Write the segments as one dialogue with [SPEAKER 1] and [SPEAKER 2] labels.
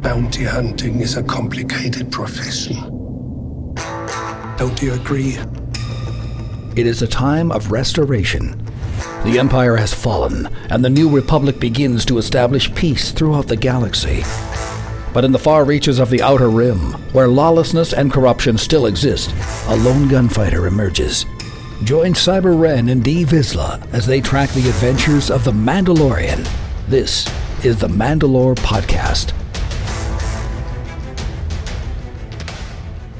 [SPEAKER 1] bounty hunting is a complicated profession. Don't you agree?
[SPEAKER 2] It is a time of restoration. The Empire has fallen, and the new Republic begins to establish peace throughout the galaxy. But in the far reaches of the Outer Rim, where lawlessness and corruption still exist, a lone gunfighter emerges. Join Cyber Ren and Dee Vizsla as they track the adventures of the Mandalorian. This is the MandaLore Podcast.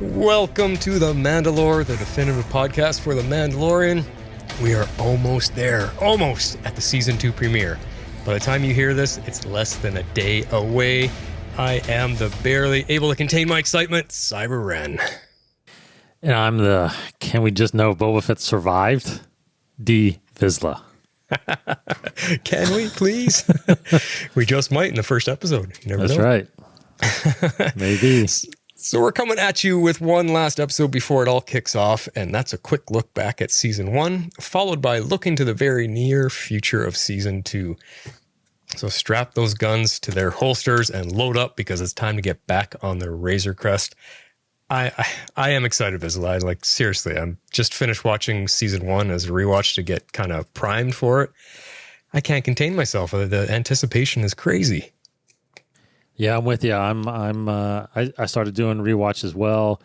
[SPEAKER 3] Welcome to the MandaLore, the definitive podcast for the Mandalorian. We are almost there, almost at the Season 2 premiere. By the time you hear this, it's less than a day away. I am the barely able to contain my excitement, Cyber Ren.
[SPEAKER 4] And I'm the, can we just know Boba Fett survived? Dee Vizsla.
[SPEAKER 3] Can we, please? We just might in the first episode. You never know.
[SPEAKER 4] That's right. Maybe.
[SPEAKER 3] So we're coming at you with one last episode before it all kicks off, and that's a quick look back at Season 1, followed by looking to the very near future of Season 2. So strap those guns to their holsters and load up because it's time to get back on the Razor Crest. I am excited, Vizsla. Like, seriously, I'm just finished watching Season 1 as a rewatch to get kind of primed for it. I can't contain myself. The anticipation is crazy.
[SPEAKER 4] Yeah, I'm with you. I started doing rewatch as well.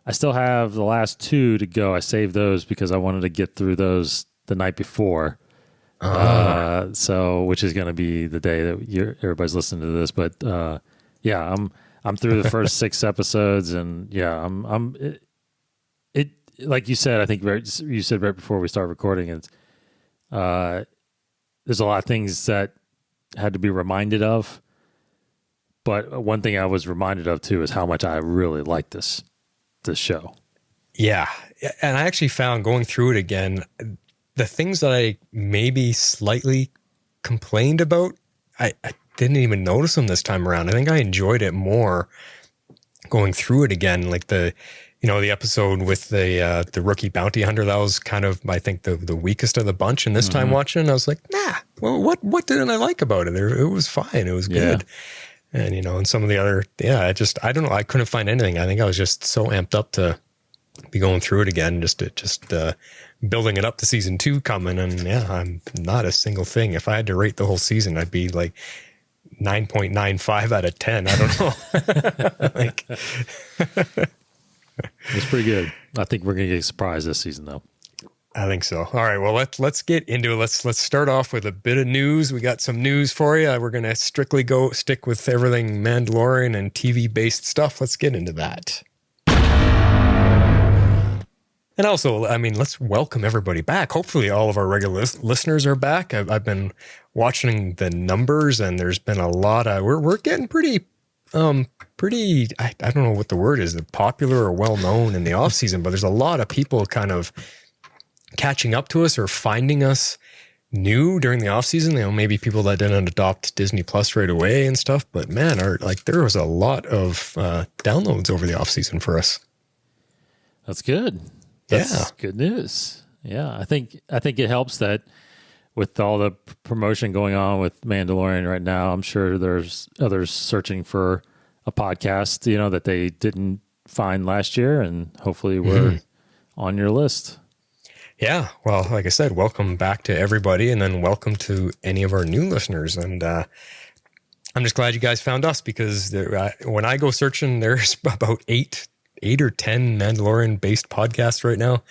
[SPEAKER 4] I still have the last two to go. I saved those because I wanted to get through those the night before. So, which is going to be the day that everybody's listening to this. But yeah, I'm through the first 6 episodes, and yeah, it like you said. I think you said right before we start recording, it's there's a lot of things that had to be reminded of. But one thing I was reminded of, too, is how much I really like this show.
[SPEAKER 3] Yeah. And I actually found going through it again, the things that I maybe slightly complained about, I didn't even notice them this time around. I think I enjoyed it more going through it again. Like the episode with the rookie bounty hunter, that was kind of, I think, the weakest of the bunch. And this time watching, I was like, well, what didn't I like about it? It was fine. It was good. Yeah. And, and some of the other, I don't know. I couldn't find anything. I think I was just so amped up to be going through it again, just building it up to Season 2 coming. And I'm not a single thing. If I had to rate the whole season, I'd be like 9.95 out of 10. I don't know.
[SPEAKER 4] It's pretty good. I think we're going to get surprised this season, though.
[SPEAKER 3] I think so. All right. Well, let's get into it. Let's start off with a bit of news. We got some news for you. We're going to strictly stick with everything Mandalorian and TV-based stuff. Let's get into that. And also, let's welcome everybody back. Hopefully all of our regular listeners are back. I've been watching the numbers, and there's been a lot of, we're getting pretty, I don't know what the word is, popular or well-known in the off season, but there's a lot of people kind of catching up to us or finding us new during the off season. Maybe people that didn't adopt Disney Plus right away and stuff, but man, there was a lot of downloads over the off season for us.
[SPEAKER 4] That's good. That's good news. Yeah. I think it helps that with all the promotion going on with Mandalorian right now, I'm sure there's others searching for a podcast, that they didn't find last year, and hopefully we're on your list.
[SPEAKER 3] Yeah, well, like I said, welcome back to everybody, and then welcome to any of our new listeners. And I'm just glad you guys found us, because when I go searching, there's about eight or 10 Mandalorian-based podcasts right now.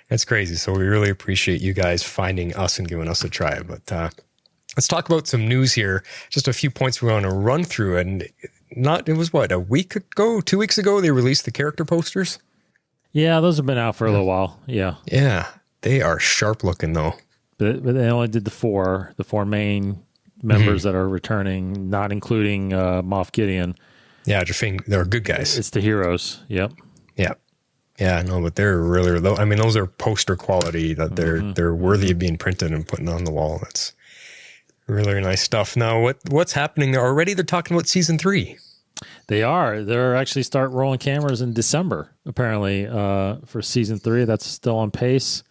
[SPEAKER 3] That's crazy. So we really appreciate you guys finding us and giving us a try. But let's talk about some news here. Just a few points we want to run through. And it was a week ago, 2 weeks ago, they released the character posters?
[SPEAKER 4] Yeah, those have been out for a little while. Yeah.
[SPEAKER 3] Yeah. They are sharp looking, though.
[SPEAKER 4] But they only did the four main members that are returning, not including Moff Gideon.
[SPEAKER 3] Yeah, they're good guys.
[SPEAKER 4] It's the heroes. Yep.
[SPEAKER 3] Yeah. Yeah, no, but they're really low. Those are poster quality that they're worthy of being printed and putting on the wall. That's really nice stuff. Now, what's happening there already? They're talking about Season 3.
[SPEAKER 4] They are. They're actually start rolling cameras in December, apparently, for Season 3. That's still on pace.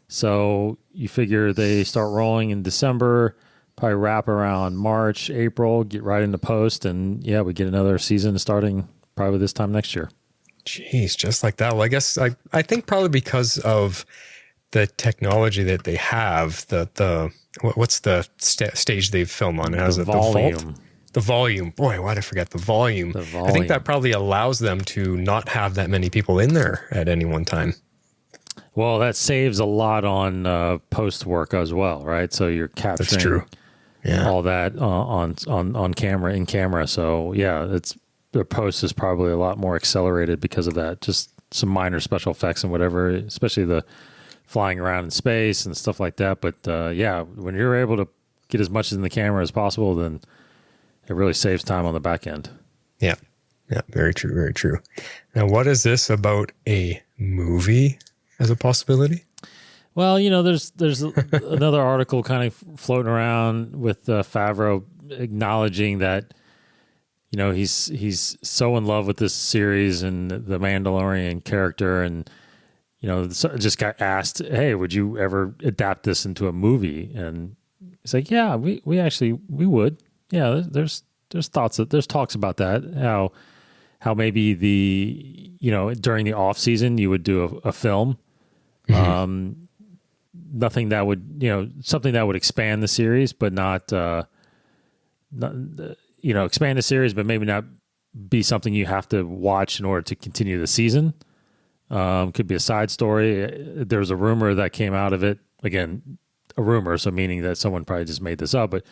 [SPEAKER 4] So you figure they start rolling in December. probably wrap around March, April, get right into post, and yeah, we get another season starting probably this time next year.
[SPEAKER 3] Jeez, just like that. Well, I guess I think probably because of the technology that they have, what's the stage they film on? Has
[SPEAKER 4] The
[SPEAKER 3] it the vault?
[SPEAKER 4] volume.
[SPEAKER 3] The volume. Boy, why'd I forget the volume?
[SPEAKER 4] The
[SPEAKER 3] I think
[SPEAKER 4] volume.
[SPEAKER 3] that probably allows them to not have that many people in there at any one time.
[SPEAKER 4] Well, that saves a lot on post work as well, right? So you're capturing
[SPEAKER 3] That's true. Yeah.
[SPEAKER 4] all that on camera, in camera. So yeah, the post is probably a lot more accelerated because of that. Just some minor special effects and whatever, especially the flying around in space and stuff like that. But yeah, when you're able to get as much in the camera as possible, then it really saves time on the back end.
[SPEAKER 3] Yeah. Yeah. Very true. Very true. Now, what is this about a movie as a possibility?
[SPEAKER 4] Well, you know, there's another article kind of floating around with Favreau acknowledging that, you know, he's so in love with this series and the Mandalorian character, and you know, just got asked, "Hey, would you ever adapt this into a movie?" And he's like, "Yeah, we would. Yeah, there's talks about that. How maybe during the off season you would do a film." Mm-hmm. Nothing that would, something that would expand the series, but not expand the series, but maybe not be something you have to watch in order to continue the season. Could be a side story. There was a rumor that came out of it. Again, a rumor, so meaning that someone probably just made this up. But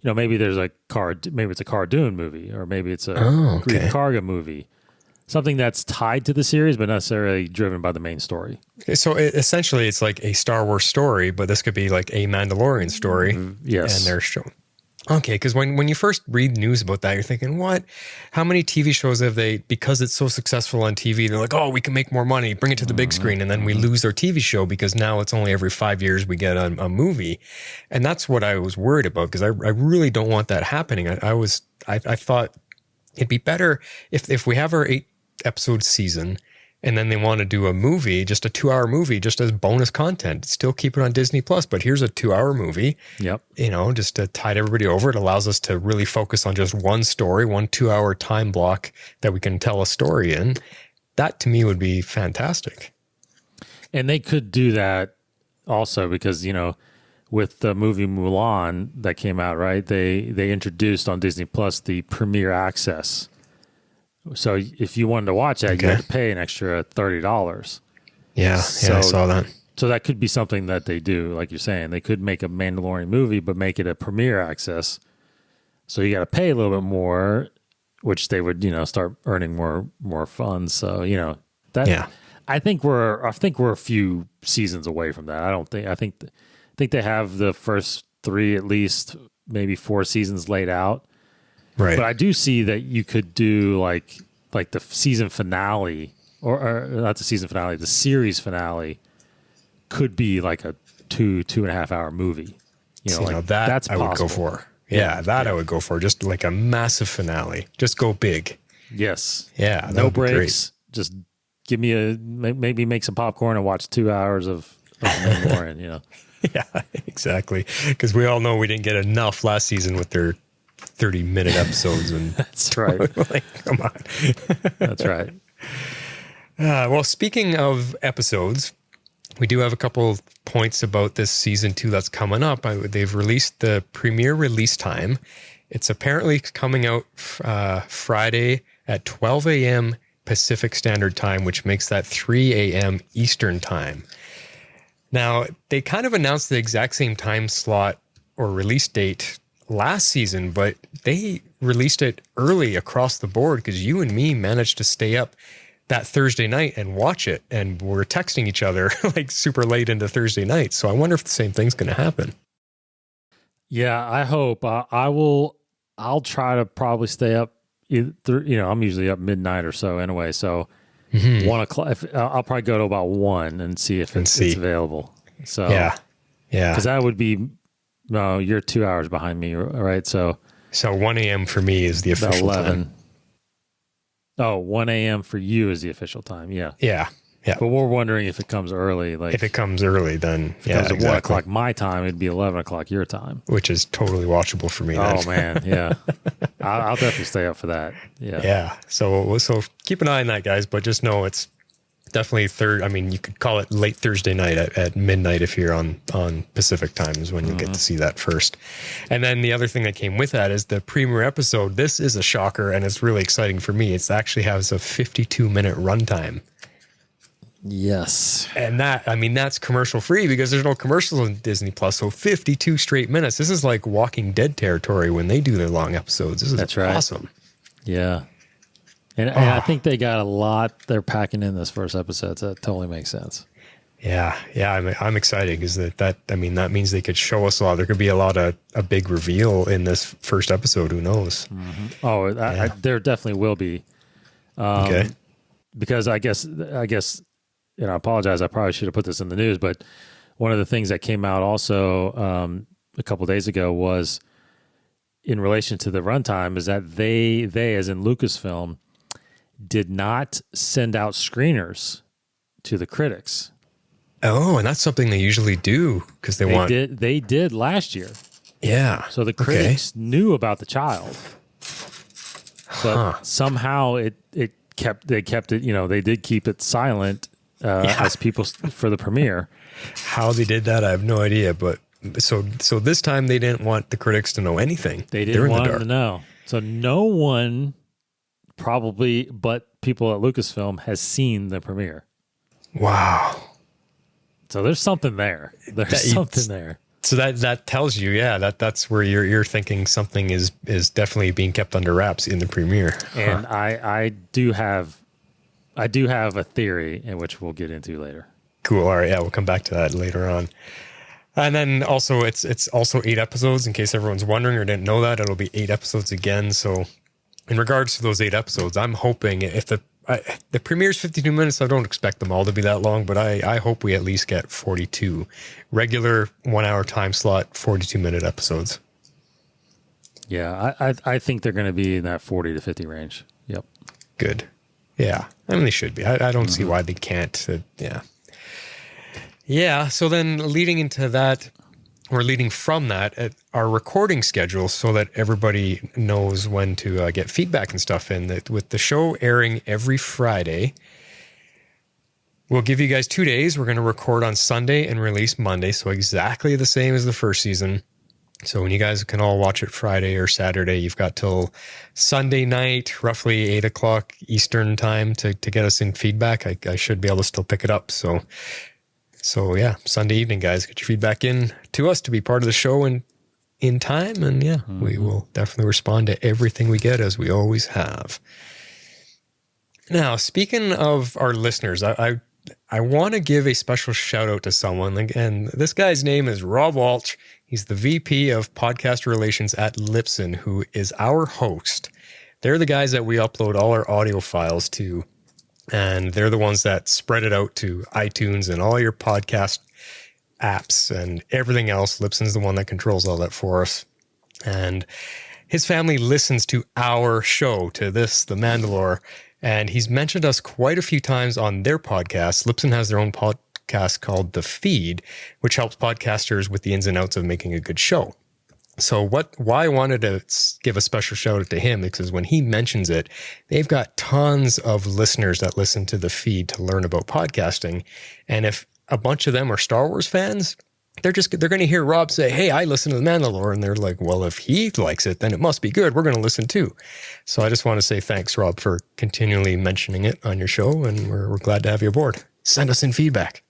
[SPEAKER 4] maybe there's maybe it's a Cardoon movie, or maybe it's a Greef Karga movie. Something that's tied to the series, but not necessarily driven by the main story.
[SPEAKER 3] So essentially, it's like a Star Wars story, but this could be like a Mandalorian story.
[SPEAKER 4] Yes.
[SPEAKER 3] And they're showing. Okay, because when you first read news about that, you're thinking, what? How many TV shows have they, because it's so successful on TV, they're like, oh, we can make more money, bring it to the big screen, and then we lose our TV show because now it's only every 5 years we get a movie. And that's what I was worried about, because I really don't want that happening. I thought it'd be better if we have our 8-episode season, and then they want to do a movie, just a 2-hour movie, just as bonus content. Still keep it on Disney Plus, but here's a 2-hour movie. Yep. Just to tide everybody over. It allows us to really focus on just one story, 1 2-hour time block that we can tell a story in. That to me would be fantastic.
[SPEAKER 4] And they could do that also because, with the movie Mulan that came out, right? They introduced on Disney Plus the Premier Access. So if you wanted to watch that, you had to pay an extra $30.
[SPEAKER 3] Yeah, I saw that.
[SPEAKER 4] So that could be something that they do, like you're saying. They could make a Mandalorian movie, but make it a Premier Access. So you got to pay a little bit more, which they would, start earning more funds. So that. Yeah. I think we're a few seasons away from that. I think they have the first 3, at least maybe 4 seasons laid out. Right. But I do see that you could do like the season finale, or not the season finale, the series finale could be like a 2.5 hour movie. That's
[SPEAKER 3] I would go for. Yeah, I would go for, just like a massive finale. Just go big.
[SPEAKER 4] Yes.
[SPEAKER 3] Yeah.
[SPEAKER 4] No breaks. Just give me maybe make some popcorn and watch 2 hours of Mandalorian.
[SPEAKER 3] Yeah, exactly. Because we all know we didn't get enough last season with their 30-minute episodes. And
[SPEAKER 4] that's right.
[SPEAKER 3] Like, come on.
[SPEAKER 4] That's right.
[SPEAKER 3] Well, speaking of episodes, we do have a couple points about this season 2 that's coming up. They've released the premiere release time. It's apparently coming out Friday at 12 a.m. Pacific Standard Time, which makes that 3 a.m. Eastern Time. Now, they kind of announced the exact same time slot or release date last season, but they released it early across the board because you and me managed to stay up that Thursday night and watch it, and we're texting each other like super late into Thursday night. So I wonder if the same thing's going to happen.
[SPEAKER 4] Yeah, I hope. I'll try to probably stay up. I'm usually up midnight or so anyway. So 1 o'clock. I'll probably go to about 1 and see if it's available. So
[SPEAKER 3] yeah,
[SPEAKER 4] because that would be. No, you're 2 hours behind me, right? So
[SPEAKER 3] 1 a.m. for me is the official
[SPEAKER 4] 11.
[SPEAKER 3] time.
[SPEAKER 4] Oh, 1 a.m. for you is the official time. Yeah.
[SPEAKER 3] Yeah. Yeah.
[SPEAKER 4] But we're wondering if it comes early. Like
[SPEAKER 3] If it comes early, then
[SPEAKER 4] if it comes at 1 o'clock my time, it'd be 11 o'clock your time.
[SPEAKER 3] which is totally watchable for me. Then.
[SPEAKER 4] Oh man, yeah. I'll definitely stay up for that. Yeah.
[SPEAKER 3] Yeah. So keep an eye on that, guys. But just know it's definitely I mean, you could call it late Thursday night at midnight if you're on Pacific time is when you get to see that first. And then the other thing that came with that is the premiere episode. This is a shocker, and it's really exciting for me. It actually has a 52-minute runtime.
[SPEAKER 4] Yes.
[SPEAKER 3] And that's commercial free because there's no commercials on Disney Plus. So 52 straight minutes. This is like Walking Dead territory when they do their long episodes. This is awesome.
[SPEAKER 4] Yeah. And I think they got a lot they're packing in this first episode. So that totally makes sense.
[SPEAKER 3] Yeah. I'm excited because that means they could show us a lot. There could be a big reveal in this first episode. Who knows?
[SPEAKER 4] Mm-hmm. Oh, there definitely will be.
[SPEAKER 3] Okay.
[SPEAKER 4] Because I guess, I apologize. I probably should have put this in the news, but one of the things that came out also a couple of days ago was in relation to the runtime is that they as in Lucasfilm did not send out screeners to the critics.
[SPEAKER 3] Oh, and that's something they usually do because
[SPEAKER 4] they did last year.
[SPEAKER 3] Yeah.
[SPEAKER 4] So the critics knew about the child, but somehow they kept it. They did keep it silent. As people for the premiere.
[SPEAKER 3] How they did that, I have no idea. But so this time they didn't want the critics to know anything.
[SPEAKER 4] They didn't want them to know. So no one, probably, but people at Lucasfilm has seen the premiere.
[SPEAKER 3] Wow.
[SPEAKER 4] So there's something there. Something there.
[SPEAKER 3] So that tells you, that's where you're thinking something is definitely being kept under wraps in the premiere.
[SPEAKER 4] And I do have a theory in which we'll get into later.
[SPEAKER 3] Cool. All right. Yeah, we'll come back to that later on. And then also it's also 8 episodes in case everyone's wondering or didn't know that. It'll be 8 episodes again. So in regards to those 8 episodes, I'm hoping if the premiere's 52 minutes, I don't expect them all to be that long, but I hope we at least get 42 regular 1 hour time slot, 42-minute episodes.
[SPEAKER 4] Yeah. I think they're going to be in that 40 to 50 range. Yep.
[SPEAKER 3] Good. Yeah. I mean, they should be. I don't see why they can't. Yeah. So then leading from that, our recording schedule so that everybody knows when to get feedback and stuff in. That with the show airing every Friday, we'll give you guys 2 days. We're going to record on Sunday and release Monday. So exactly the same as the first season. So when you guys can all watch it Friday or Saturday, you've got till Sunday night, roughly 8 o'clock Eastern time to get us in feedback. I should be able to still pick it up. So yeah, Sunday evening, guys, get your feedback in to us to be part of the show in time. And we will definitely respond to everything we get as we always have. Now, speaking of our listeners, I want to give a special shout out to someone. And this guy's name is Rob Walsh. He's the VP of Podcast Relations at Libsyn, who is our host. They're the guys that we upload all our audio files to, and they're the ones that spread it out to iTunes and all your podcast apps and everything else. Libsyn's the one that controls all that for us. And his family listens to our show, to this, The Mandalore, and he's mentioned us quite a few times on their podcast. Libsyn has their own podcast called The Feed, which helps podcasters with the ins and outs of making a good show. So why I wanted to give a special shout out to him, because when he mentions it, they've got tons of listeners that listen to The Feed to learn about podcasting. And if a bunch of them are Star Wars fans, they're going to hear Rob say, "Hey, I listen to The Mandalore," and they're like, "Well, if he likes it, then it must be good. We're going to listen too." So I just want to say thanks, Rob, for continually mentioning it on your show, and we're glad to have you aboard. Send us in feedback.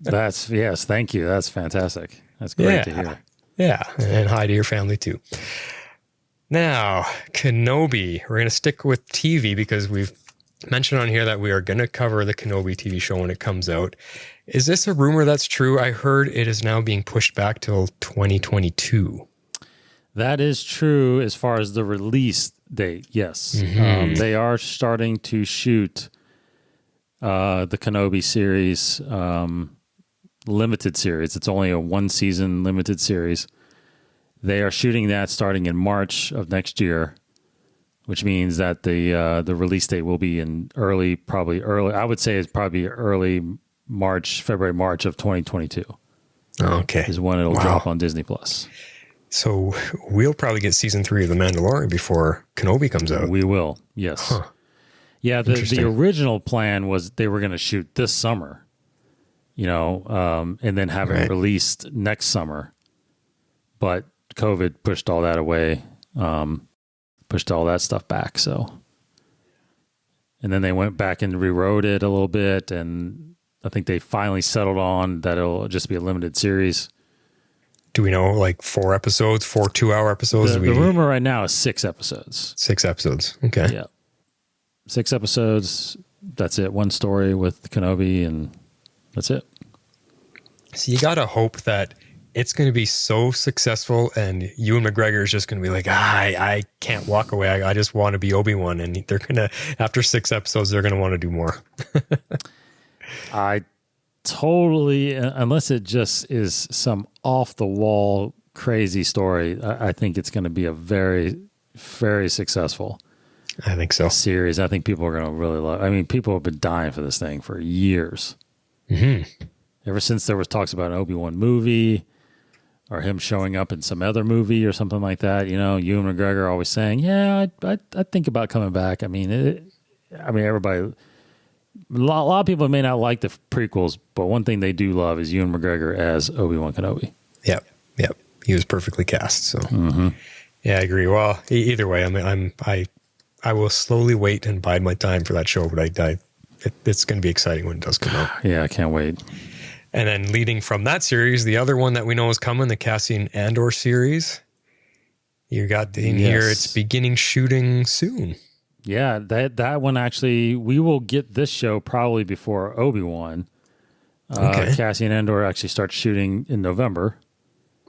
[SPEAKER 4] Yes, thank you. That's fantastic. That's great to hear.
[SPEAKER 3] Yeah, and hi to your family too. Now, Kenobi. We're going to stick with TV because we've mentioned on here that we are going to cover the Kenobi TV show when it comes out. Is this a rumor that's true? I heard it is now being pushed back till 2022.
[SPEAKER 4] That is true as far as the release date, yes. They are starting to shoot the Kenobi series, limited series. It's only a 1-season limited series. They are shooting that starting in March of next year, which means that the release date will be in probably early. I would say it's probably early February, March of 2022.
[SPEAKER 3] Okay.
[SPEAKER 4] Is when it'll drop on Disney Plus.
[SPEAKER 3] So we'll probably get season 3 of The Mandalorian before Kenobi comes out.
[SPEAKER 4] We will, yes. Huh. Yeah, the original plan was they were going to shoot this summer, and then have it released next summer. But COVID pushed all that away, pushed all that stuff back. So, and then they went back and rewrote it a little bit, and I think they finally settled on that it'll just be a limited series.
[SPEAKER 3] Do we know like 4 episodes, 4 2-hour episodes?
[SPEAKER 4] The rumor right now is 6 episodes.
[SPEAKER 3] 6 episodes. Okay.
[SPEAKER 4] Yeah. 6 episodes. That's it. One story with Kenobi, and that's it.
[SPEAKER 3] So you got to hope that it's going to be so successful, and Ewan McGregor is just going to be like, I can't walk away. I just want to be Obi-Wan. And they're going to, after 6 episodes, they're going to want to do more.
[SPEAKER 4] I totally, unless it just is some off the wall crazy story, I think it's going to be a very, very successful
[SPEAKER 3] I think so.
[SPEAKER 4] series. I think people are going to really love. I mean, people have been dying for this thing for years.
[SPEAKER 3] Mm-hmm.
[SPEAKER 4] Ever since there was talks about an Obi-Wan movie or him showing up in some other movie or something like that, Ewan McGregor always saying, "Yeah, I think about coming back." I mean, everybody. A lot of people may not like the prequels, but one thing they do love is Ewan McGregor as Obi-Wan Kenobi.
[SPEAKER 3] Yep. He was perfectly cast. So, yeah, I agree. Well, either way, I will slowly wait and bide my time for that show, but it's going to be exciting when it does come out.
[SPEAKER 4] Yeah, I can't wait.
[SPEAKER 3] And then leading from that series, the other one that we know is coming, the Cassian Andor series. You got in here, it's beginning shooting soon.
[SPEAKER 4] Yeah, that one actually, we will get this show probably before Obi-Wan. Okay. Cassian Andor actually starts shooting in November.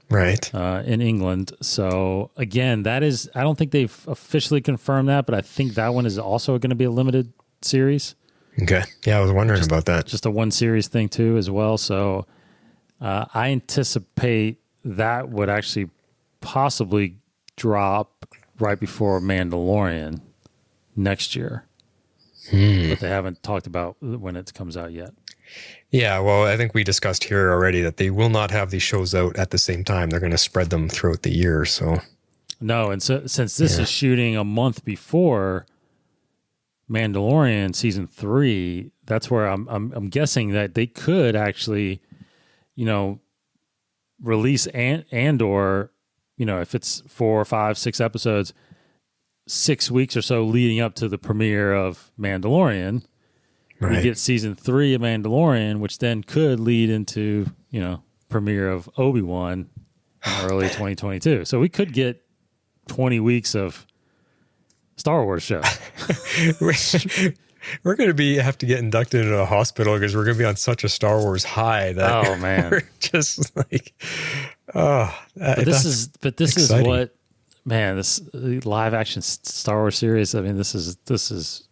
[SPEAKER 3] Right.
[SPEAKER 4] In England. So again, that is, I don't think they've officially confirmed that, but I think that one is also going to be a limited series.
[SPEAKER 3] Okay. Yeah, I was wondering about that.
[SPEAKER 4] Just a one series thing too as well. So I anticipate that would actually possibly drop right before Mandalorian next year. But they haven't talked about when it comes out yet.
[SPEAKER 3] Yeah, well, I think we discussed here already that they will not have these shows out at the same time. They're going to spread them throughout the year. So
[SPEAKER 4] no, and so since this is shooting a month before Mandalorian season 3, that's where I'm guessing that they could actually, release Andor, if it's 4, 5, 6 episodes, 6 weeks or so leading up to the premiere of Mandalorian. Right. We get season 3 of Mandalorian, which then could lead into, premiere of Obi-Wan in early 2022. So we could get 20 weeks of Star Wars show.
[SPEAKER 3] We're going to have to get inducted into a hospital because we're going to be on such a Star Wars high that we're just like, this is what, man, this live action Star Wars series. I mean, this is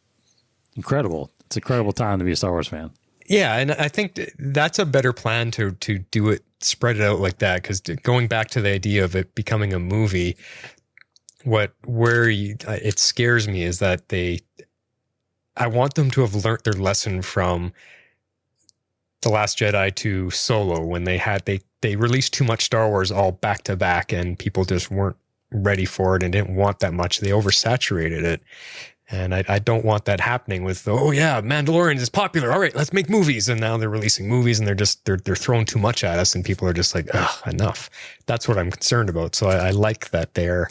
[SPEAKER 3] incredible. It's an incredible time to be a Star Wars fan. Yeah, and I think that's a better plan to do it, spread it out like that. Because going back to the idea of it becoming a movie, it scares me is that I want them to have learned their lesson from The Last Jedi to Solo when they released too much Star Wars all back to back, and people just weren't ready for it and didn't want that much. They oversaturated it. And I don't want that happening with, Mandalorian is popular. All right, let's make movies. And now they're releasing movies and they're throwing too much at us and people are just like, enough. That's what I'm concerned about. So I like that they're,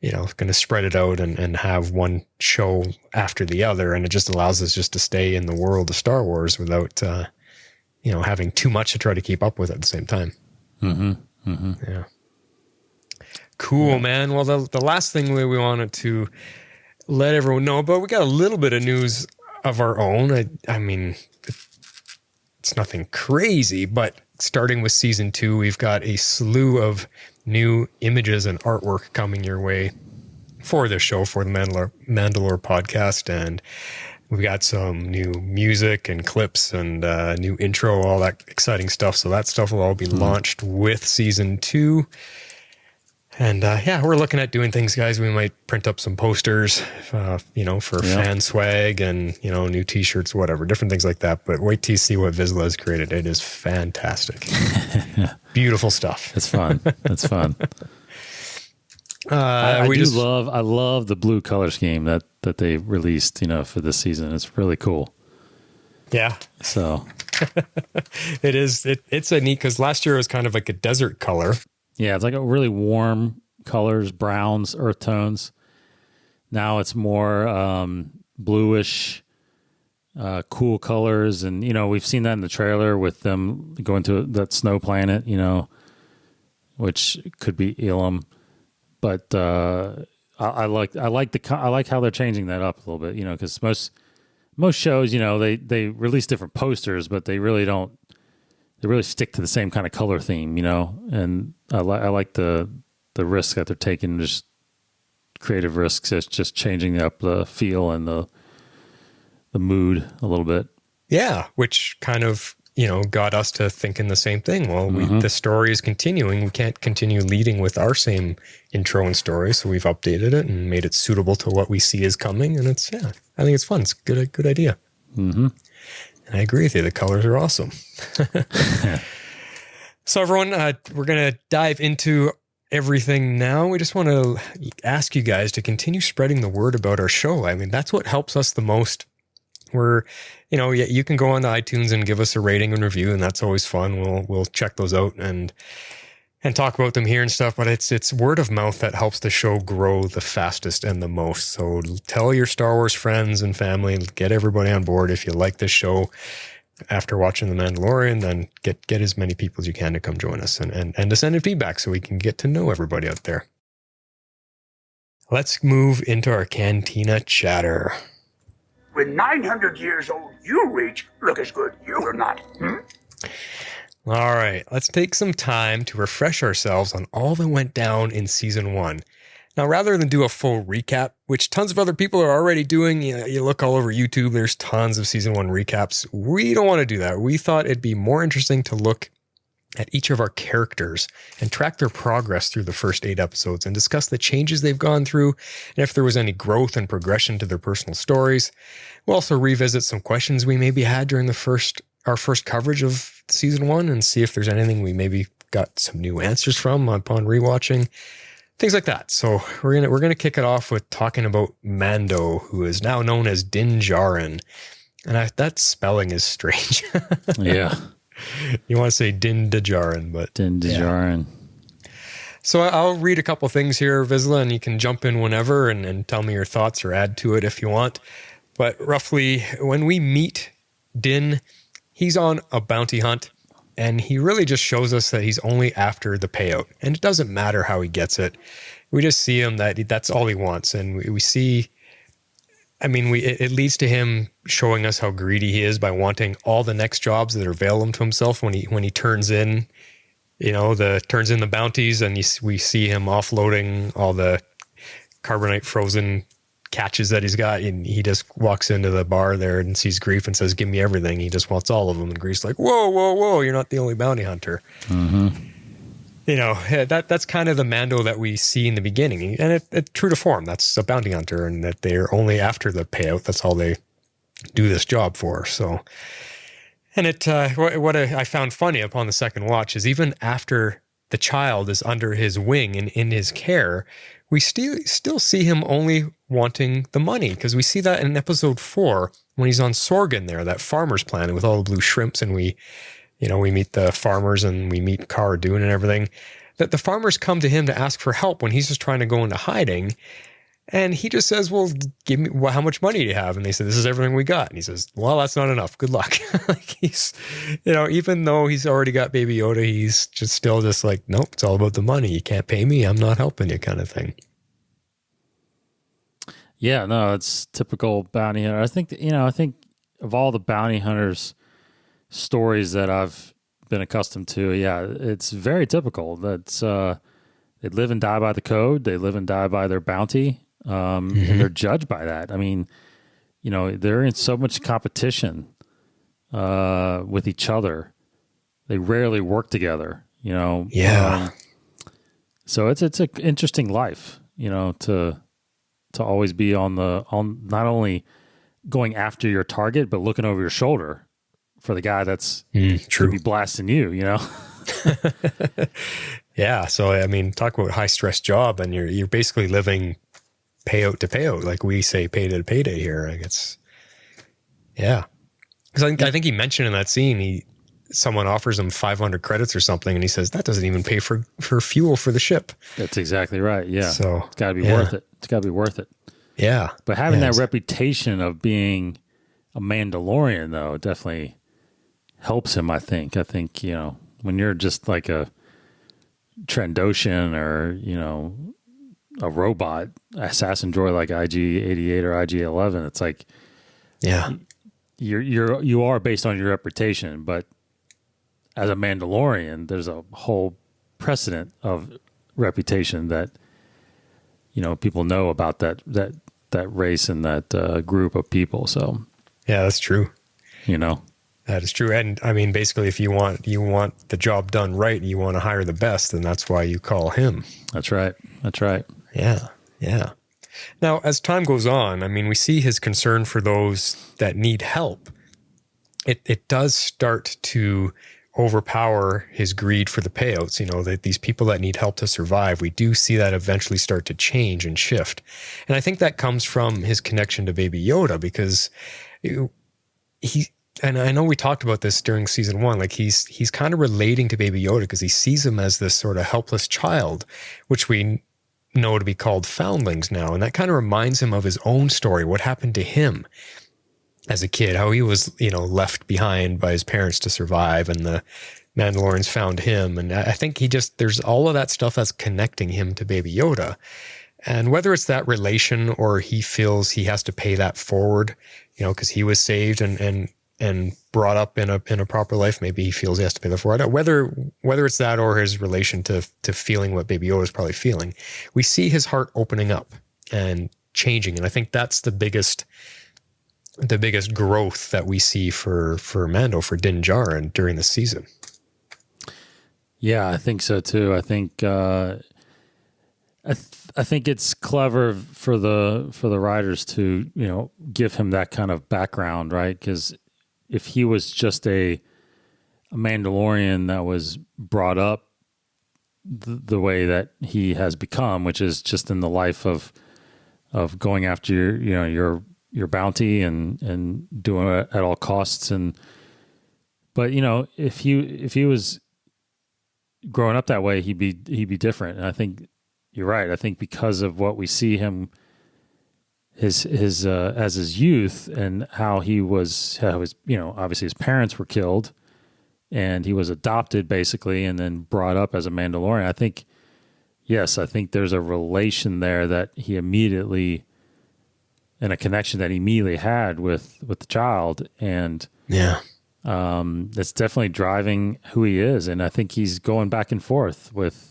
[SPEAKER 3] going to spread it out and have one show after the other. And it just allows us just to stay in the world of Star Wars without, having too much to try to keep up with at the same time.
[SPEAKER 4] Mm-hmm. Mm-hmm.
[SPEAKER 3] Yeah. Cool, man. Well, the last thing we wanted to let everyone know about, we got a little bit of news of our own. I mean, it's nothing crazy, but starting with season 2, we've got a slew of new images and artwork coming your way for this show, for the MandaLore podcast. And we've got some new music and clips and new intro, all that exciting stuff. So that stuff will all be launched with season 2. And yeah, we're looking at doing things, guys. We might print up some posters, for fan swag and, new t-shirts, whatever, different things like that. But wait till you see what Vizsla has created. It is fantastic. Beautiful stuff.
[SPEAKER 4] It's fun. It's fun. I love the blue color scheme that they released, for this season. It's really cool.
[SPEAKER 3] Yeah.
[SPEAKER 4] So
[SPEAKER 3] it is. It's a neat, because last year it was kind of like a desert color.
[SPEAKER 4] Yeah, it's like a really warm colors, browns, earth tones. Now it's more bluish, cool colors. And, we've seen that in the trailer with them going to that snow planet, which could be Elam. But I like how they're changing that up a little bit, because most shows, they release different posters, but they really don't. They really stick to the same kind of color theme, and I like the risk that they're taking, just creative risks. It's just changing up the feel and the mood a little bit.
[SPEAKER 3] Yeah, which kind of, got us to thinking the same thing. Well, the story is continuing. We can't continue leading with our same intro and story, so we've updated it and made it suitable to what we see is coming. And I think it's fun. It's a good idea. Mm-hmm. I agree with you. The colors are awesome. So everyone, we're going to dive into everything now. We just want to ask you guys to continue spreading the word about our show. I mean, that's what helps us the most. You can go on to iTunes and give us a rating and review, and that's always fun. We'll check those out and talk about them here and stuff, but it's word of mouth that helps the show grow the fastest and the most. So tell your Star Wars friends and family, get everybody on board. If you like this show after watching The Mandalorian, then get as many people as you can to come join us and to send in feedback so we can get to know everybody out there. Let's move into our Cantina chatter.
[SPEAKER 5] When 900 years old you reach, look as good you will not.
[SPEAKER 3] All right, let's take some time to refresh ourselves on all that went down in Season 1. Now, rather than do a full recap, which tons of other people are already doing, you look all over YouTube, there's tons of Season 1 recaps. We don't want to do that. We thought it'd be more interesting to look at each of our characters and track their progress through the first 8 episodes and discuss the changes they've gone through and if there was any growth and progression to their personal stories. We'll also revisit some questions we maybe had during our first coverage of Season 1 and see if there's anything we maybe got some new answers from upon rewatching, things like that. So we're gonna kick it off with talking about Mando, who is now known as Din Djarin, and that spelling is strange.
[SPEAKER 4] Yeah,
[SPEAKER 3] you want to say Din Djarin, but
[SPEAKER 4] Din Djarin.
[SPEAKER 3] Yeah. So I'll read a couple things here, Vizsla, and you can jump in whenever and tell me your thoughts or add to it if you want. But roughly, when we meet Din, he's on a bounty hunt, and he really just shows us that he's only after the payout. And it doesn't matter how he gets it. We just see him that's all he wants. And we see, it leads to him showing us how greedy he is by wanting all the next jobs that are available to himself when he turns in, turns in the bounties, and we see him offloading all the carbonite frozen catches that he's got, and he just walks into the bar there and sees Greef and says, "Give me everything." He just wants all of them, and Greef's like, whoa, you're not the only bounty hunter. Mm-hmm. That's kind of the Mando that we see in the beginning, and it true to form, that's a bounty hunter, and that they're only after the payout. That's all they do this job for. So, and what I found funny upon the second watch is even after the child is under his wing and in his care, we still see him only wanting the money, because we see that in episode 4 when he's on Sorgan there, that farmer's planet with all the blue shrimps, and we meet the farmers and we meet Cara Dune and everything, that the farmers come to him to ask for help when he's just trying to go into hiding. And he just says, "Well, give me, how much money do you have?" And they say, "This is everything we got." And he says, "Well, that's not enough. Good luck." Like he's, even though he's already got Baby Yoda, he's still like, "Nope, it's all about the money. You can't pay me, I'm not helping you," kind of thing.
[SPEAKER 4] Yeah, no, it's typical bounty hunter. I think of all the bounty hunters stories that I've been accustomed to, yeah, it's very typical. That's they live and die by the code. They live and die by their bounty. And they're judged by that. I mean, they're in so much competition with each other. They rarely work together,
[SPEAKER 3] Yeah.
[SPEAKER 4] So it's an interesting life, to always be on not only going after your target, but looking over your shoulder for the guy that's
[SPEAKER 3] true.
[SPEAKER 4] be blasting you,
[SPEAKER 3] Yeah. So, I mean, talk about high stress job, and you're basically living payout to payout. Like we say payday to payday here. Like yeah. Because I think he mentioned in that scene, someone offers him 500 credits or something, and he says that doesn't even pay for fuel for the ship.
[SPEAKER 4] That's exactly right. Yeah.
[SPEAKER 3] So
[SPEAKER 4] it's got to be worth it. It's got to be worth it.
[SPEAKER 3] Yeah.
[SPEAKER 4] But having that reputation of being a Mandalorian, though, definitely helps him, I think. I think, when you're just like a Trandoshan or, a robot assassin droid like IG-88 or IG-11, it's like,
[SPEAKER 3] yeah,
[SPEAKER 4] you are based on your reputation, but as a Mandalorian, there's a whole precedent of reputation that people know about that race and that group of people. So
[SPEAKER 3] yeah, that's true.
[SPEAKER 4] That
[SPEAKER 3] is true. And I mean, basically, if you want the job done right, you want to hire the best, then that's why you call him.
[SPEAKER 4] That's right.
[SPEAKER 3] Yeah. Now, as time goes on, I mean, we see his concern for those that need help. It does start to overpower his greed for the payouts. That these people that need help to survive, we do see that eventually start to change and shift. And I think that comes from his connection to Baby Yoda, because and I know we talked about this during season 1, like he's kind of relating to Baby Yoda because he sees him as this sort of helpless child, which we know to be called foundlings now. And that kind of reminds him of his own story, what happened to him as a kid, how he was, left behind by his parents to survive, and the Mandalorians found him. And I think there's all of that stuff that's connecting him to Baby Yoda. And whether it's that relation or he feels he has to pay that forward, because he was saved and brought up in a proper life, maybe he feels he has to pay that forward. Whether it's that or his relation to feeling what Baby Yoda is probably feeling, we see his heart opening up and changing. And I think that's the biggest growth that we see for Mando, for Din Djarin during the season.
[SPEAKER 4] Yeah, I think so too. I think I think it's clever for the writers to give him that kind of background, right? Because if he was just a Mandalorian that was brought up the way that he has become, which is just in the life of going after your bounty and doing it at all costs, but if he was growing up that way, he'd be different. And I think you're right. I think because of what we see him his as his youth and how he was obviously his parents were killed and he was adopted basically and then brought up as a Mandalorian. I think there's a relation there that he immediately, and a connection that he immediately had with the child, and that's definitely driving who he is. And I think he's going back and forth with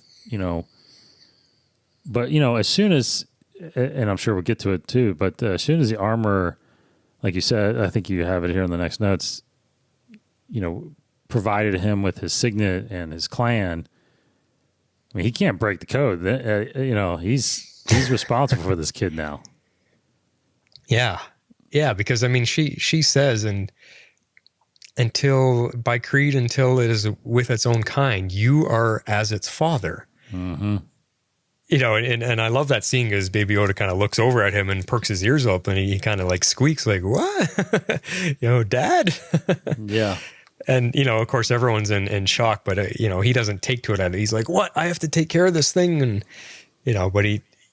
[SPEAKER 4] but as soon as, and I'm sure we'll get to it too, but as soon as the armor, like you said, I think you have it here in the next notes, provided him with his signet and his clan, I mean, he can't break the code. He's responsible for this kid now.
[SPEAKER 3] Yeah. Yeah. Because I mean, she says, until it is with its own kind, you are as its father.
[SPEAKER 4] Mm-hmm.
[SPEAKER 3] And I love that scene because Baby Yoda kind of looks over at him and perks his ears up, and he kind of like squeaks like, what? Dad?
[SPEAKER 4] Yeah.
[SPEAKER 3] And, of course, everyone's in shock, but, he doesn't take to it. He's like, what? I have to take care of this thing. And, but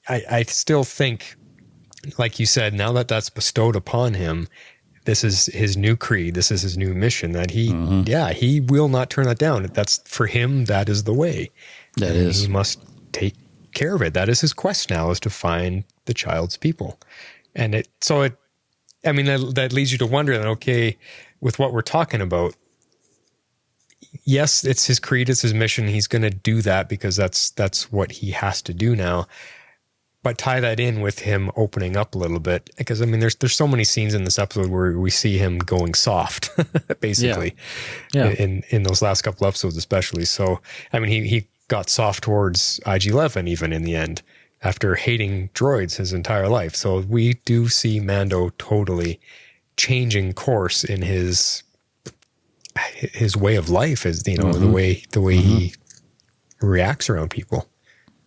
[SPEAKER 3] I still think, like you said, now that that's bestowed upon him, this is his new creed. This is his new mission that he will not turn that down. That's for him. That is the way. He must take care of it. That is his quest now, is to find the child's people. And that leads you to wonder that, okay, with what we're talking about, yes, it's his creed, it's his mission. He's going to do that because that's what he has to do now. But tie that in with him opening up a little bit, because I mean, there's so many scenes in this episode where we see him going soft, basically, in those last couple episodes, especially. So, I mean, he got soft towards IG-11 even in the end, after hating droids his entire life. So we do see Mando totally changing course in his way of life, is, you know, the way he reacts around people.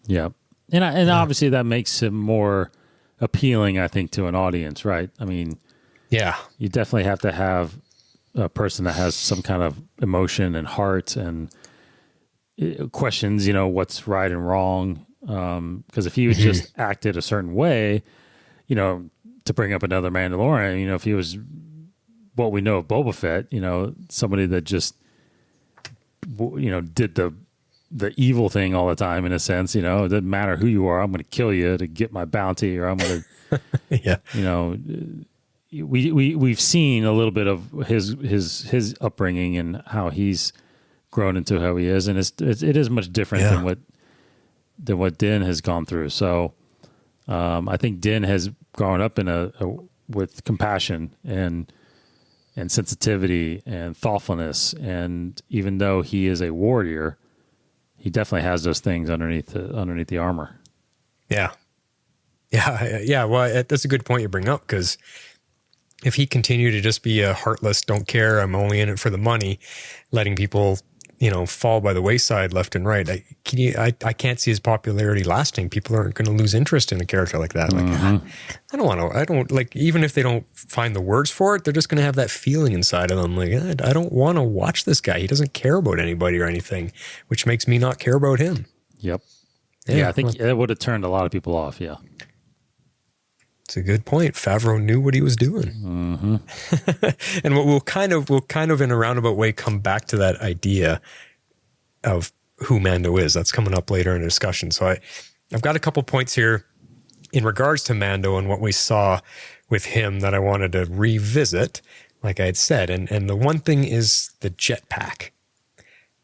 [SPEAKER 4] Yeah. And obviously that makes him more appealing, I think, to an audience, right? I mean,
[SPEAKER 3] Yeah.
[SPEAKER 4] you definitely have to have a person that has some kind of emotion and heart and questions, you know, what's right and wrong. Because if he would just acted a certain way, you know, to bring up another Mandalorian, you know, if he was what we know of Boba Fett, you know, somebody that just, you know, did the evil thing all the time, in a sense, you know, it doesn't matter who you are, I'm going to kill you to get my bounty, or I'm going to,
[SPEAKER 3] Yeah.
[SPEAKER 4] you know, we've seen a little bit of his upbringing and how he's grown into how he is, and it is much different than what Din has gone through. So I think Din has grown up with compassion and sensitivity and thoughtfulness, and even though he is a warrior, he definitely has those things underneath the armor.
[SPEAKER 3] Yeah. Yeah. Well, that's a good point you bring up, because if he continued to just be a heartless, don't care, I'm only in it for the money, letting people, you know, fall by the wayside left and right, I can't see his popularity lasting. People aren't going to lose interest in a character like that. Like, I don't like, even if they don't find the words for it, they're just going to have that feeling inside of them. Like, I don't want to watch this guy. He doesn't care about anybody or anything, which makes me not care about him.
[SPEAKER 4] Yep. Yeah, I think it would have turned a lot of people off. Yeah.
[SPEAKER 3] It's a good point. Favreau knew what he was doing. And we'll kind of in a roundabout way come back to that idea of who Mando is. That's coming up later in the discussion. So I've got a couple points here in regards to Mando and what we saw with him that I wanted to revisit, like I had said. And the one thing is the jetpack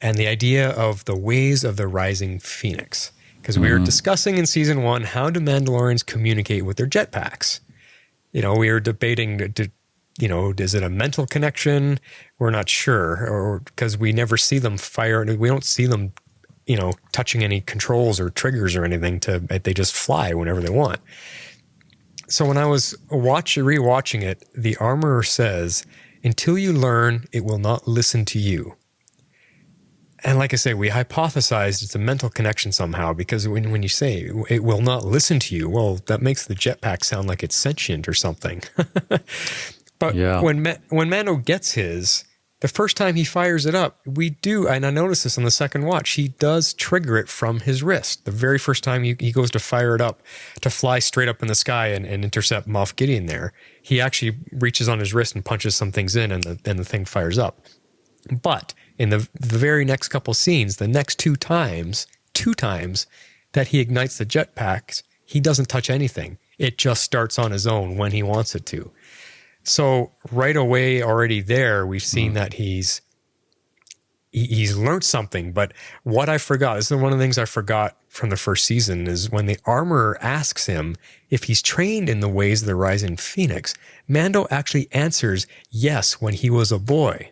[SPEAKER 3] and the idea of the ways of the rising phoenix. Because we were discussing in season 1, how do Mandalorians communicate with their jetpacks? You know, we were debating, is it a mental connection? We're not sure, or because we never see them fire. We don't see them, you know, touching any controls or triggers or anything. They just fly whenever they want. So when I was rewatching it, the armorer says, "Until you learn, it will not listen to you." And like I say, we hypothesized it's a mental connection somehow, because when you say it will not listen to you, well, that makes the jetpack sound like it's sentient or something. But when Mando gets his, the first time he fires it up, we do, and I noticed this on the second watch, he does trigger it from his wrist. The very first time he goes to fire it up, to fly straight up in the sky and intercept Moff Gideon there, he actually reaches on his wrist and punches some things in, and the thing fires up. But in the very next couple scenes, the next two times that he ignites the jetpacks, he doesn't touch anything. It just starts on his own when he wants it to. So right away, already there, we've seen that he's learned something. But what I forgot, this is one of the things I forgot from the first season, is when the armorer asks him if he's trained in the ways of the rising phoenix, Mando actually answers yes when he was a boy.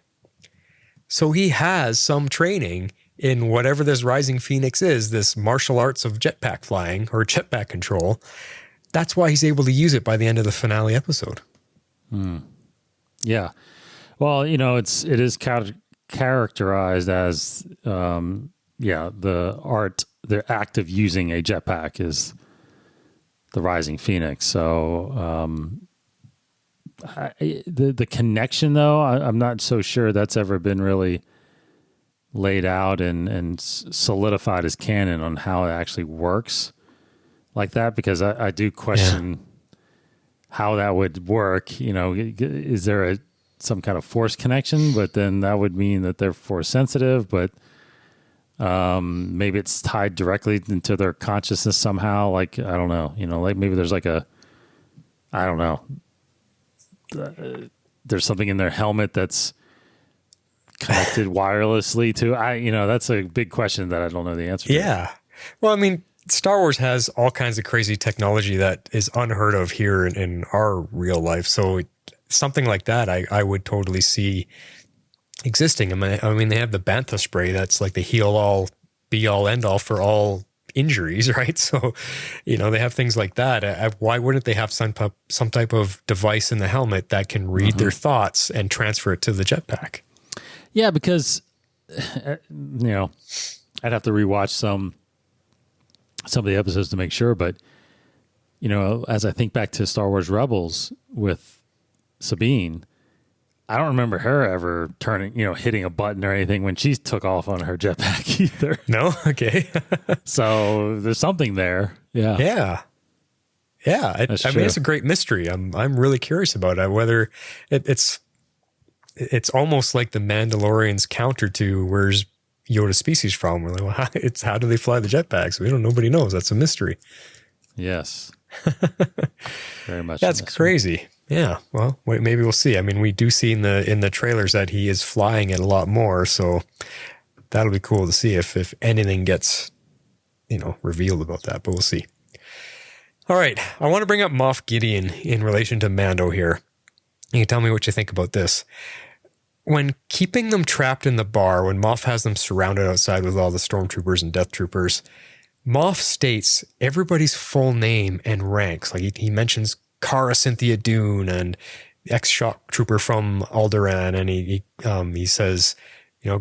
[SPEAKER 3] So he has some training in whatever this rising phoenix is, this martial arts of jetpack flying or jetpack control. That's why he's able to use it by the end of the finale episode.
[SPEAKER 4] Yeah. Well, you know, it is characterized as, the act of using a jetpack is the rising phoenix. So, the connection, though, I'm not so sure that's ever been really laid out and solidified as canon on how it actually works like that, because I do question how that would work. You know, is there some kind of force connection? But then that would mean that they're force sensitive, but maybe it's tied directly into their consciousness somehow. Like, I don't know, you know, like maybe there's like I don't know. There's something in their helmet that's connected wirelessly to, that's a big question that I don't know the answer to.
[SPEAKER 3] Yeah. Well, I mean, Star Wars has all kinds of crazy technology that is unheard of here in our real life. So something like that, I would totally see existing. I mean, they have the Bantha spray that's like the heal all be all end all for all injuries, right? So, they have things like that. Why wouldn't they have some type of device in the helmet that can read their thoughts and transfer it to the jetpack?
[SPEAKER 4] Yeah, because I'd have to rewatch some of the episodes to make sure, but as I think back to Star Wars Rebels with Sabine, I don't remember her ever hitting a button or anything when she took off on her jetpack either.
[SPEAKER 3] No? Okay.
[SPEAKER 4] So there's something there. Yeah.
[SPEAKER 3] Yeah. Yeah. I mean, it's a great mystery. I'm really curious about it, whether it's almost like the Mandalorian's counter to where's Yoda's species from. We're like, well, how do they fly the jetpacks? Nobody knows. That's a mystery.
[SPEAKER 4] Yes. Very much.
[SPEAKER 3] That's crazy. Yeah. Well, maybe we'll see. I mean, we do see in the trailers that he is flying it a lot more. So that'll be cool to see if anything gets, revealed about that, but we'll see. All right. I want to bring up Moff Gideon in relation to Mando here. You can tell me what you think about this. When keeping them trapped in the bar, when Moff has them surrounded outside with all the stormtroopers and death troopers, Moff states everybody's full name and ranks. Like he mentions Cara Cynthia Dune and ex-shock trooper from Alderaan, and he says,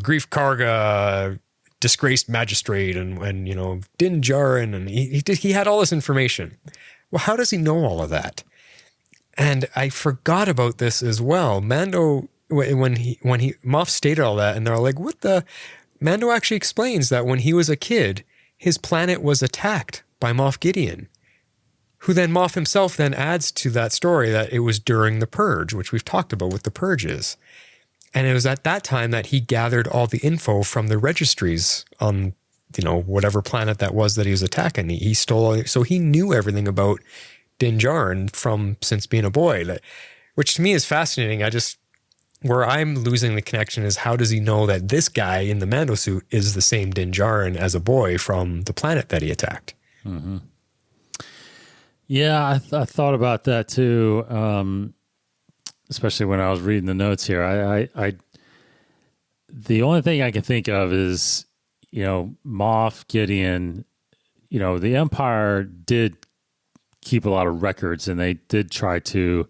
[SPEAKER 3] Grief Karga, disgraced magistrate, and Din Djarin, and he had all this information. Well, how does he know all of that? And I forgot about this as well. Mando, when Moff stated all that, and they're like, what the? Mando actually explains that when he was a kid, his planet was attacked by Moff Gideon, who then Moff himself then adds to that story that it was during the Purge, which we've talked about what the Purge is. And it was at that time that he gathered all the info from the registries on, whatever planet that was that he was attacking. He stole, so he knew everything about Din Djarin since being a boy, which to me is fascinating. Where I'm losing the connection is how does he know that this guy in the Mando suit is the same Din Djarin as a boy from the planet that he attacked?
[SPEAKER 4] Mm-hmm. Yeah, I thought about that too, especially when I was reading the notes here. I the only thing I can think of is, Moff Gideon, the Empire did keep a lot of records, and they did try to,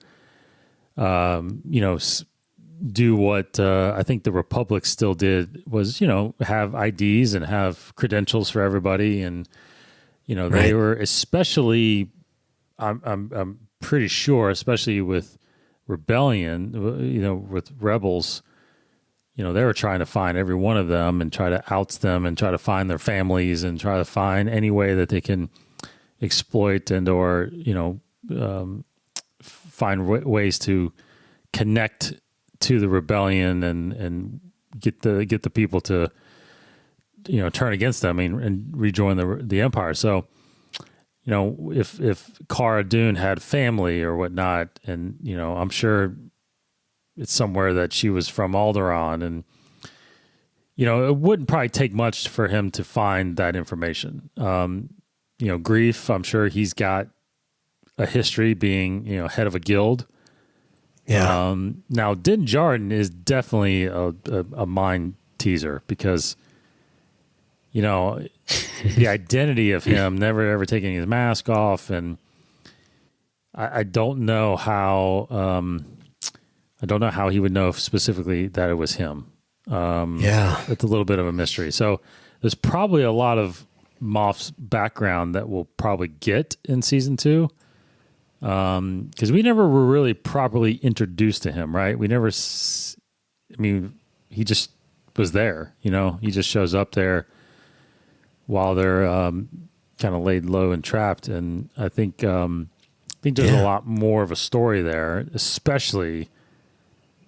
[SPEAKER 4] do what I think the Republic still did was, have IDs and have credentials for everybody. And, they were especially, I'm pretty sure, especially with Rebellion, with Rebels, they were trying to find every one of them and try to oust them and try to find their families and try to find any way that they can exploit and or, find ways to connect to the rebellion and get the people to turn against them and rejoin the Empire. So if Cara Dune had family or whatnot, and I'm sure it's somewhere that she was from Alderaan, and it wouldn't probably take much for him to find that information. Grief, I'm sure he's got a history being head of a guild.
[SPEAKER 3] Yeah.
[SPEAKER 4] Now, Din Djarin is definitely a mind teaser because, the identity of him never ever taking his mask off, and I don't know how he would know specifically that it was him. It's a little bit of a mystery. So there's probably a lot of Moff's background that we'll probably get in season 2. Because we never were really properly introduced to him, right? We never, he just was there, he just shows up there while they're kind of laid low and trapped. And I think there's a lot more of a story there, especially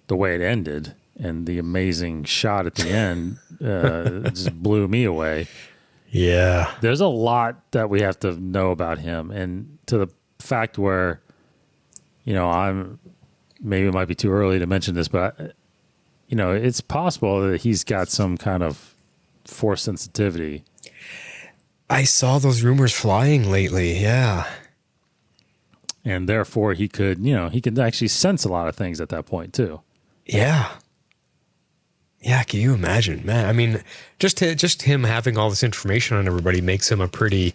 [SPEAKER 4] the way it ended and the amazing shot at the end just blew me away.
[SPEAKER 3] Yeah.
[SPEAKER 4] There's a lot that we have to know about him, and to the fact where, maybe it might be too early to mention this, but it's possible that he's got some kind of force sensitivity.
[SPEAKER 3] I saw those rumors flying lately. Yeah.
[SPEAKER 4] And therefore he could actually sense a lot of things at that point too.
[SPEAKER 3] Yeah. Yeah, can you imagine, man? I mean, just him having all this information on everybody makes him a pretty,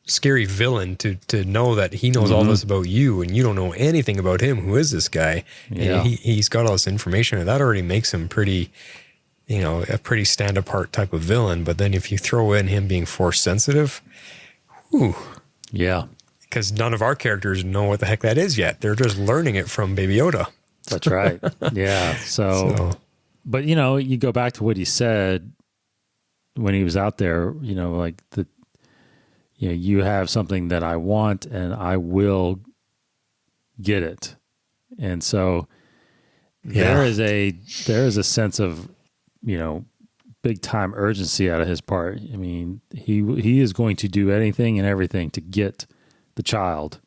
[SPEAKER 3] scary villain to know that he knows all this about you and you don't know anything about him. Who is this guy?
[SPEAKER 4] Yeah.
[SPEAKER 3] And he's got all this information, and that already makes him pretty, a pretty stand apart type of villain. But then if you throw in him being force sensitive, whew.
[SPEAKER 4] Yeah.
[SPEAKER 3] Because none of our characters know what the heck that is yet. They're just learning it from Baby Yoda.
[SPEAKER 4] That's right. Yeah. So, but you go back to what he said when he was out there, like you have something that I want and I will get it. And so there is a sense of, big time urgency out of his part. I mean, he is going to do anything and everything to get the child,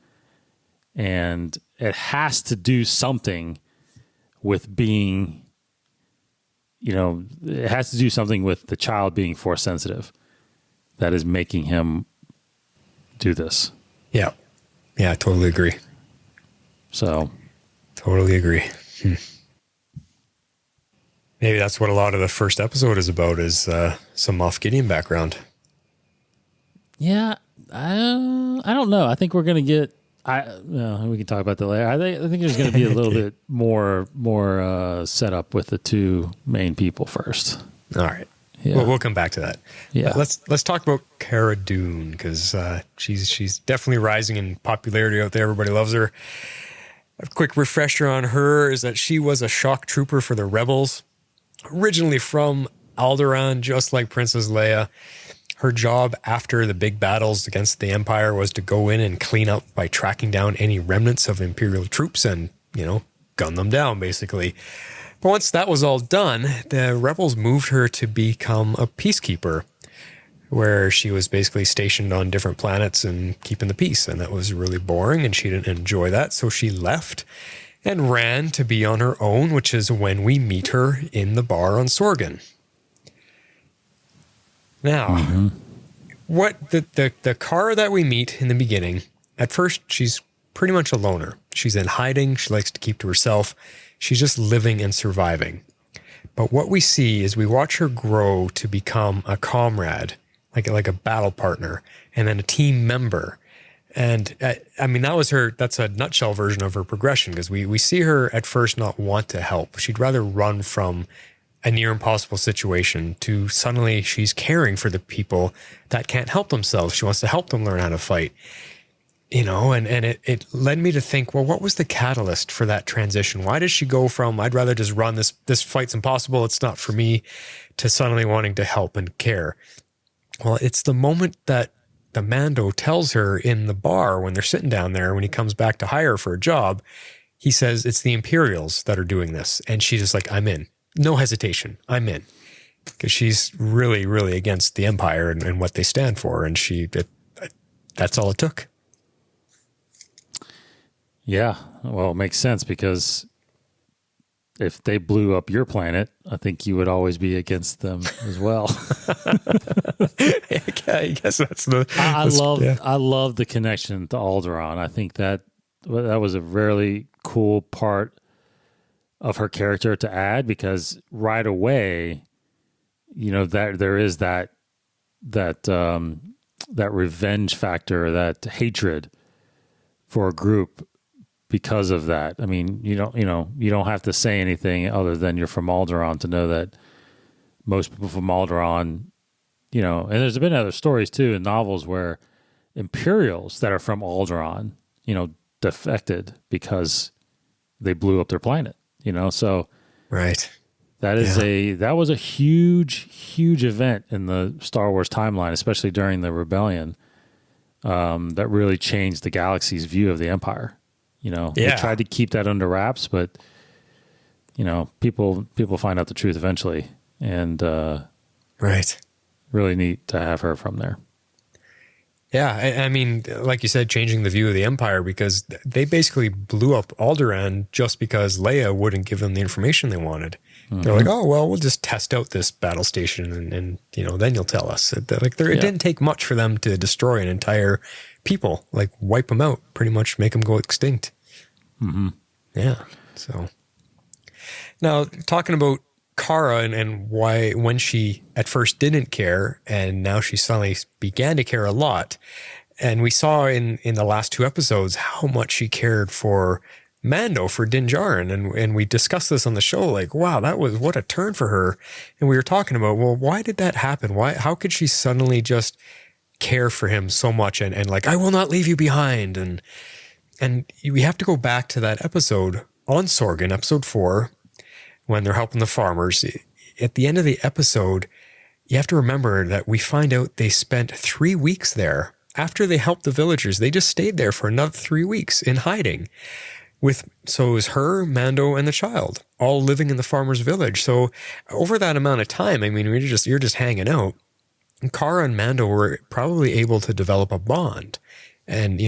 [SPEAKER 4] and it has to do something with being, it has to do something with the child being force sensitive that is making him do this.
[SPEAKER 3] Yeah. Yeah, I totally agree.
[SPEAKER 4] So.
[SPEAKER 3] Totally agree. Maybe that's what a lot of the first episode is about, is some Moff Gideon background.
[SPEAKER 4] Yeah. I don't know. I think we're going to get, we can talk about that later. I think there's going to be a little bit more setup with the two main people first.
[SPEAKER 3] All right.
[SPEAKER 4] Yeah.
[SPEAKER 3] Well, we'll come back to that.
[SPEAKER 4] Yeah.
[SPEAKER 3] Let's talk about Cara Dune, because she's definitely rising in popularity out there. Everybody loves her. A quick refresher on her is that she was a shock trooper for the Rebels, originally from Alderaan, just like Princess Leia. Her job after the big battles against the Empire was to go in and clean up by tracking down any remnants of Imperial troops and, gun them down, basically. But once that was all done, the Rebels moved her to become a peacekeeper, where she was basically stationed on different planets and keeping the peace. And that was really boring, and she didn't enjoy that. So she left and ran to be on her own, which is when we meet her in the bar on Sorgan. Now, what the Cara that we meet in the beginning, at first, she's pretty much a loner. She's in hiding. She likes to keep to herself. She's just living and surviving. But what we see is we watch her grow to become a comrade, like a battle partner, and then a team member. And that's a nutshell version of her progression, because we see her at first not want to help. She'd rather run from a near impossible situation to suddenly she's caring for the people that can't help themselves. She wants to help them learn how to fight, and it led me to think, well, what was the catalyst for that transition? Why did she go from, I'd rather just run, this fight's impossible, it's not for me, to suddenly wanting to help and care? Well, it's the moment that the Mando tells her in the bar when they're sitting down there, when he comes back to hire her for a job, he says it's the Imperials that are doing this. And she's just like, I'm in. No hesitation. I'm in. Because she's really, really against the Empire and what they stand for. And that's all it took.
[SPEAKER 4] Yeah. Well, it makes sense, because if they blew up your planet, I think you would always be against them as well.
[SPEAKER 3] I guess that's the.
[SPEAKER 4] I love the connection to Alderaan. I think that was a really cool part of her character to add, because right away, that there is that revenge factor, that hatred for a group because of that. I mean, you don't have to say anything other than you're from Alderaan to know that most people from Alderaan, and there's been other stories too in novels where Imperials that are from Alderaan, defected because they blew up their planet. So
[SPEAKER 3] right.
[SPEAKER 4] That was a huge event in the Star Wars timeline, especially during the Rebellion, that really changed the galaxy's view of the Empire. They tried to keep that under wraps, but people find out the truth eventually, and
[SPEAKER 3] right.
[SPEAKER 4] Really neat to have her from there.
[SPEAKER 3] Yeah, I mean, like you said, changing the view of the Empire, because they basically blew up Alderaan just because Leia wouldn't give them the information they wanted. Mm-hmm. They're like, oh, well, we'll just test out this battle station and then you'll tell us. It didn't take much for them to destroy an entire people, like wipe them out, pretty much make them go extinct.
[SPEAKER 4] Mm-hmm.
[SPEAKER 3] Yeah, so. Now, talking about Kara and why, when she at first didn't care and now she suddenly began to care a lot. And we saw in the last 2 episodes how much she cared for Mando, for Din Djarin. And we discussed this on the show, like, wow, what a turn for her. And we were talking about, well, why did that happen? How could she suddenly just care for him so much and like, I will not leave you behind. And we have to go back to that episode on Sorgan, episode 4, when they're helping the farmers. At the end of the episode, you have to remember that we find out they spent 3 weeks there. After they helped the villagers, they just stayed there for another 3 weeks in hiding. So it was her, Mando, and the child, all living in the farmer's village. So over that amount of time, I mean, you're just hanging out. And Kara and Mando were probably able to develop a bond and,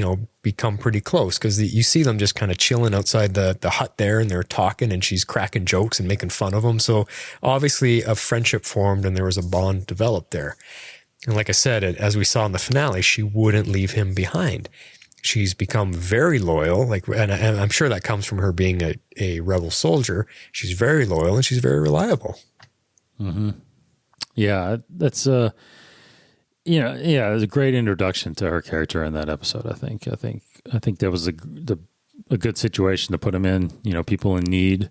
[SPEAKER 3] become pretty close, because you see them just kind of chilling outside the hut there, and they're talking, and she's cracking jokes and making fun of them. So obviously a friendship formed and there was a bond developed there. And like I said, as we saw in the finale, she wouldn't leave him behind. She's become very loyal, and I'm sure that comes from her being a rebel soldier. She's very loyal and she's very reliable.
[SPEAKER 4] Mm-hmm. Yeah, that's it was a great introduction to her character in that episode. I think that was a good situation to put him in. People in need,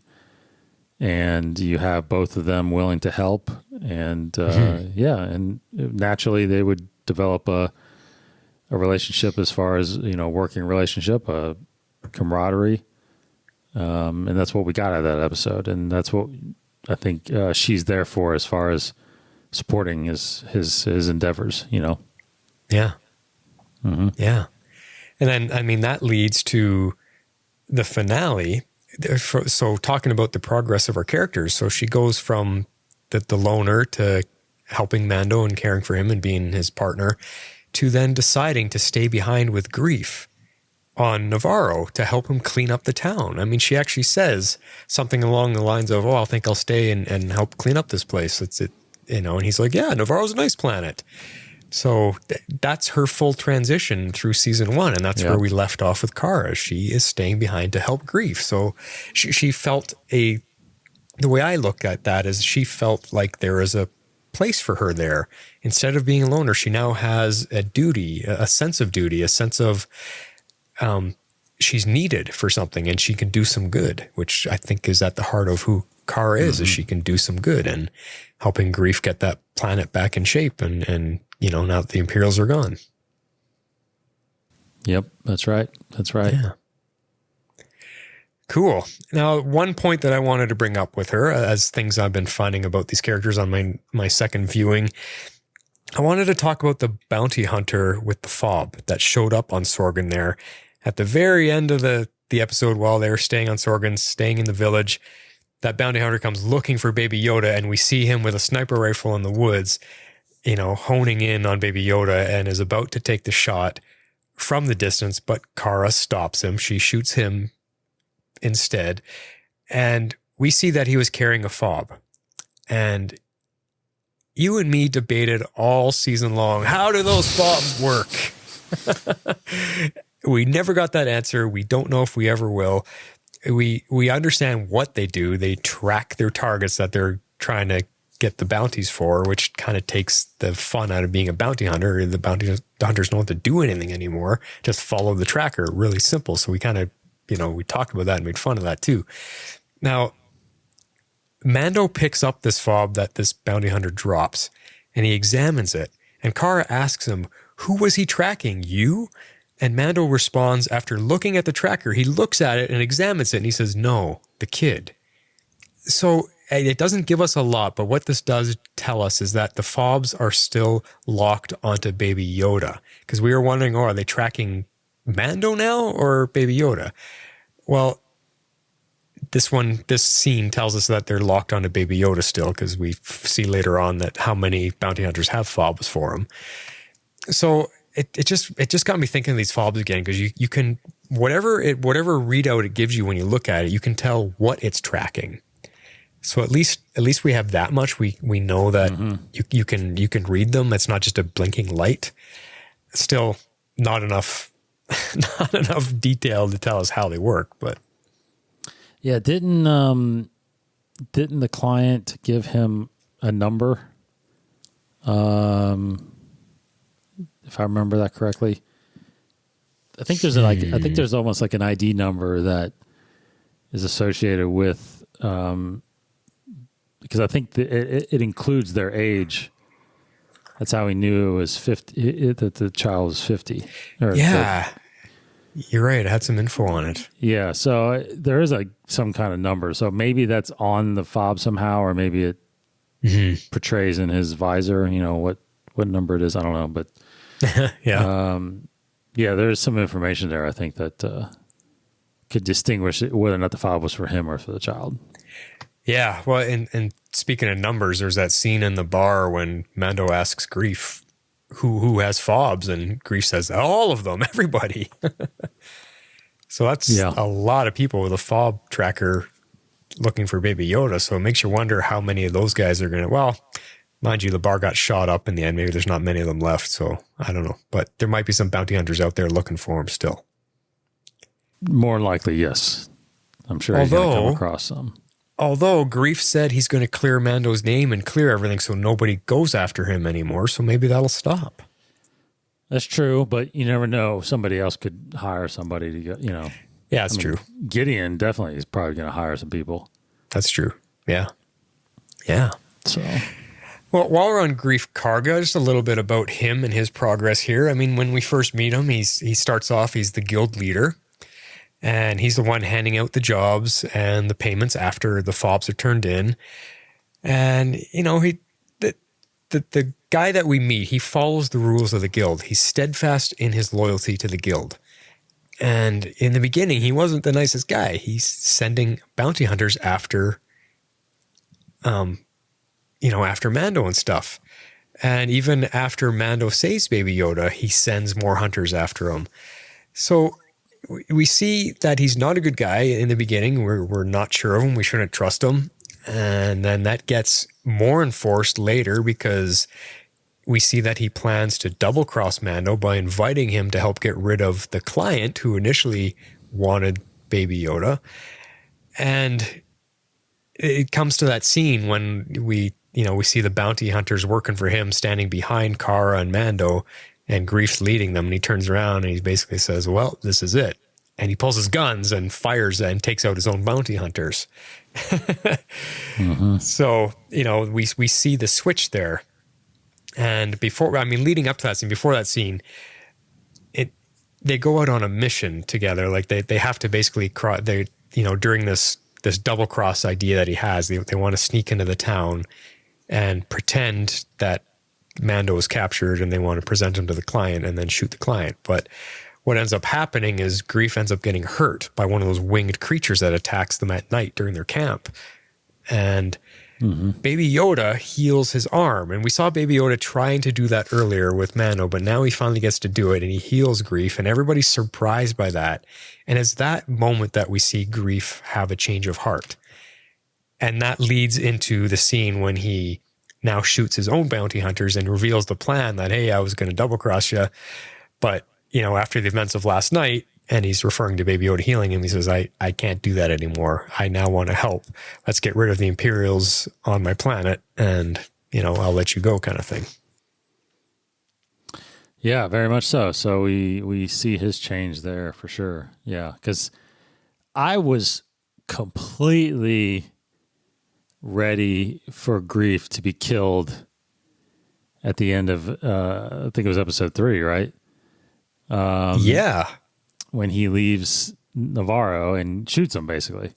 [SPEAKER 4] and you have both of them willing to help, and and naturally they would develop a relationship as far as working relationship, a camaraderie, and that's what we got out of that episode, and that's what I think she's there for as far as supporting his endeavors,
[SPEAKER 3] Yeah. Mm-hmm. Yeah. And then, I mean, that leads to the finale. So talking about the progress of our characters. So she goes from the loner to helping Mando and caring for him and being his partner, to then deciding to stay behind with Grief on Navarro to help him clean up the town. I mean, she actually says something along the lines of, I think I'll stay and help clean up this place. And he's like, yeah, Navarro's a nice planet. So that's her full transition through season 1. And that's where we left off with Kara. She is staying behind to help Grief. So she felt the way I look at that is she felt like there is a place for her there. Instead of being a loner, she now has a duty, a sense of duty, a sense of she's needed for something and she can do some good, which I think is at the heart of who Kara is she can do some good and helping Grief get that planet back in shape and now that the Imperials are gone.
[SPEAKER 4] Yep, that's right.
[SPEAKER 3] Yeah. Cool. Now, one point that I wanted to bring up with her as things I've been finding about these characters on my second viewing, I wanted to talk about the bounty hunter with the fob that showed up on Sorgan there at the very end of the episode while they were staying on Sorgan, staying in the village. That bounty hunter comes looking for Baby Yoda, and we see him with a sniper rifle in the woods, honing in on Baby Yoda and is about to take the shot from the distance, but Kara stops him. She shoots him instead. And we see that he was carrying a fob. And you and me debated all season long, how do those fobs work? We never got that answer. We don't know if we ever will. We understand what they do. They track their targets that they're trying to get the bounties for, which kind of takes the fun out of being a bounty hunter. The bounty hunters don't have to do anything anymore. Just follow the tracker. Really simple. So we kind of, we talked about that and made fun of that too. Now, Mando picks up this fob that this bounty hunter drops and he examines it. And Kara asks him, who was he tracking? You? And Mando responds after looking at the tracker. He looks at it and examines it and he says, no, the kid. So it doesn't give us a lot, but what this does tell us is that the fobs are still locked onto Baby Yoda. Because we were wondering, are they tracking Mando now or Baby Yoda? Well, this scene tells us that they're locked onto Baby Yoda still, because we see later on that how many bounty hunters have fobs for him. So it just got me thinking of these fobs again, because you can, whatever readout it gives you when you look at it, you can tell what it's tracking. So at least we have that much. We know that you can read them. It's not just a blinking light. Still not enough detail to tell us how they work. But
[SPEAKER 4] yeah, didn't didn't the client give him a number? If I remember that correctly, I think there's there's almost like an ID number that is associated with, because I think it includes their age. That's how he knew it was 50, that the child was 50.
[SPEAKER 3] Yeah. You're right. I had some info on it.
[SPEAKER 4] Yeah. So there is some kind of number. So maybe that's on the fob somehow, or maybe it portrays in his visor, what number it is. I don't know, but
[SPEAKER 3] Yeah.
[SPEAKER 4] There's some information there, I think, that could distinguish whether or not the fob was for him or for the child.
[SPEAKER 3] Yeah. Well, and speaking of numbers, there's that scene in the bar when Mando asks Grief who has fobs, and Grief says, all of them, everybody. So that's a lot of people with a fob tracker looking for Baby Yoda. So it makes you wonder how many of those guys are going to, well, mind you, the bar got shot up in the end. Maybe there's not many of them left. So I don't know, but there might be some bounty hunters out there looking for him still.
[SPEAKER 4] More likely, yes. I'm sure he's going to come across some.
[SPEAKER 3] Although Grief said he's going to clear Mando's name and clear everything so nobody goes after him anymore, so maybe that'll stop.
[SPEAKER 4] That's true, but you never know. Somebody else could hire somebody to go,
[SPEAKER 3] Yeah, that's true.
[SPEAKER 4] Gideon definitely is probably going to hire some people.
[SPEAKER 3] That's true. Yeah. Yeah.
[SPEAKER 4] So,
[SPEAKER 3] well, while we're on Grief Karga, just a little bit about him and his progress here. I mean, when we first meet him, he starts off, he's the guild leader. And he's the one handing out the jobs and the payments after the fobs are turned in. And, the guy that we meet, he follows the rules of the guild. He's steadfast in his loyalty to the guild. And in the beginning, he wasn't the nicest guy. He's sending bounty hunters after, after Mando and stuff. And even after Mando saves Baby Yoda, he sends more hunters after him. So we see that he's not a good guy in the beginning. We're not sure of him. We shouldn't trust him. And then that gets more enforced later because we see that he plans to double cross Mando by inviting him to help get rid of the client who initially wanted Baby Yoda. And it comes to that scene when we see the bounty hunters working for him standing behind Cara and Mando, and Grief's leading them, and he turns around and he basically says, well, this is it. And he pulls his guns and fires and takes out his own bounty hunters. So, we see the switch there. And leading up to that scene, before that scene, they go out on a mission together. Like they have to basically during this double cross idea that he has, they want to sneak into the town and pretend that Mando is captured, and they want to present him to the client and then shoot the client. But what ends up happening is Grief ends up getting hurt by one of those winged creatures that attacks them at night during their camp. And Baby Yoda heals his arm. And we saw Baby Yoda trying to do that earlier with Mando, but now he finally gets to do it, and he heals Grief, and everybody's surprised by that. And it's that moment that we see Grief have a change of heart. And that leads into the scene when he now shoots his own bounty hunters and reveals the plan that, hey, I was going to double cross you. But, after the events of last night, and he's referring to Baby Yoda healing him, he says, I can't do that anymore. I now want to help. Let's get rid of the Imperials on my planet, and, I'll let you go, kind of thing.
[SPEAKER 4] Yeah, very much so. So we see his change there for sure. Yeah, because I was completely ready for Grief to be killed at the end of I think it was episode 3, right? When he leaves Navarro and shoots him, basically.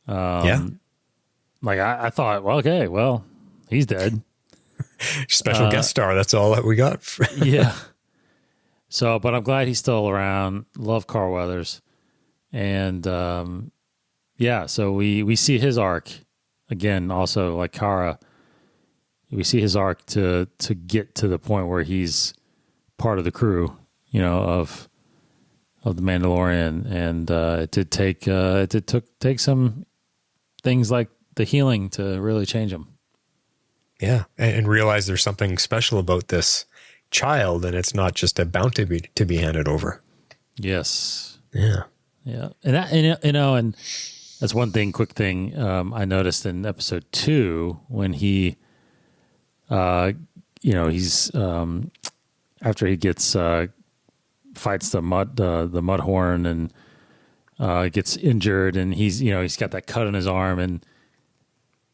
[SPEAKER 4] Like I thought, well, he's dead.
[SPEAKER 3] Special guest star. That's all that we got.
[SPEAKER 4] Yeah. So, but I'm glad he's still around. Love Carl Weathers. And so we see his arc again, also like Cara. We see his arc to get to the point where he's part of the crew, of the Mandalorian, and it did take some things like the healing to really change him.
[SPEAKER 3] Yeah, and realize there's something special about this child, and it's not just a bounty to be handed over.
[SPEAKER 4] Yes.
[SPEAKER 3] Yeah.
[SPEAKER 4] Yeah, and that, and That's one thing, quick thing I noticed in episode 2 when he, he's after he gets fights the mudhorn and gets injured, and he's got that cut on his arm, and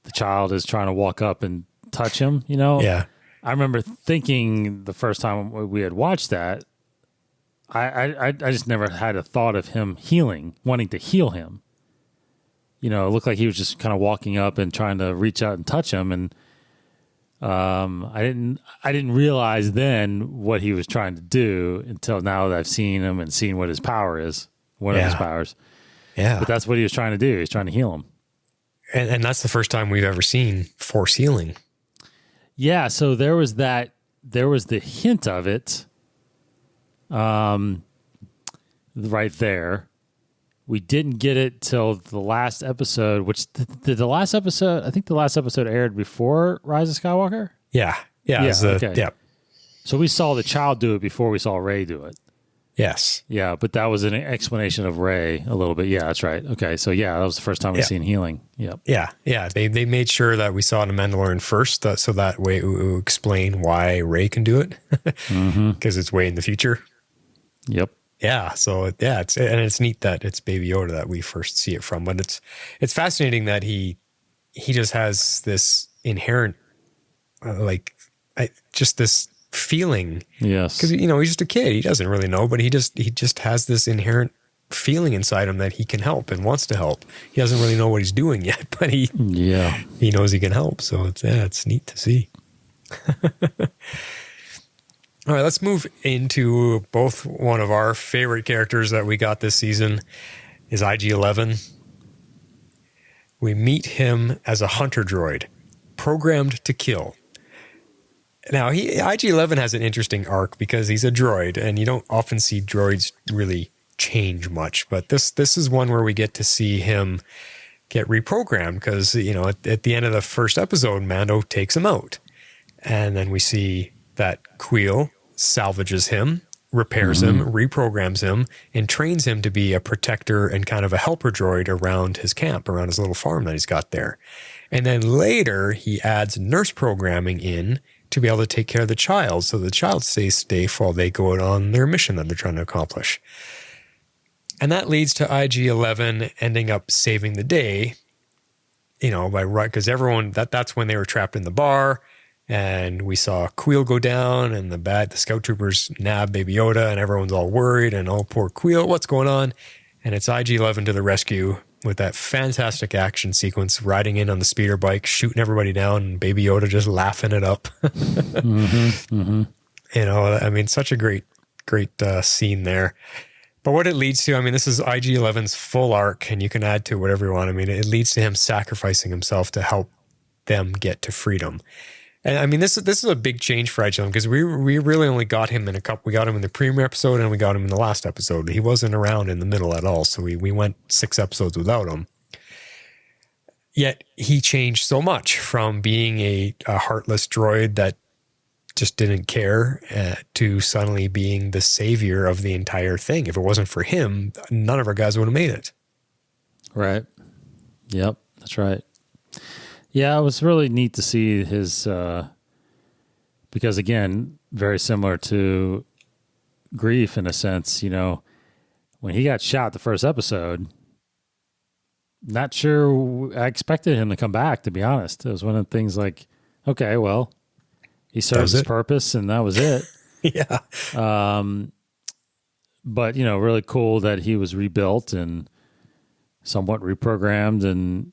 [SPEAKER 4] the child is trying to walk up and touch him.
[SPEAKER 3] Yeah.
[SPEAKER 4] I remember thinking the first time we had watched that, I just never had a thought of him wanting to heal him. It looked like he was just kind of walking up and trying to reach out and touch him, and I didn't realize then what he was trying to do until now that I've seen him and seen what his power is, one of his powers.
[SPEAKER 3] Yeah,
[SPEAKER 4] but that's what he was trying to do. He's trying to heal him,
[SPEAKER 3] and that's the first time we've ever seen force healing.
[SPEAKER 4] Yeah, so there was the hint of it, right there. We didn't get it till the last episode, which did the last episode, I think the last episode aired before Rise of Skywalker?
[SPEAKER 3] Yeah.
[SPEAKER 4] Okay.
[SPEAKER 3] Yeah.
[SPEAKER 4] So we saw the child do it before we saw Rey do it.
[SPEAKER 3] Yes.
[SPEAKER 4] Yeah, but that was an explanation of Rey a little bit. Yeah, that's right. Okay, so that was the first time we've seen healing. Yep.
[SPEAKER 3] Yeah. They made sure that we saw it in Mandalorian first, so that way it will explain why Rey can do it, because it's way in the future.
[SPEAKER 4] Yep.
[SPEAKER 3] Yeah, so it's neat that it's Baby Yoda that we first see it from, but it's fascinating that he just has this inherent just this feeling.
[SPEAKER 4] Yes,
[SPEAKER 3] because he's just a kid. He doesn't really know, but he just has this inherent feeling inside him that he can help and wants to help. He doesn't really know what he's doing yet, but he knows he can help. So it's neat to see. All right, let's move into both one of our favorite characters that we got this season is IG-11. We meet him as a hunter droid, programmed to kill. Now, IG-11 has an interesting arc because he's a droid, and you don't often see droids really change much. But this is one where we get to see him get reprogrammed because, at the end of the first episode, Mando takes him out. And then we see that Queel salvages him, repairs him, reprograms him, and trains him to be a protector and kind of a helper droid around his camp, around his little farm that he's got there. And then later, he adds nurse programming in to be able to take care of the child, so the child stays safe while they go on their mission that they're trying to accomplish. And that leads to IG-11 ending up saving the day, because everyone, that's when they were trapped in the bar. And we saw Queel go down, and the scout troopers nab Baby Yoda, and everyone's all worried, and poor Queel, what's going on? And it's IG-11 to the rescue with that fantastic action sequence, riding in on the speeder bike, shooting everybody down, and Baby Yoda just laughing it up. Such a great scene there. But what it leads to, this is IG-11's full arc, and you can add to whatever you want. It leads to him sacrificing himself to help them get to freedom. And this is a big change for IG-11 because we really only got him in we got him in the premiere episode and we got him in the last episode. He wasn't around in the middle at all. So we went 6 episodes without him. Yet he changed so much from being a heartless droid that just didn't care to suddenly being the savior of the entire thing. If it wasn't for him, none of our guys would have made it.
[SPEAKER 4] Right. Yep. That's right. Yeah, it was really neat to see his, because again, very similar to Grief in a sense, when he got shot the first episode, not sure I expected him to come back, to be honest. It was one of the things like, okay, well, he served his purpose and that was it.
[SPEAKER 3] Yeah.
[SPEAKER 4] But, really cool that he was rebuilt and somewhat reprogrammed, and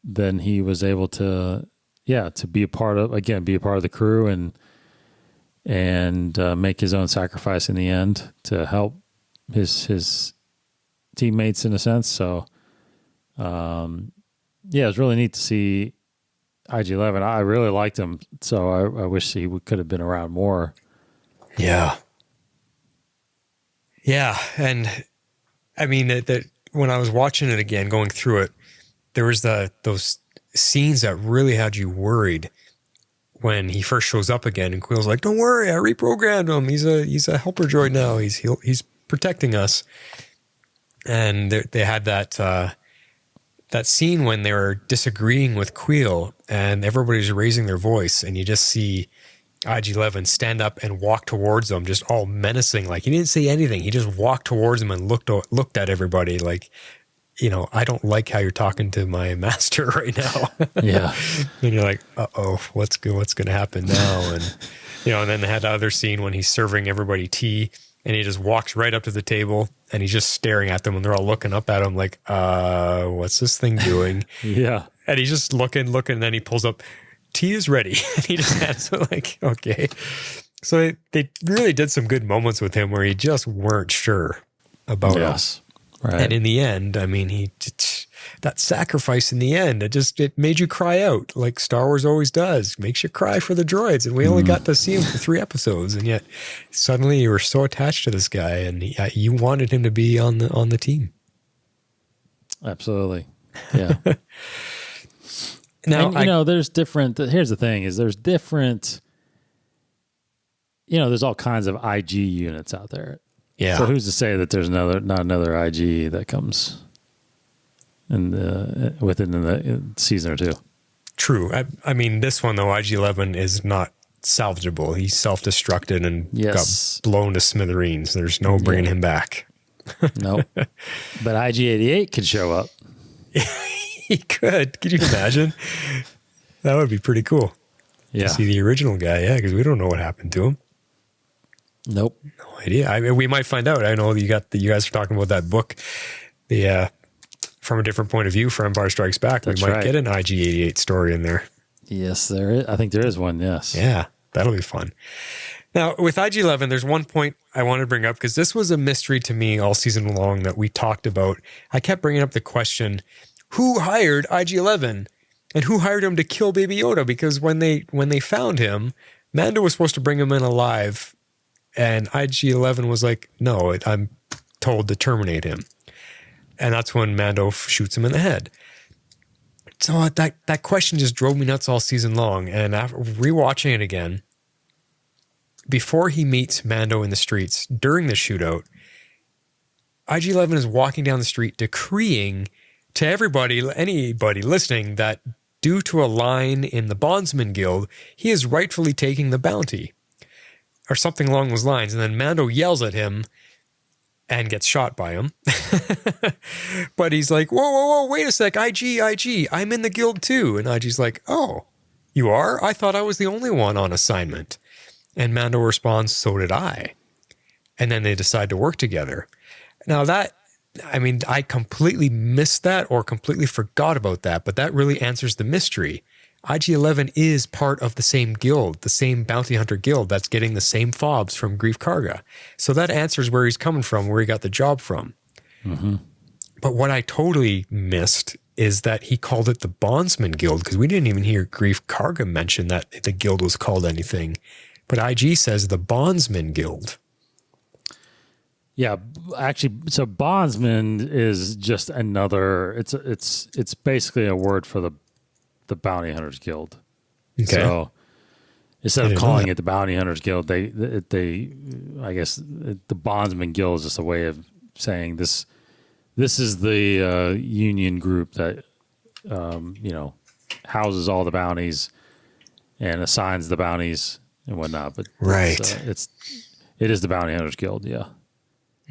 [SPEAKER 4] then he was able to be a part of the crew and make his own sacrifice in the end to help his teammates in a sense. So, it was really neat to see IG-11. I really liked him, so I wish he could have been around more.
[SPEAKER 3] Yeah. Yeah, and that when I was watching it again, going through it, there was those scenes that really had you worried when he first shows up again, and Quill's like, "Don't worry, I reprogrammed him. He's a helper droid now. He's protecting us." And they had that that scene when they were disagreeing with Queel and everybody's raising their voice, and you just see IG-11 stand up and walk towards them, just all menacing. Like, he didn't say anything. He just walked towards them and looked at everybody like, you know, I don't like how you're talking to my master right now.
[SPEAKER 4] Yeah.
[SPEAKER 3] And you're like, uh-oh, what's going to happen now? And, you know, and then they had the other scene when he's serving everybody tea, and he just walks right up to the table and he's just staring at them, and they're all looking up at him like, what's this thing doing?
[SPEAKER 4] Yeah.
[SPEAKER 3] And he's just looking, and then he pulls up, tea is ready. And he just hands it like, okay. So they really did some good moments with him where he just weren't sure about
[SPEAKER 4] Yes.
[SPEAKER 3] him.
[SPEAKER 4] Right.
[SPEAKER 3] And in the end, I mean, that sacrifice in the end, it made you cry out like Star Wars always does. Makes you cry for the droids. And we only got to see him for 3 episodes. And yet suddenly you were so attached to this guy, and you wanted him to be on the team.
[SPEAKER 4] Absolutely. Yeah.
[SPEAKER 3] Now,
[SPEAKER 4] and, you know, there's different, here's the thing is there's different, you know, there's all kinds of IG units out there.
[SPEAKER 3] yeah.
[SPEAKER 4] So who's to say that there's not another IG that comes within the season or two?
[SPEAKER 3] True. I mean, this one, though, IG-11 is not salvageable. He's self-destructed and
[SPEAKER 4] Yes.
[SPEAKER 3] got blown to smithereens. There's no bringing him back.
[SPEAKER 4] Nope. But IG-88 could show up.
[SPEAKER 3] He could. Could you imagine? That would be pretty cool.
[SPEAKER 4] Yeah.
[SPEAKER 3] To see the original guy, yeah, because we don't know what happened to him.
[SPEAKER 4] Nope.
[SPEAKER 3] No idea. I mean, we might find out. I know you guys are talking about that book, the From a Different Point of View for Empire Strikes Back.
[SPEAKER 4] That's
[SPEAKER 3] we might
[SPEAKER 4] right.
[SPEAKER 3] get an IG-88 story in there.
[SPEAKER 4] Yes, there is. I think there is one. Yes.
[SPEAKER 3] Yeah, that'll be fun. Now, with IG-11, there's one point I want to bring up, because this was a mystery to me all season long that we talked about. I kept bringing up the question, who hired IG-11 and who hired him to kill Baby Yoda? Because when they found him, Mando was supposed to bring him in alive, and IG-11 was like, no, I'm told to terminate him. And that's when Mando shoots him in the head. So that question just drove me nuts all season long. And after rewatching it again, before he meets Mando in the streets during the shootout, IG-11 is walking down the street decreeing to anybody listening, that due to a line in the Bondsman Guild, he is rightfully taking the bounty, or something along those lines. And then Mando yells at him and gets shot by him. But he's like, whoa, wait a sec, IG, I'm in the guild too. And IG's like, oh, you are? I thought I was the only one on assignment. And Mando responds, so did I. And then they decide to work together. Now I completely missed that or completely forgot about that, but that really answers the mystery. IG-11 is part of the same guild, the same bounty hunter guild that's getting the same fobs from Greef Karga. So that answers where he's coming from, where he got the job from.
[SPEAKER 4] Mm-hmm.
[SPEAKER 3] But what I totally missed is that he called it the Bondsman Guild, because we didn't even hear Greef Karga mention that the guild was called anything. But IG says the Bondsman Guild.
[SPEAKER 4] Yeah, actually, so bondsman is just another. It's basically a word for the Bounty Hunters Guild.
[SPEAKER 3] Okay.
[SPEAKER 4] So instead of calling it the Bounty Hunters Guild, I guess the Bondsman Guild is just a way of saying this. This is the union group that houses all the bounties and assigns the bounties and whatnot. But
[SPEAKER 3] right,
[SPEAKER 4] it is the Bounty Hunters Guild. Yeah.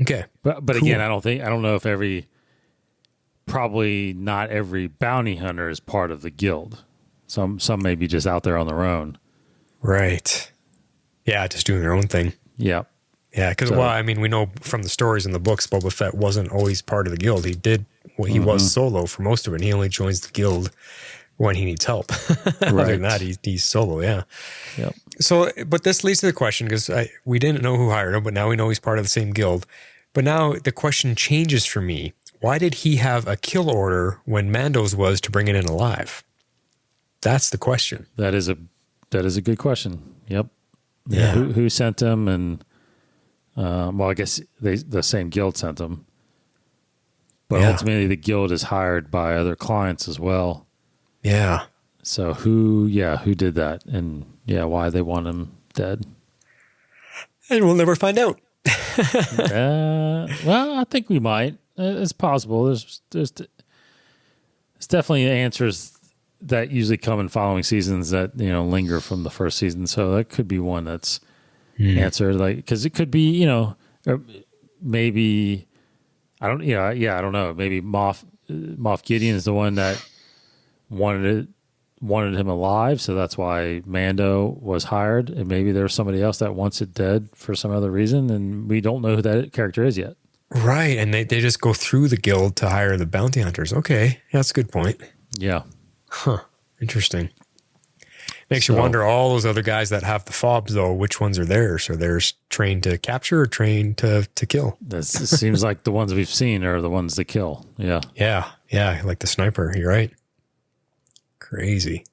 [SPEAKER 3] Okay.
[SPEAKER 4] But cool. Again, I don't know if probably not every bounty hunter is part of the guild. Some may be just out there on their own.
[SPEAKER 3] Right. Yeah, just doing their own thing.
[SPEAKER 4] Yeah.
[SPEAKER 3] Yeah, because we know from the stories in the books, Boba Fett wasn't always part of the guild. He was solo for most of it. And he only joins the guild when he needs help. Other than that, he's solo. Yeah.
[SPEAKER 4] Yep.
[SPEAKER 3] So, but this leads to the question, because we didn't know who hired him, but now we know he's part of the same guild. But now the question changes for me. Why did he have a kill order when Mando's was to bring it in alive? That's the question.
[SPEAKER 4] That is a good question. Yep.
[SPEAKER 3] Yeah.
[SPEAKER 4] Who sent him? And I guess the same guild sent him. But ultimately, the guild is hired by other clients as well.
[SPEAKER 3] Yeah.
[SPEAKER 4] So who did that? And why they want him dead?
[SPEAKER 3] And we'll never find out.
[SPEAKER 4] Well, I think we might. It's possible. There's It's definitely answers that usually come in following seasons that, linger from the first season. So that could be one that's answered, like, because it could be, or maybe, I don't know. Maybe Moff Gideon is the one that wanted him alive. So that's why Mando was hired. And maybe there's somebody else that wants it dead for some other reason. And we don't know who that character is yet.
[SPEAKER 3] Right. And they just go through the guild to hire the bounty hunters. Okay. That's a good point.
[SPEAKER 4] Yeah.
[SPEAKER 3] Huh. Interesting. Makes you wonder, all those other guys that have the fobs, though, which ones are theirs? Are theirs trained to capture or trained to kill?
[SPEAKER 4] It seems like the ones we've seen are the ones that kill. Yeah.
[SPEAKER 3] Yeah. Like the sniper. You're right. Crazy.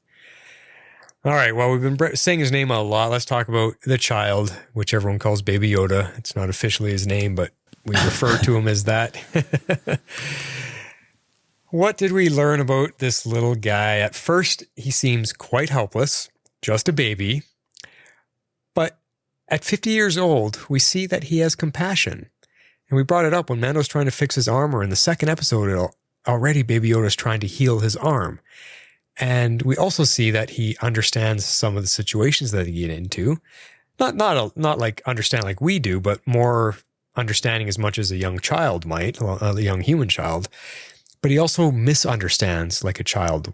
[SPEAKER 3] All right. Well, we've been saying his name a lot. Let's talk about the child, which everyone calls Baby Yoda. It's not officially his name, but we refer to him as that. What did we learn about this little guy? At first, he seems quite helpless, just a baby. But at 50 years old, we see that he has compassion. And we brought it up when Mando's trying to fix his armor. In the second episode, already Baby Yoda's trying to heal his arm. And we also see that he understands some of the situations that he get into. Not like understand like we do, but more understanding as much as a young child might, a young human child. But he also misunderstands like a child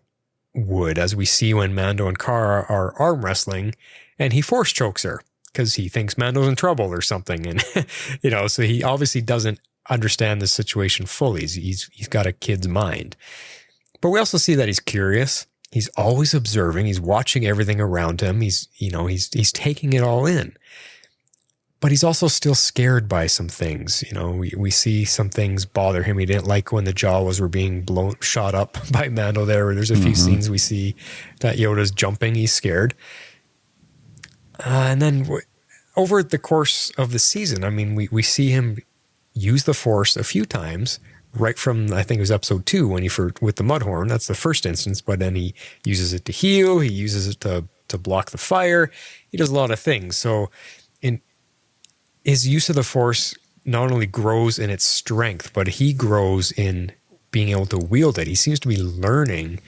[SPEAKER 3] would, as we see when Mando and Cara are arm wrestling and he force chokes her because he thinks Mando's in trouble or something. And, so he obviously doesn't understand the situation fully. He's got a kid's mind. But we also see that he's curious. He's always observing. He's watching everything around him. He's taking it all in. But he's also still scared by some things. We see some things bother him. He didn't like when the Jawas were being shot up by Mando there. There's a few scenes we see that Yoda's jumping. He's scared. And then over the course of the season, I mean, we see him use the Force a few times, right from, I think it was episode 2 when with the Mudhorn. That's the first instance, but then he uses it to heal. He uses it to block the fire. He does a lot of things. So his use of the Force not only grows in its strength, but he grows in being able to wield it. He seems to be learning,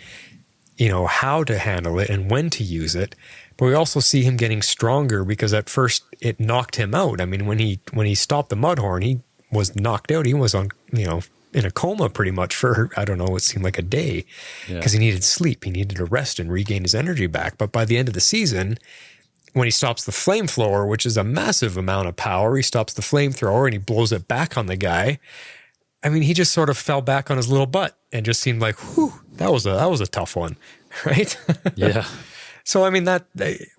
[SPEAKER 3] how to handle it and when to use it. But we also see him getting stronger because at first it knocked him out. I mean, when he stopped the Mudhorn, he was knocked out. He was on, in a coma pretty much for, I don't know, it seemed like a day because he needed sleep. He needed to rest and regain his energy back. But by the end of the season, when he stops the flamethrower, which is a massive amount of power, he stops the flamethrower and he blows it back on the guy. I mean, he just sort of fell back on his little butt and just seemed like, whew, that was a tough one, right?
[SPEAKER 4] Yeah.
[SPEAKER 3] So, I mean,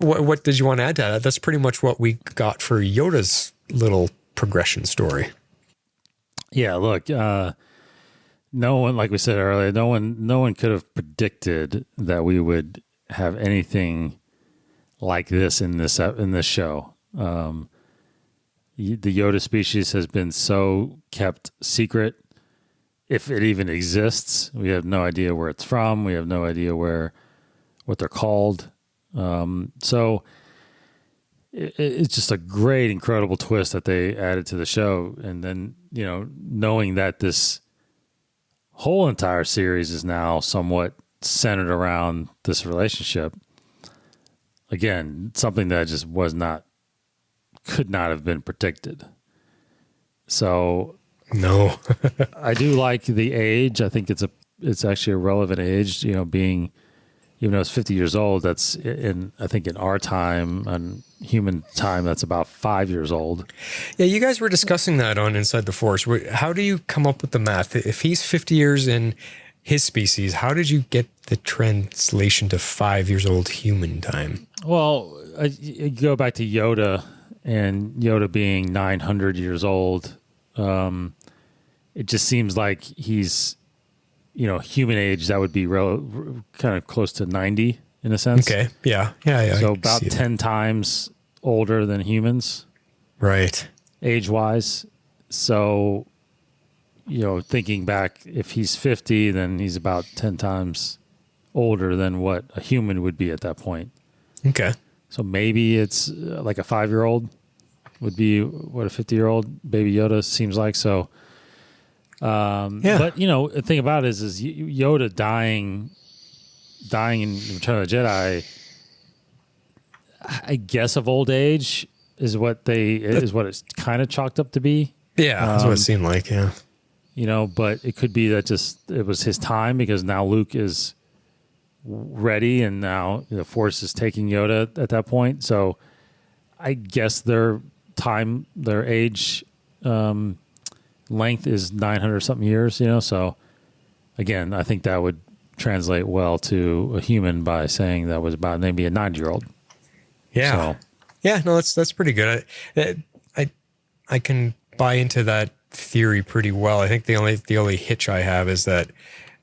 [SPEAKER 3] what did you want to add to that? That's pretty much what we got for Yoda's little progression story.
[SPEAKER 4] Yeah, look, no one, like we said earlier, no one could have predicted that we would have anything like this in this show. The Yoda species has been so kept secret. If it even exists, we have no idea where it's from. We have no idea what they're called. So it's just a great, incredible twist that they added to the show. And then, knowing that this whole entire series is now somewhat centered around this relationship. Again, something that just could not have been predicted. So
[SPEAKER 3] no,
[SPEAKER 4] I do like the age. I think it's actually a relevant age, being, even though it's 50 years old, that's I think in our time, and human time, that's about 5 years old.
[SPEAKER 3] Yeah, you guys were discussing that on Inside the Force. How do you come up with the math? If he's 50 years in his species, how did you get the translation to 5 years old human time?
[SPEAKER 4] Well, you go back to Yoda, and Yoda being 900 years old. It just seems like he's, human age, that would be kind of close to 90 in a sense.
[SPEAKER 3] Okay. Yeah.
[SPEAKER 4] So about 10 times older than humans.
[SPEAKER 3] Right.
[SPEAKER 4] Age-wise. So, thinking back, if he's 50, then he's about 10 times older than what a human would be at that point.
[SPEAKER 3] Okay.
[SPEAKER 4] So maybe it's like a 5-year-old would be what a 50-year-old Baby Yoda seems like. So But the thing about it is Yoda dying in Return of the Jedi. I guess of old age is what it's kind of chalked up to be.
[SPEAKER 3] Yeah, that's what it seemed like. Yeah,
[SPEAKER 4] but it could be that it was his time, because now Luke is ready, and now the Force is taking Yoda at that point. So I guess their age length is 900 something years. So again, I think that would translate well to a human by saying that was about maybe a 9-year-old.
[SPEAKER 3] Yeah.
[SPEAKER 4] So,
[SPEAKER 3] yeah, no, that's pretty good. I can buy into that theory pretty well. I think the only hitch I have is that,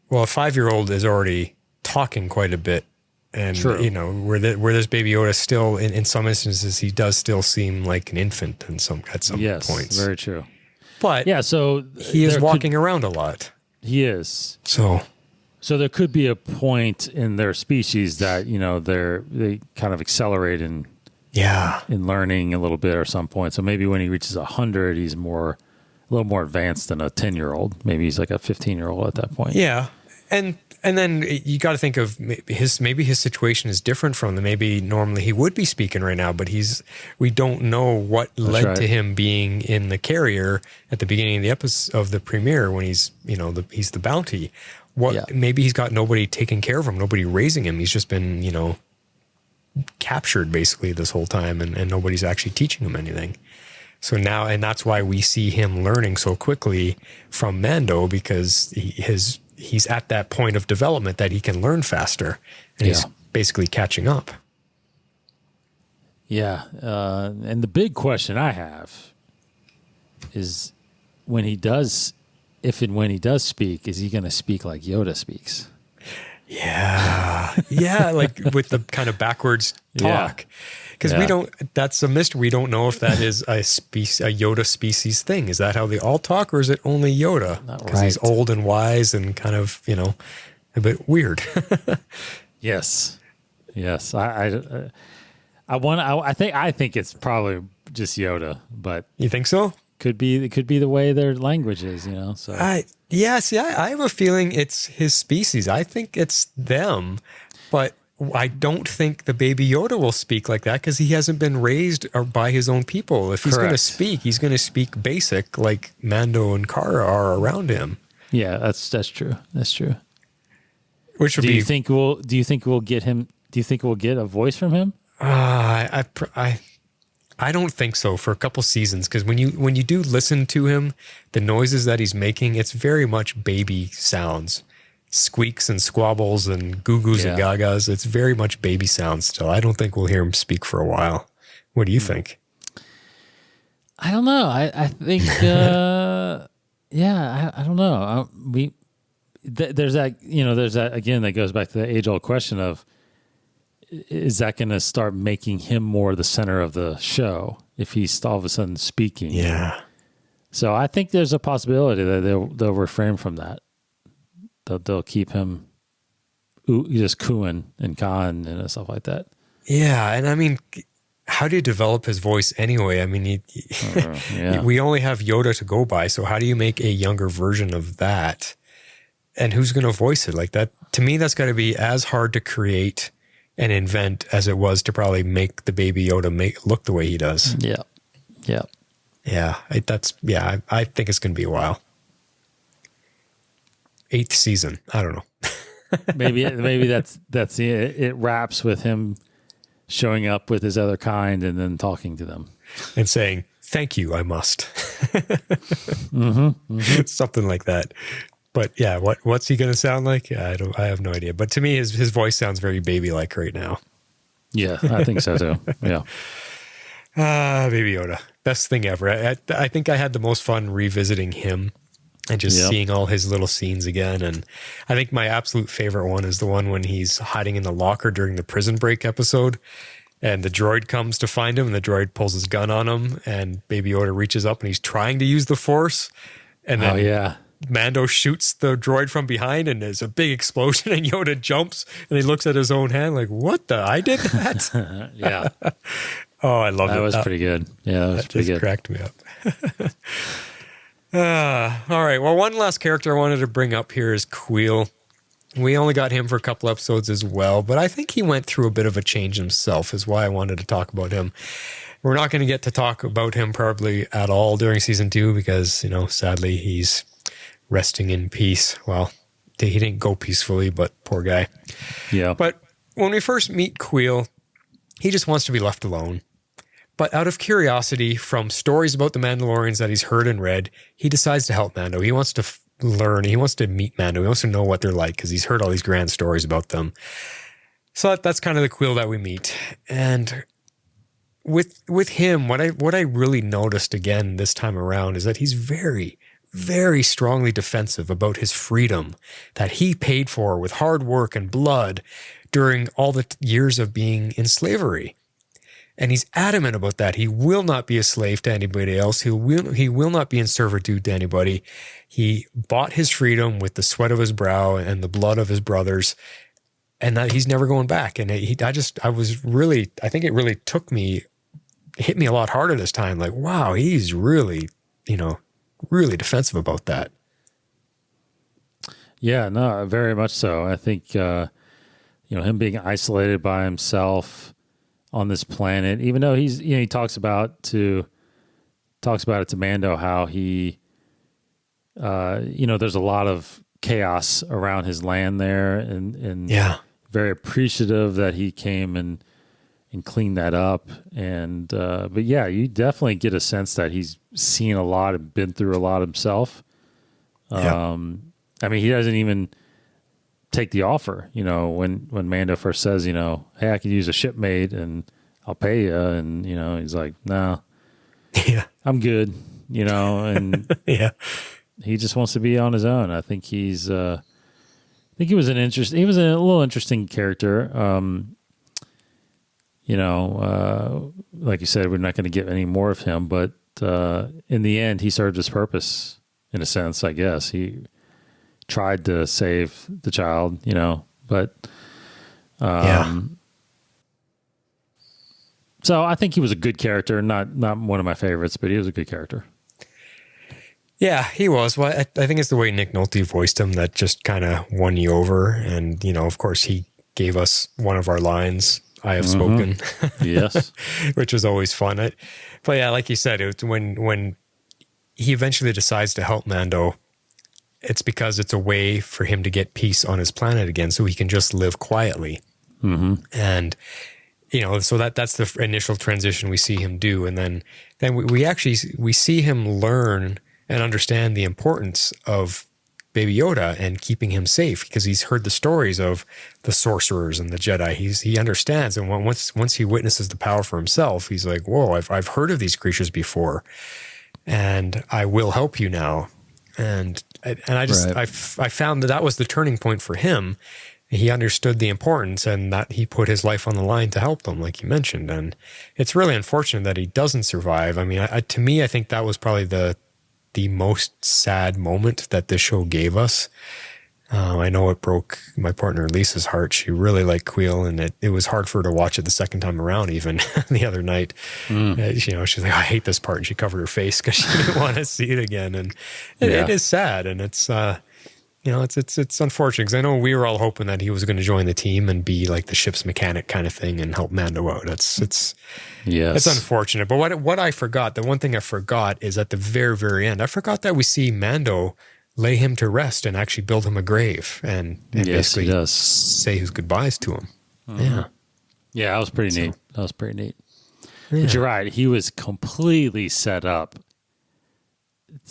[SPEAKER 3] well, a 5-year-old is already talking quite a bit, and
[SPEAKER 4] True.
[SPEAKER 3] where this Baby Yoda still, in some instances, he does still seem like an infant at some
[SPEAKER 4] yes,
[SPEAKER 3] points.
[SPEAKER 4] very true.
[SPEAKER 3] But
[SPEAKER 4] Yeah, so
[SPEAKER 3] he is walking around a lot.
[SPEAKER 4] He is.
[SPEAKER 3] So
[SPEAKER 4] there could be a point in their species that they kind of accelerate in learning a little bit or some point. So maybe when he reaches 100, he's a little more advanced than a 10-year-old. Maybe he's like a 15-year-old at that point.
[SPEAKER 3] Yeah, and then you got to think of maybe his situation is different from them. Maybe normally he would be speaking right now, but we don't know what led to him being in the carrier at the beginning of the episode of the premiere when he's he's the bounty. Maybe he's got nobody taking care of him, nobody raising him. He's just been captured basically this whole time, and nobody's actually teaching him anything. So now, and that's why we see him learning so quickly from Mando, because he's at that point of development that he can learn faster, and he's basically catching up.
[SPEAKER 4] Yeah. And the big question I have is if and when he does speak, is he going to speak like Yoda speaks?
[SPEAKER 3] Yeah. Yeah. Like with the kind of backwards talk. Because that's a mystery. We don't know if that is a Yoda species thing. Is that how they all talk, or is it only Yoda? Because he's old and wise and kind of, a bit weird.
[SPEAKER 4] Yes. I think it's probably just Yoda, but
[SPEAKER 3] you think so?
[SPEAKER 4] It could be the way their language is, so.
[SPEAKER 3] I have a feeling it's his species. I think it's them, but I don't think the Baby Yoda will speak like that because he hasn't been raised by his own people. If he's going to speak, he's going to speak basic like Mando and Cara are around him.
[SPEAKER 4] Yeah, that's true. That's true.
[SPEAKER 3] Which would
[SPEAKER 4] do you think we'll get him? Do you think we'll get a voice from him?
[SPEAKER 3] I don't think so for a couple seasons, because when you do listen to him, the noises that he's making, it's very much baby sounds. Squeaks and squabbles and goo-goos and gagas. It's very much baby sounds still. I don't think we'll hear him speak for a while. What do you think?
[SPEAKER 4] I don't know. I think, I don't know. There's that, again, that goes back to the age-old question of, is that going to start making him more the center of the show if he's all of a sudden speaking?
[SPEAKER 3] Yeah.
[SPEAKER 4] So I think there's a possibility that they'll refrain from that. They'll keep him just cooing and cawing and stuff like that.
[SPEAKER 3] Yeah, and I mean, how do you develop his voice anyway? I mean, we only have Yoda to go by, so how do you make a younger version of that? And who's going to voice it like that? To me, that's got to be as hard to create and invent as it was to probably make the Baby Yoda look the way he does.
[SPEAKER 4] Yeah.
[SPEAKER 3] I think it's going to be a while. 8th season. I don't know.
[SPEAKER 4] maybe that's it wraps with him showing up with his other kind and then talking to them
[SPEAKER 3] and saying, "Thank you, I must." Something like that. But yeah, what's he going to sound like? I have no idea. But to me, his voice sounds very baby-like right now.
[SPEAKER 4] Yeah, I think so too. Yeah.
[SPEAKER 3] Baby Yoda, best thing ever. I think I had the most fun revisiting him and just seeing all his little scenes again. And I think my absolute favorite one is the one when he's hiding in the locker during the prison break episode, and the droid comes to find him, and the droid pulls his gun on him, and Baby Yoda reaches up and he's trying to use the Force, and then Mando shoots the droid from behind, and there's a big explosion, and Yoda jumps, and he looks at his own hand like, "What the? I did that?"
[SPEAKER 4] Yeah.
[SPEAKER 3] Oh, I love it.
[SPEAKER 4] That was pretty good. Yeah, that was pretty good.
[SPEAKER 3] Cracked me up. All right. Well, one last character I wanted to bring up here is Queel. We only got him for a couple episodes as well, but I think he went through a bit of a change himself, is why I wanted to talk about him. We're not going to get to talk about him probably at all during season 2 because, you know, sadly he's resting in peace. Well, he didn't go peacefully, but poor guy.
[SPEAKER 4] Yeah.
[SPEAKER 3] But when we first meet Queel, he just wants to be left alone. But out of curiosity from stories about the Mandalorians that he's heard and read, he decides to help Mando. He wants to learn. He wants to meet Mando. He wants to know what they're like because he's heard all these grand stories about them. So that's kind of the Queel that we meet. And with him, what I really noticed again this time around is that he's very, very strongly defensive about his freedom that he paid for with hard work and blood during all the years of being in slavery. And he's adamant about that. He will not be a slave to anybody else. He will not be in servitude to anybody. He bought his freedom with the sweat of his brow and the blood of his brothers, and that he's never going back. And I think it really hit me a lot harder this time. Like, wow, he's really, really defensive about that.
[SPEAKER 4] Yeah, no, very much so. I think, him being isolated by himself on this planet, even though he talks about it to Mando, how he, there's a lot of chaos around his land there, and very appreciative that he came and cleaned that up. And, but yeah, you definitely get a sense that he's seen a lot and been through a lot himself. I mean, he doesn't even take the offer, when Mando first says, hey, I could use a shipmate and I'll pay you. And, he's like, no, I'm good, and he just wants to be on his own. I think he was a little interesting character. Like you said, we're not going to get any more of him, but, in the end, he served his purpose in a sense, I guess. He tried to save the child, but so I think he was a good character, not one of my favorites, but he was a good character.
[SPEAKER 3] Yeah, he was. Well, I think it's the way Nick Nolte voiced him that just kind of won you over. And, of course, he gave us one of our lines, I have spoken.
[SPEAKER 4] Yes.
[SPEAKER 3] Which was always fun. But yeah, like you said, it was when he eventually decides to help Mando, it's because it's a way for him to get peace on his planet again so he can just live quietly. Mm-hmm. And, so that's the initial transition we see him do. And then we see him learn and understand the importance of Baby Yoda and keeping him safe because he's heard the stories of the sorcerers and the Jedi. He understands. And once he witnesses the power for himself, he's like, whoa, I've heard of these creatures before and I will help you now. And I found that was the turning point for him. He understood the importance and that he put his life on the line to help them, like you mentioned. And it's really unfortunate that he doesn't survive. I mean, to me, I think that was probably the most sad moment that this show gave us. I know it broke my partner Lisa's heart. She really liked Queel, and it was hard for her to watch it the second time around, even the other night. She's like, I hate this part, and she covered her face because she didn't want to see it again. And it is sad, and it's it's unfortunate because I know we were all hoping that he was going to join the team and be like the ship's mechanic kind of thing and help Mando out. It's unfortunate. But what I forgot, the one thing I forgot is at the very, very end, I forgot that we see Mando lay him to rest and actually build him a grave and basically say his goodbyes to him. Mm-hmm.
[SPEAKER 4] Yeah, that was pretty neat. That was pretty neat. Yeah. But you're right. He was completely set up.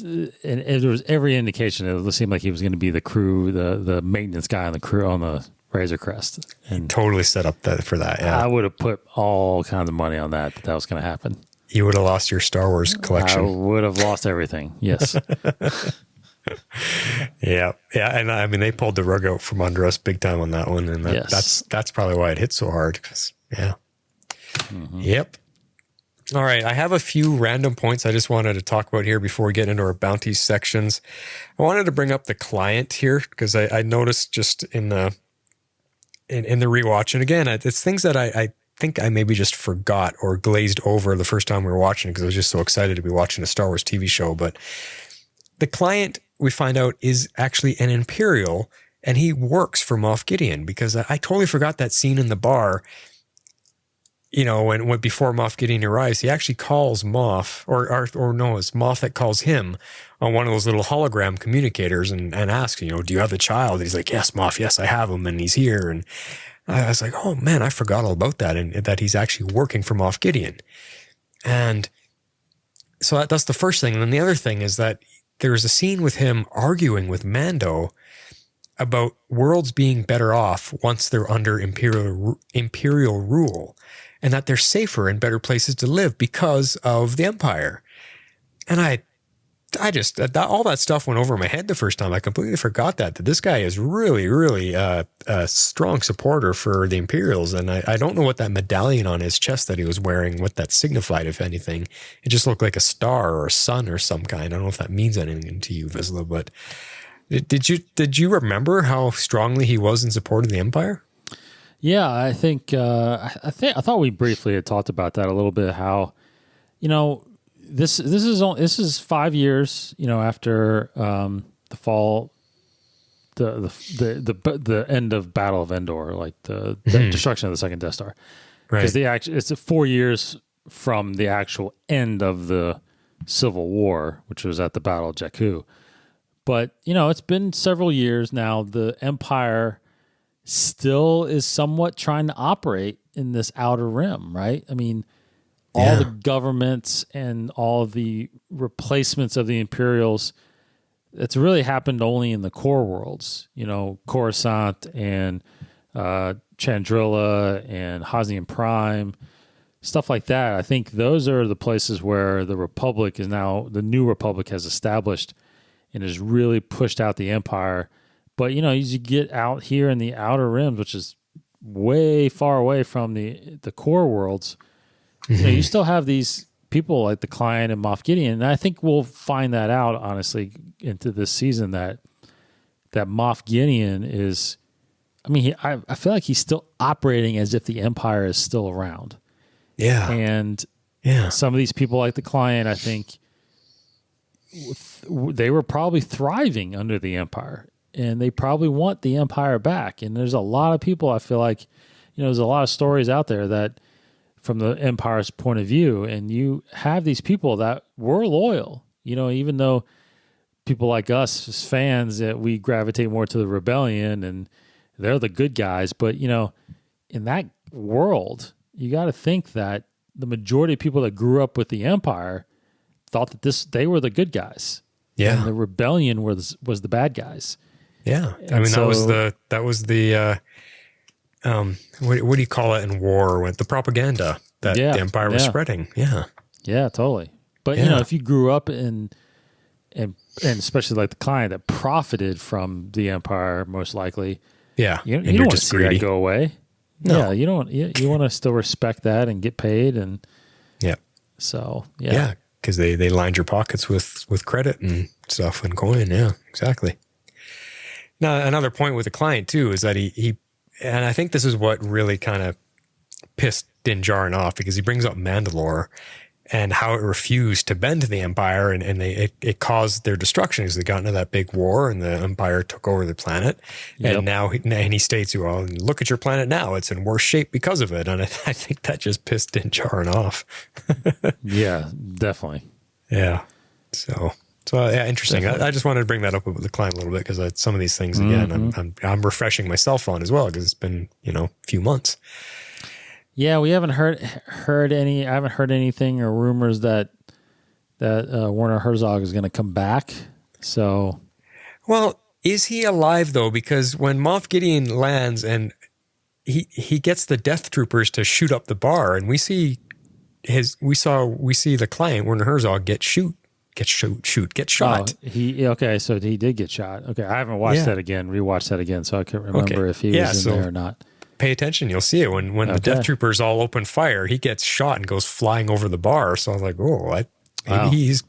[SPEAKER 4] And there was every indication it seemed like he was going to be the crew, the maintenance guy on the crew on the Razor Crest. And
[SPEAKER 3] totally set up for that. Yeah,
[SPEAKER 4] I would have put all kinds of money on that was going to happen.
[SPEAKER 3] You would have lost your Star Wars collection.
[SPEAKER 4] I would have lost everything. Yes.
[SPEAKER 3] Yeah, and I mean they pulled the rug out from under us big time on that one, and that's probably why it hit so hard. Yep. All right, I have a few random points I just wanted to talk about here before we get into our bounties sections. I wanted to bring up the client here because I noticed just in the rewatch, and again, it's things that I think I maybe just forgot or glazed over the first time we were watching it because I was just so excited to be watching a Star Wars TV show. But the client, we find out, is actually an Imperial, and he works for Moff Gideon, because I totally forgot that scene in the bar. You know, when before Moff Gideon arrives, he actually calls Moff, or no, it's Moff that calls him on one of those little hologram communicators and asks, you know, do you have the child? And he's like, yes, Moff, yes, I have him, and he's here. And I was like, oh man, I forgot all about that, and that he's actually working for Moff Gideon. And so that's the first thing. And then the other thing is that there's a scene with him arguing with Mando about worlds being better off once they're under imperial rule, and that they're safer and better places to live because of the Empire. And I just, all that stuff went over my head the first time. I completely forgot that this guy is really, really a strong supporter for the Imperials. And I don't know what that medallion on his chest that he was wearing, what that signified, if anything. It just looked like a star or a sun or some kind. I don't know if that means anything to you, Vizsla, but did you remember how strongly he was in support of the Empire?
[SPEAKER 4] Yeah, I think I thought we briefly had talked about that a little bit. How, you know, this is 5 years, you know, after the fall, the end of Battle of Endor, like the destruction of the second Death Star, right? Because it's 4 years from the actual end of the Civil War, which was at the Battle of Jakku. But you know, it's been several years now. The Empire still is somewhat trying to operate in this outer rim, right? I mean, all the governments and all the replacements of the Imperials, it's really happened only in the core worlds, you know, Coruscant and Chandrilla and Hazian Prime, stuff like that. I think those are the places where the Republic is now, the new Republic has established and has really pushed out the Empire. But, you know, as you get out here in the outer rims, which is way far away from the core worlds, you know, you still have these people like the Client and Moff Gideon. And I think we'll find that out, honestly, into this season, that Moff Gideon is, I mean, I feel like he's still operating as if the Empire is still around.
[SPEAKER 3] Yeah.
[SPEAKER 4] And some of these people like the Client, I think, they were probably thriving under the Empire, and they probably want the Empire back. And there's a lot of people, I feel like, you know, there's a lot of stories out there that from the Empire's point of view, and you have these people that were loyal, you know, even though people like us as fans, that we gravitate more to the rebellion and they're the good guys. But, you know, in that world, you got to think that the majority of people that grew up with the Empire thought that they were the good guys.
[SPEAKER 3] Yeah.
[SPEAKER 4] And the rebellion was the bad guys.
[SPEAKER 3] Yeah.
[SPEAKER 4] And
[SPEAKER 3] I mean,
[SPEAKER 4] so,
[SPEAKER 3] that was the what do you call it in war, with the propaganda that the Empire was spreading? Yeah.
[SPEAKER 4] Yeah, totally. But you know, if you grew up and especially like the Client that profited from the Empire, most likely. Yeah. You don't want to see that go away. No. Yeah. You don't, you want to still respect that and get paid. And so,
[SPEAKER 3] yeah. Because they lined your pockets with credit and stuff and coin. Yeah, exactly. Now, another point with the Client too is that he and I think this is what really kind of pissed Din Djarin off, because he brings up MandaLore and how it refused to bend to the Empire, and it caused their destruction as they got into that big war and the Empire took over the planet. Yep. And now he states, well, look at your planet now, it's in worse shape because of it. And I think that just pissed Din Djarin off.
[SPEAKER 4] Yeah, definitely.
[SPEAKER 3] Yeah. So yeah, interesting. I just wanted to bring that up with the Client a little bit, because some of these things, again, I'm refreshing myself on as well, because it's been, you know, a few months.
[SPEAKER 4] Yeah, we haven't heard any. I haven't heard anything or rumors that Werner Herzog is going to come back. So, well,
[SPEAKER 3] is he alive though? Because when Moff Gideon lands and he gets the Death Troopers to shoot up the bar, and we see the Client, Werner Herzog, get shot.
[SPEAKER 4] Oh, so he did get shot. Okay, I haven't watched that again, rewatched that again, so I can't remember if he was in there or not.
[SPEAKER 3] Pay attention, you'll see it when the Death Troopers all open fire. He gets shot and goes flying over the bar. So I was like,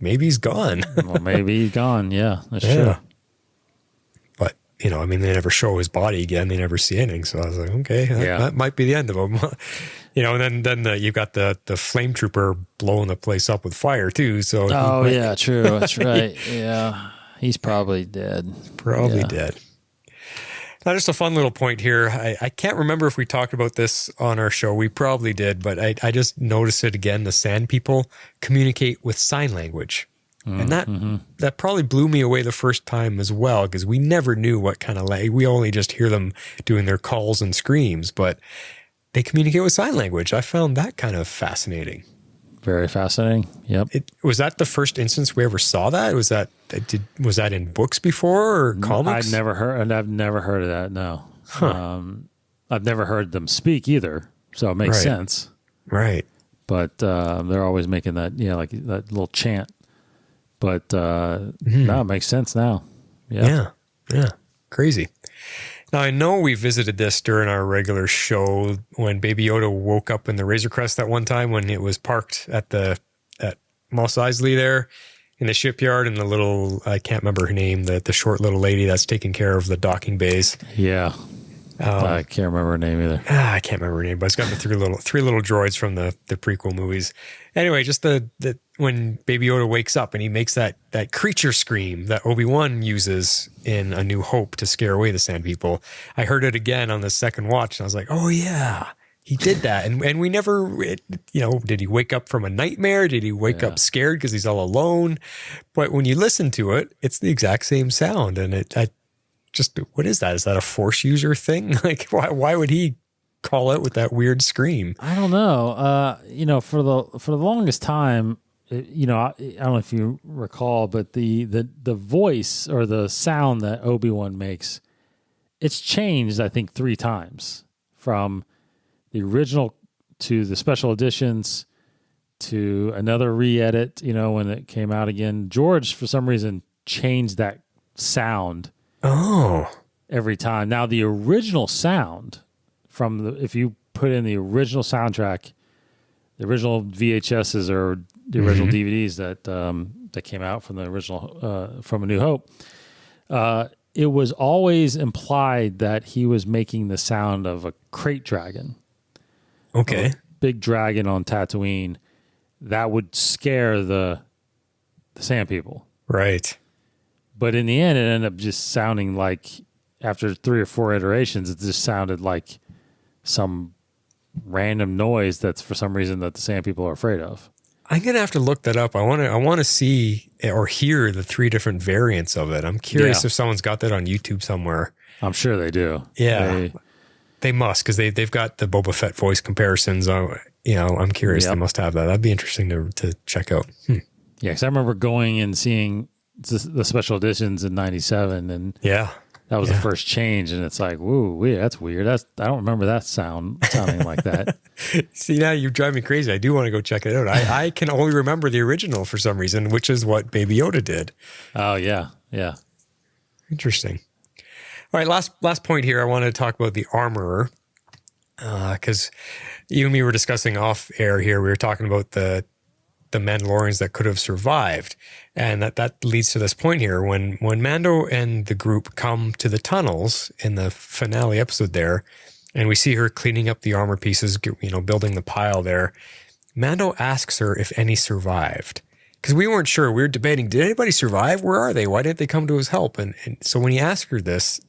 [SPEAKER 3] maybe he's gone.
[SPEAKER 4] Well, maybe he's gone. Yeah, that's true.
[SPEAKER 3] But you know, I mean, they never show his body again. They never see anything. So I was like, okay, that might be the end of him. You know, and then you've got the flame trooper blowing the place up with fire too. So
[SPEAKER 4] true. That's right. Yeah. He's probably dead.
[SPEAKER 3] Probably dead. Now, just a fun little point here. I can't remember if we talked about this on our show. We probably did, but I just noticed it again. The Sand People communicate with sign language. And that probably blew me away the first time as well, because we never knew what kind of language. We only just hear them doing their calls and screams, but they communicate with sign language. I found that kind of fascinating.
[SPEAKER 4] Very fascinating. Yep.
[SPEAKER 3] Was that the first instance we ever saw that? Was that in books before or comics?
[SPEAKER 4] I've never heard of that. No.
[SPEAKER 3] Huh.
[SPEAKER 4] I've never heard them speak either, so it makes sense.
[SPEAKER 3] Right.
[SPEAKER 4] But they're always making that, like that little chant. But no, it makes sense now.
[SPEAKER 3] Yeah. Crazy. Now, I know we visited this during our regular show when Baby Yoda woke up in the Razor Crest that one time when it was parked at Mos Eisley there in the shipyard, and the little, I can't remember her name, the short little lady that's taking care of the docking bays.
[SPEAKER 4] Yeah. I can't remember her name either.
[SPEAKER 3] I can't remember her name, but it's got the three little droids from the prequel movies. Anyway, just the when Baby Yoda wakes up and he makes that creature scream that Obi-Wan uses in A New Hope to scare away the Sand People. I heard it again on the second watch, and I was like, oh yeah, he did that. And we never, did he wake up from a nightmare? Did he wake up scared because he's all alone? But when you listen to it, it's the exact same sound, and what is that? Is that a Force user thing? Like, why would he call out with that weird scream?
[SPEAKER 4] I don't know. For the longest time, I don't know if you recall, but the voice or the sound that Obi-Wan makes, it's changed, I think, 3 times from the original to the special editions to another re-edit, when it came out again. George, for some reason, changed that sound.
[SPEAKER 3] Oh,
[SPEAKER 4] every time. Now the original sound if you put in the original soundtrack, the original VHSs or the original DVDs that came out from the original from A New Hope, it was always implied that he was making the sound of a crate dragon.
[SPEAKER 3] Okay,
[SPEAKER 4] a big dragon on Tatooine that would scare the Sand People.
[SPEAKER 3] Right.
[SPEAKER 4] But in the end, it ended up just sounding like, after 3 or 4 iterations, it just sounded like some random noise that's for some reason that the Sand People are afraid of.
[SPEAKER 3] I'm gonna have to look that up. I want to see or hear the 3 different variants of it. I'm curious if someone's got that on YouTube somewhere.
[SPEAKER 4] I'm sure they do.
[SPEAKER 3] Yeah, they must, because they've got the Boba Fett voice comparisons. I'm curious. They must have that. That'd be interesting to check out.
[SPEAKER 4] Yeah, because I remember going and seeing the special editions in '97, and that was the first change, and it's like, whoa, that's weird. I don't remember that sounding like that.
[SPEAKER 3] See, now you drive me crazy. I do want to go check it out. I can only remember the original for some reason, which is what Baby Yoda did.
[SPEAKER 4] Oh yeah.
[SPEAKER 3] Interesting. All right, last point here. I want to talk about the armorer, because you and me were discussing off air here. We were talking about the Mandalorians that could have survived. And that leads to this point here. When Mando and the group come to the tunnels in the finale episode there, and we see her cleaning up the armor pieces, building the pile there, Mando asks her if any survived. Because we weren't sure. We were debating, did anybody survive? Where are they? Why didn't they come to his help? And so when he asked her this,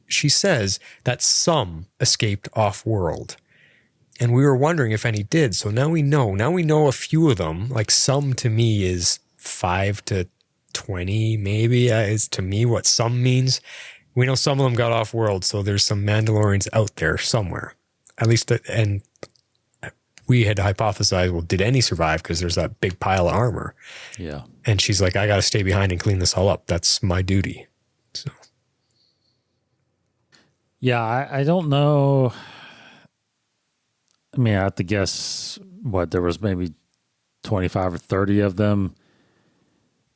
[SPEAKER 3] she says that some escaped off-world. And we were wondering if any did. So now we know. Now we know a few of them. Like, some to me is 5 to 20, maybe, is to me what some means. We know some of them got off world. So there's some Mandalorians out there somewhere. At least, and we had hypothesized, well, did any survive? Because there's that big pile of armor.
[SPEAKER 4] Yeah.
[SPEAKER 3] And she's like, I got to stay behind and clean this all up. That's my duty. So.
[SPEAKER 4] Yeah, I don't know. I mean, I have to guess there was maybe 25 or 30 of them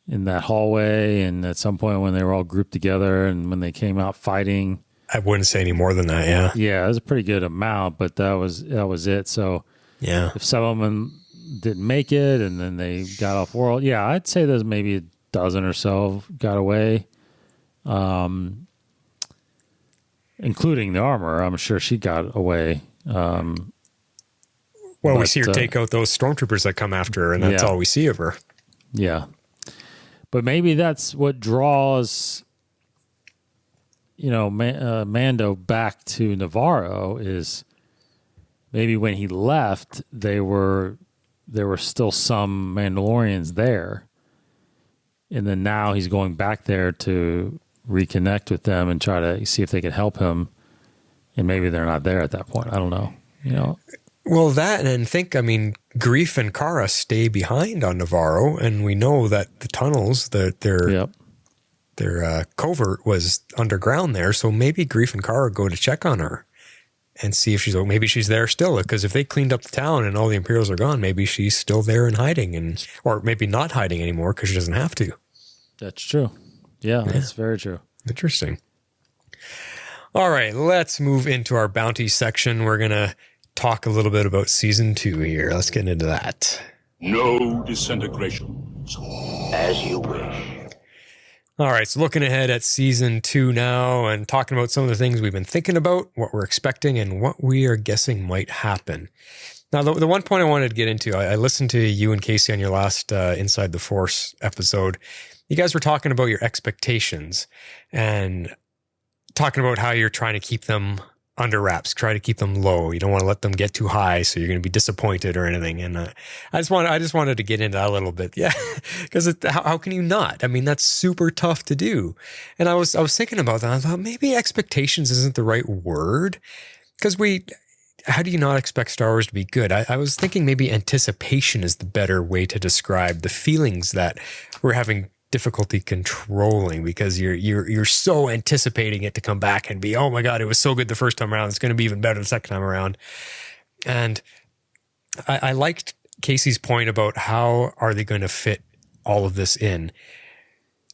[SPEAKER 4] in that hallway. And at some point when they were all grouped together and when they came out fighting.
[SPEAKER 3] I wouldn't say any more than that. Yeah.
[SPEAKER 4] Yeah. It was a pretty good amount, but that was it. So
[SPEAKER 3] yeah,
[SPEAKER 4] if some of them didn't make it and then they got off world. Yeah. I'd say there's maybe a dozen or so got away. Including the armor. I'm sure she got away.
[SPEAKER 3] We see her take out those stormtroopers that come after her, and that's all we see of her.
[SPEAKER 4] Yeah. But maybe that's what draws, Mando back to Navarro is maybe when he left, there were still some Mandalorians there. And then now he's going back there to reconnect with them and try to see if they can help him. And maybe they're not there at that point. I don't know.
[SPEAKER 3] Well, that and Greef and Kara stay behind on Navarro, and we know that the tunnels, their covert was underground there. So maybe Greef and Kara go to check on her and see if maybe she's there still. Because if they cleaned up the town and all the Imperials are gone, maybe she's still there and hiding, or maybe not hiding anymore because she doesn't have to.
[SPEAKER 4] That's true. Yeah, that's very true.
[SPEAKER 3] Interesting. All right, let's move into our bounty section. We're going to talk a little bit about season 2 here. Let's get into that.
[SPEAKER 5] No disintegrations. As you wish.
[SPEAKER 3] All right, so looking ahead at season 2 now and talking about some of the things we've been thinking about, what we're expecting, and what we are guessing might happen. Now, the one point I wanted to get into, I listened to you and Casey on your last Inside the Force episode. You guys were talking about your expectations and talking about how you're trying to keep them under wraps, try to keep them low. You don't want to let them get too high, so you're going to be disappointed or anything. And I just wanted to get into that a little bit, yeah, because how can you not? I mean, that's super tough to do. And I was thinking about that. I thought maybe expectations isn't the right word, because how do you not expect Star Wars to be good? I was thinking maybe anticipation is the better way to describe the feelings that we're having difficulty controlling, because you're so anticipating it to come back and be, oh my God, it was so good the first time around, it's going to be even better the second time around. And I liked Casey's point about how are they going to fit all of this in,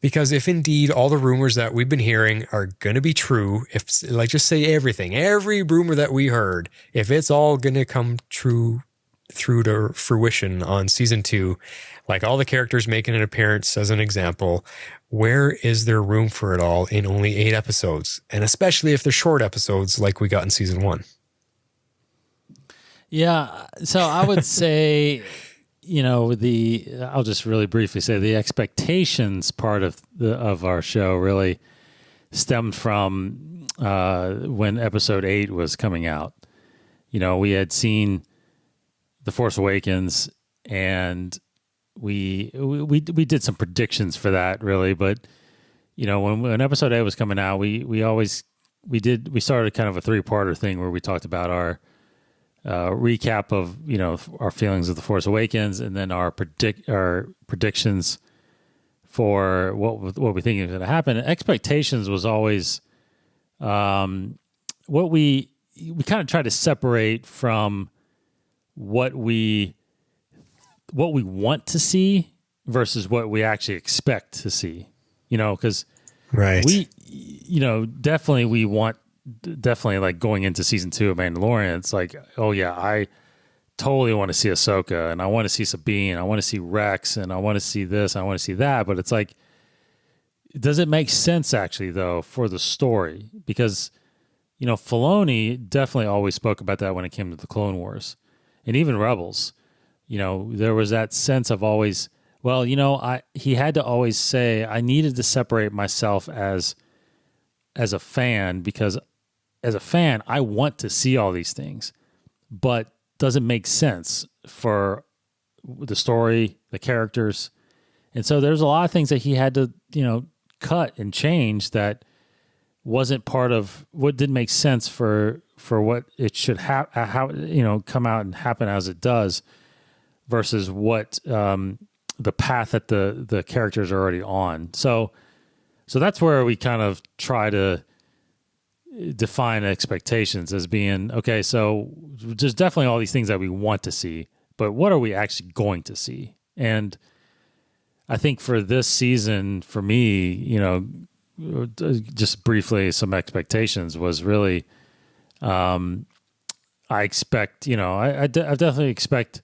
[SPEAKER 3] because if indeed all the rumors that we've been hearing are going to be true, if just say every rumor that we heard, if it's all going to come true through to fruition on season 2, like all the characters making an appearance as an example, where is there room for it all in only 8 episodes? And especially if they're short episodes like we got in season 1.
[SPEAKER 4] Yeah. So I would say, I'll just really briefly say the expectations part of our show really stemmed from when episode 8 was coming out. We had seen The Force Awakens, and we did some predictions for that, really. But when episode 8 was coming out, we started kind of a 3-parter thing where we talked about our recap of our feelings of The Force Awakens, and then our predictions for what we think is going to happen. And expectations was always what we kind of tried to separate from what we want to see versus what we actually expect to see, because
[SPEAKER 3] right.
[SPEAKER 4] We want like going into season 2 of Mandalorian. It's like, oh yeah, I totally want to see Ahsoka, and I want to see Sabine, I want to see Rex, and I want to see this, I want to see that. But it's like, does it make sense actually though for the story? Because, Filoni definitely always spoke about that when it came to the Clone Wars. And even Rebels, there was that sense of always, he had to always say, I needed to separate myself as a fan, because as a fan, I want to see all these things, but doesn't make sense for the story, the characters. And so there's a lot of things that he had to, cut and change that wasn't part of what didn't make sense for what it should have, how come out and happen as it does, versus what the path that the characters are already on. So that's where we kind of try to define expectations as being, okay, so there's definitely all these things that we want to see, but what are we actually going to see? And I think for this season, for me, just briefly, some expectations was really, I expect, I definitely expect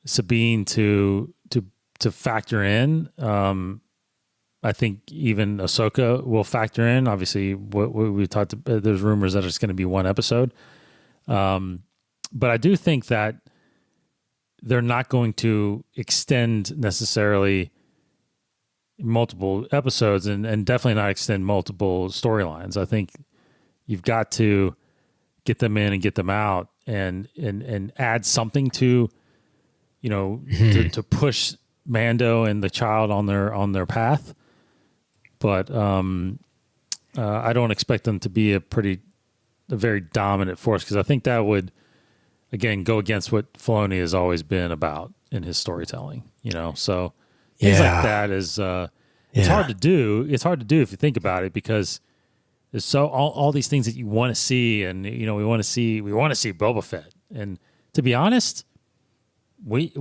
[SPEAKER 4] Sabine to factor in. I think even Ahsoka will factor in. Obviously, what we talked about, there's rumors that it's going to be one episode. But I do think that they're not going to extend necessarily multiple episodes and definitely not extend multiple storylines. I think you've got to get them in and get them out and add something to, to push Mando and the child on their path. But I don't expect them to be a very dominant force, because I think that would, again, go against what Filoni has always been about in his storytelling. So things like that is it's hard to do. It's hard to do if you think about it, because there's all these things that you want to see, and we want to see Boba Fett. And to be honest, we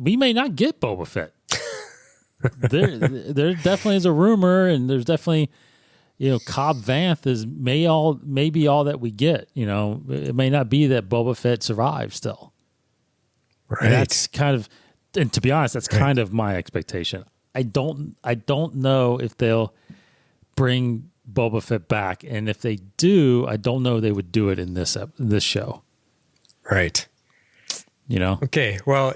[SPEAKER 4] may not get Boba Fett. there definitely is a rumor, and there's definitely Cobb Vanth may be all that we get. It may not be that Boba Fett survives still. Right. And that's kind of, and to be honest, that's kind of my expectation. I don't know if they'll bring Boba Fett back, and if they do, I don't know they would do it in this show. Right.
[SPEAKER 3] Okay. Well,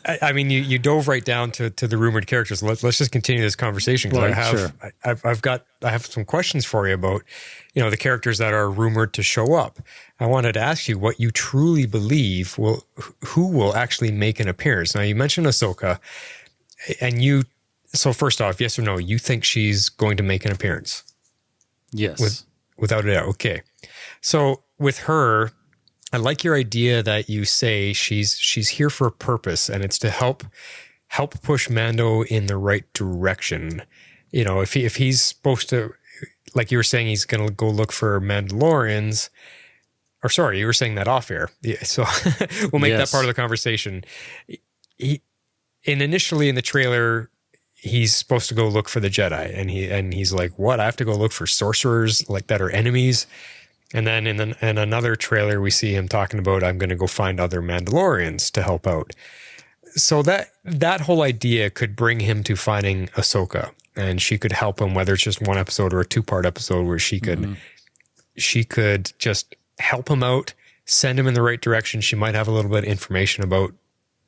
[SPEAKER 3] I mean, you dove right down to the rumored characters. Let's just continue this conversation, because I have some questions for you about the characters that are rumored to show up. I wanted to ask you what you truly believe who will actually make an appearance. Now, you mentioned Ahsoka, and so first off, yes or no, you think she's going to make an appearance?
[SPEAKER 4] Yes.
[SPEAKER 3] Without a doubt. Okay. So with her, I like your idea that you say she's here for a purpose, and it's to help push Mando in the right direction. If he's supposed to, like you were saying, he's going to go look for Mandalorians. Or sorry, you were saying that off air. Yeah, so we'll make that part of the conversation. Initially in the trailer, he's supposed to go look for the Jedi, and he's like, "What? I have to go look for sorcerers like that are enemies." And then in another trailer, we see him talking about, "I'm going to go find other Mandalorians to help out." So that whole idea could bring him to finding Ahsoka, and she could help him, whether it's just one episode or a 2-part episode, where she could just help him out, send him in the right direction. She might have a little bit of information about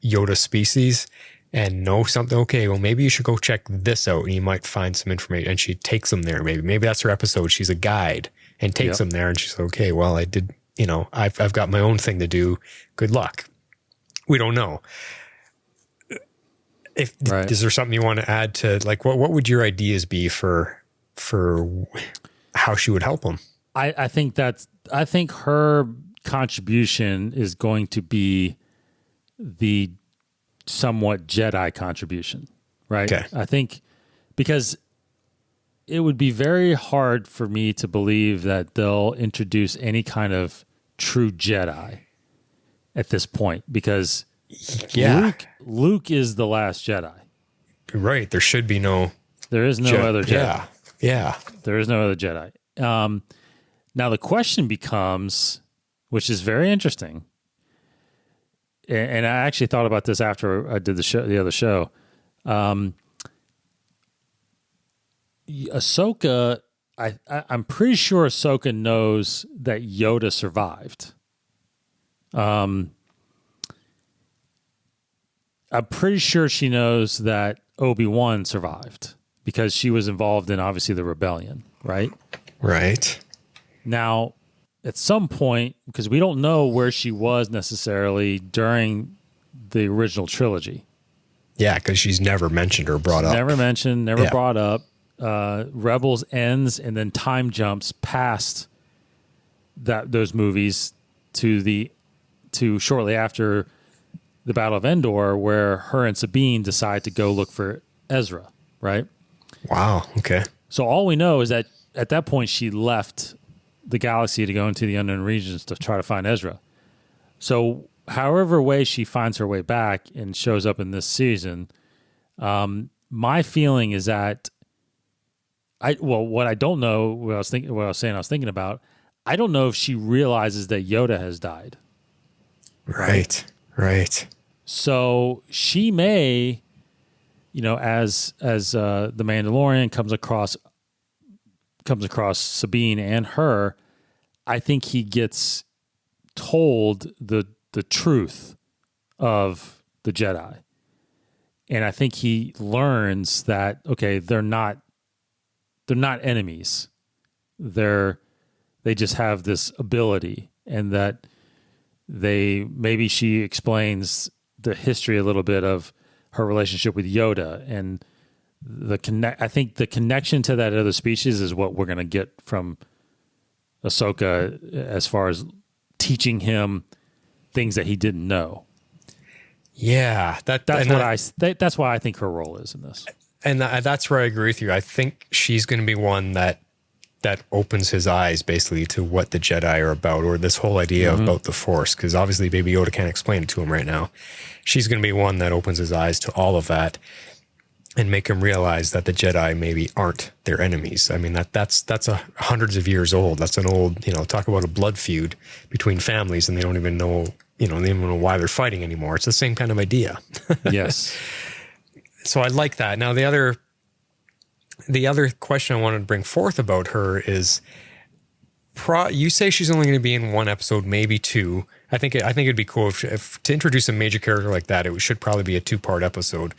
[SPEAKER 3] Yoda species and know something. Okay, well, maybe you should go check this out, and you might find some information. And she takes him there. Maybe that's her episode. She's a guide and takes him there, and she's okay. Well, I did. I've got my own thing to do. Good luck. We don't know. Is there something you want to add to, like, what would your ideas be for how she would help him?
[SPEAKER 4] I think her contribution is going to be the somewhat Jedi contribution, right? Okay. I think because it would be very hard for me to believe that they'll introduce any kind of true Jedi at this point, because Luke is the last Jedi.
[SPEAKER 3] Right. There should be no...
[SPEAKER 4] There is no other Jedi.
[SPEAKER 3] Yeah.
[SPEAKER 4] There is no other Jedi. Now the question becomes, which is very interesting, and I actually thought about this after I did the other show. Ahsoka, I'm pretty sure Ahsoka knows that Yoda survived. I'm pretty sure she knows that Obi-Wan survived, because she was involved in, obviously, the rebellion, right?
[SPEAKER 3] Right.
[SPEAKER 4] Now, at some point, because we don't know where she was necessarily during the original trilogy.
[SPEAKER 3] Yeah, because she's never mentioned or brought up.
[SPEAKER 4] Never mentioned, never brought up. Rebels ends and then time jumps past those movies to shortly after the Battle of Endor, where her and Sabine decide to go look for Ezra, right?
[SPEAKER 3] Wow, okay.
[SPEAKER 4] So all we know is that at that point she left the galaxy to go into the unknown regions to try to find Ezra. So however way she finds her way back and shows up in this season, my feeling is that what I don't know, what I was thinking about, I don't know if she realizes that Yoda has died.
[SPEAKER 3] Right.
[SPEAKER 4] So she may, as the Mandalorian comes across Sabine and her, I think he gets told the truth of the Jedi. And I think he learns that, okay, they're not enemies. They just have this ability, and that maybe she explains the history a little bit of her relationship with Yoda, and I think the connection to that other species is what we're going to get from Ahsoka as far as teaching him things that he didn't know.
[SPEAKER 3] Yeah,
[SPEAKER 4] that's why I think her role is in this.
[SPEAKER 3] And that's where I agree with you. I think she's going to be one that opens his eyes basically to what the Jedi are about, or this whole idea about the Force, because obviously Baby Yoda can't explain it to him right now. She's going to be one that opens his eyes to all of that and make him realize that the Jedi maybe aren't their enemies. I mean, that's hundreds of years old. That's an old, talk about a blood feud between families, and they don't even know, they don't even know why they're fighting anymore. It's the same kind of idea.
[SPEAKER 4] Yes.
[SPEAKER 3] So I like that. Now, the other question I wanted to bring forth about her is, you say she's only going to be in one episode, maybe two. I think it'd be cool if to introduce a major character like that, it should probably be a 2-part episode.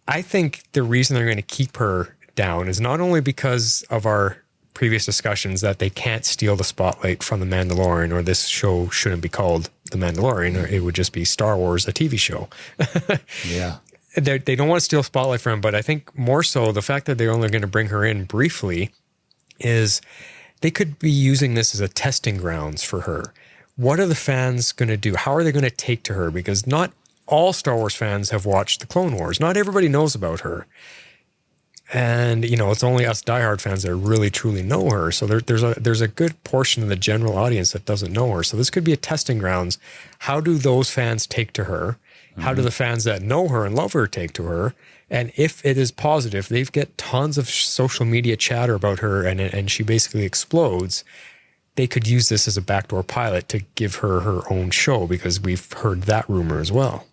[SPEAKER 3] I think the reason they're going to keep her down is not only because of our previous discussions that they can't steal the spotlight from The Mandalorian, or this show shouldn't be called The Mandalorian, or it would just be Star Wars, a TV show.
[SPEAKER 4] Yeah.
[SPEAKER 3] They don't want to steal spotlight from him, but I think more so the fact that they're only going to bring her in briefly is they could be using this as a testing grounds for her. What are the fans going to do? How are they going to take to her? Because not all Star Wars fans have watched the Clone Wars. Not everybody knows about her. And, it's only us diehard fans that really, truly know her. So there's a good portion of the general audience that doesn't know her. So this could be a testing grounds. How do those fans take to her? How do the fans that know her and love her take to her? And if it is positive, they get tons of social media chatter about her, and she basically explodes. They could use this as a backdoor pilot to give her her own show, because we've heard that rumor as well.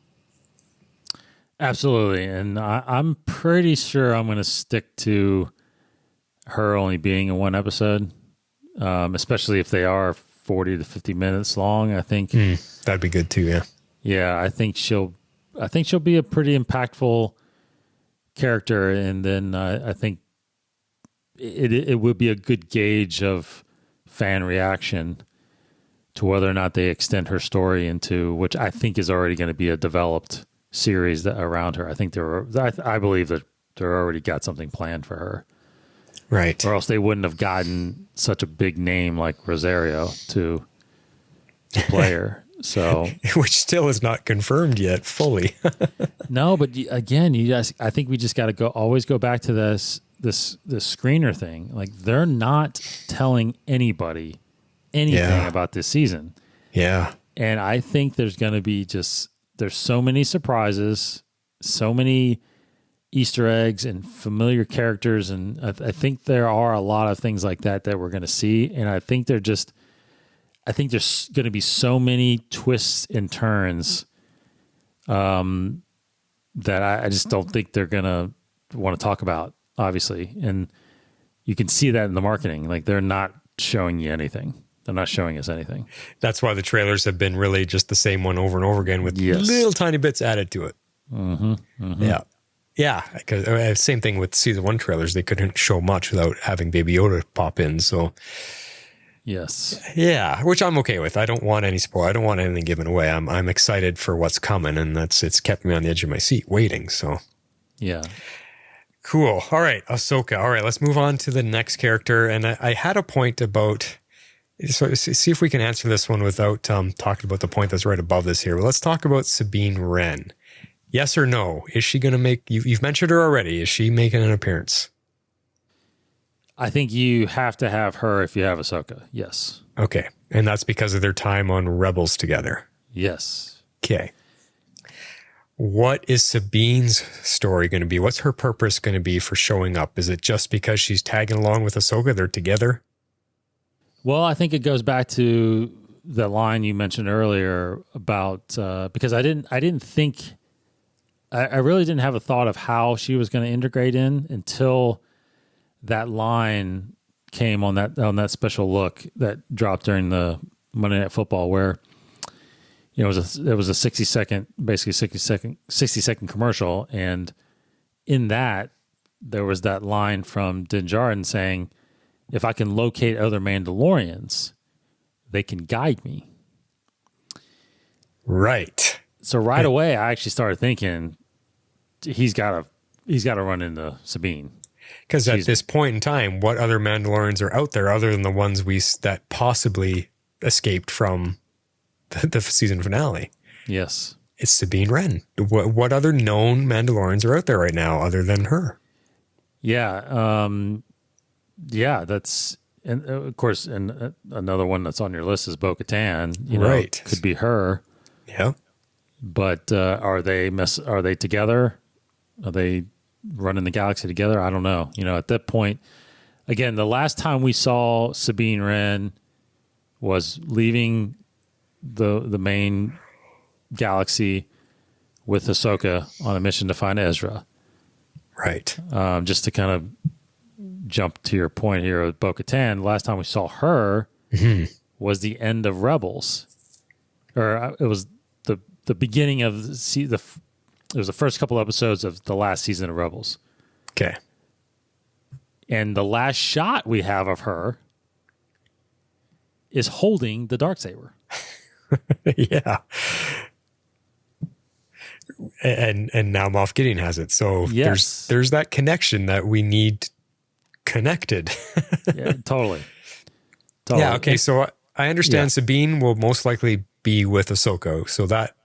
[SPEAKER 4] Absolutely. And I'm pretty sure I'm going to stick to her only being in one episode, especially if they are 40 to 50 minutes long. I think
[SPEAKER 3] that'd be good too. Yeah.
[SPEAKER 4] Yeah, I think she'll be a pretty impactful character, and then I think it would be a good gauge of fan reaction to whether or not they extend her story into, which I think is already going to be a developed series around her. I believe that they're already got something planned for her,
[SPEAKER 3] right?
[SPEAKER 4] Or else they wouldn't have gotten such a big name like Rosario to play her. So,
[SPEAKER 3] which still is not confirmed yet fully.
[SPEAKER 4] No, but again, I think we just got to always go back to this screener thing. Like, they're not telling anybody anything about this season.
[SPEAKER 3] Yeah.
[SPEAKER 4] And I think there's going to be there's so many surprises, so many Easter eggs and familiar characters. And I think there are a lot of things like that we're going to see. And I think there's going to be so many twists and turns that I just don't think they're going to want to talk about, obviously. And you can see that in the marketing. Like, they're not showing you anything. They're not showing us anything.
[SPEAKER 3] That's why the trailers have been really just the same one over and over again with little tiny bits added to it.
[SPEAKER 4] Mm-hmm, mm-hmm.
[SPEAKER 3] Yeah. Yeah. Because same thing with season 1 trailers. They couldn't show much without having Baby Yoda pop in. So,
[SPEAKER 4] yes.
[SPEAKER 3] Yeah, which I'm okay with. I don't want any spoil. I don't want anything given away. I'm excited for what's coming, and it's kept me on the edge of my seat waiting. So,
[SPEAKER 4] yeah.
[SPEAKER 3] Cool. All right, Ahsoka. All right, let's move on to the next character. And I had a point about, so see if we can answer this one without talking about the point that's right above this here. But let's talk about Sabine Wren. Yes or no? Is she going to make, you've mentioned her already. Is she making an appearance?
[SPEAKER 4] I think you have to have her if you have Ahsoka. Yes.
[SPEAKER 3] Okay. And that's because of their time on Rebels together.
[SPEAKER 4] Yes.
[SPEAKER 3] Okay. What is Sabine's story going to be? What's her purpose going to be for showing up? Is it just because she's tagging along with Ahsoka? They're together?
[SPEAKER 4] Well, I think it goes back to the line you mentioned earlier about, because I really didn't have a thought of how she was going to integrate in until that line came on that special look that dropped during the Monday Night Football, where you know, it was a 60-second, basically 60-second commercial. And in that, there was that line from Din Djarin saying, if I can locate other Mandalorians, they can guide me.
[SPEAKER 3] Right.
[SPEAKER 4] So right away, I actually started thinking he's got to run into Sabine.
[SPEAKER 3] Because at this point in time, what other Mandalorians are out there other than the ones that possibly escaped from the season finale?
[SPEAKER 4] Yes.
[SPEAKER 3] It's Sabine Wren. What other known Mandalorians are out there right now other than her?
[SPEAKER 4] Yeah. That's, and of course, and another one that's on your list is Bo-Katan. You know,
[SPEAKER 3] right.
[SPEAKER 4] Could be her.
[SPEAKER 3] Yeah.
[SPEAKER 4] But are they together? Are they running the galaxy together? I don't know. You know, at that point, again, the last time we saw Sabine Wren was leaving the main galaxy with Ahsoka on a mission to find Ezra.
[SPEAKER 3] Right.
[SPEAKER 4] Just to kind of jump to your point here with Bo-Katan, last time we saw her was the end of Rebels. Or it was the beginning of it was the first couple episodes of the last season of Rebels.
[SPEAKER 3] Okay.
[SPEAKER 4] And the last shot we have of her is holding the Darksaber.
[SPEAKER 3] Yeah. And now Moff Gideon has it. So
[SPEAKER 4] yes.
[SPEAKER 3] there's that connection that we need connected.
[SPEAKER 4] Yeah, totally.
[SPEAKER 3] Yeah, okay. So I understand
[SPEAKER 4] Yeah.
[SPEAKER 3] Sabine will most likely be with Ahsoka. So that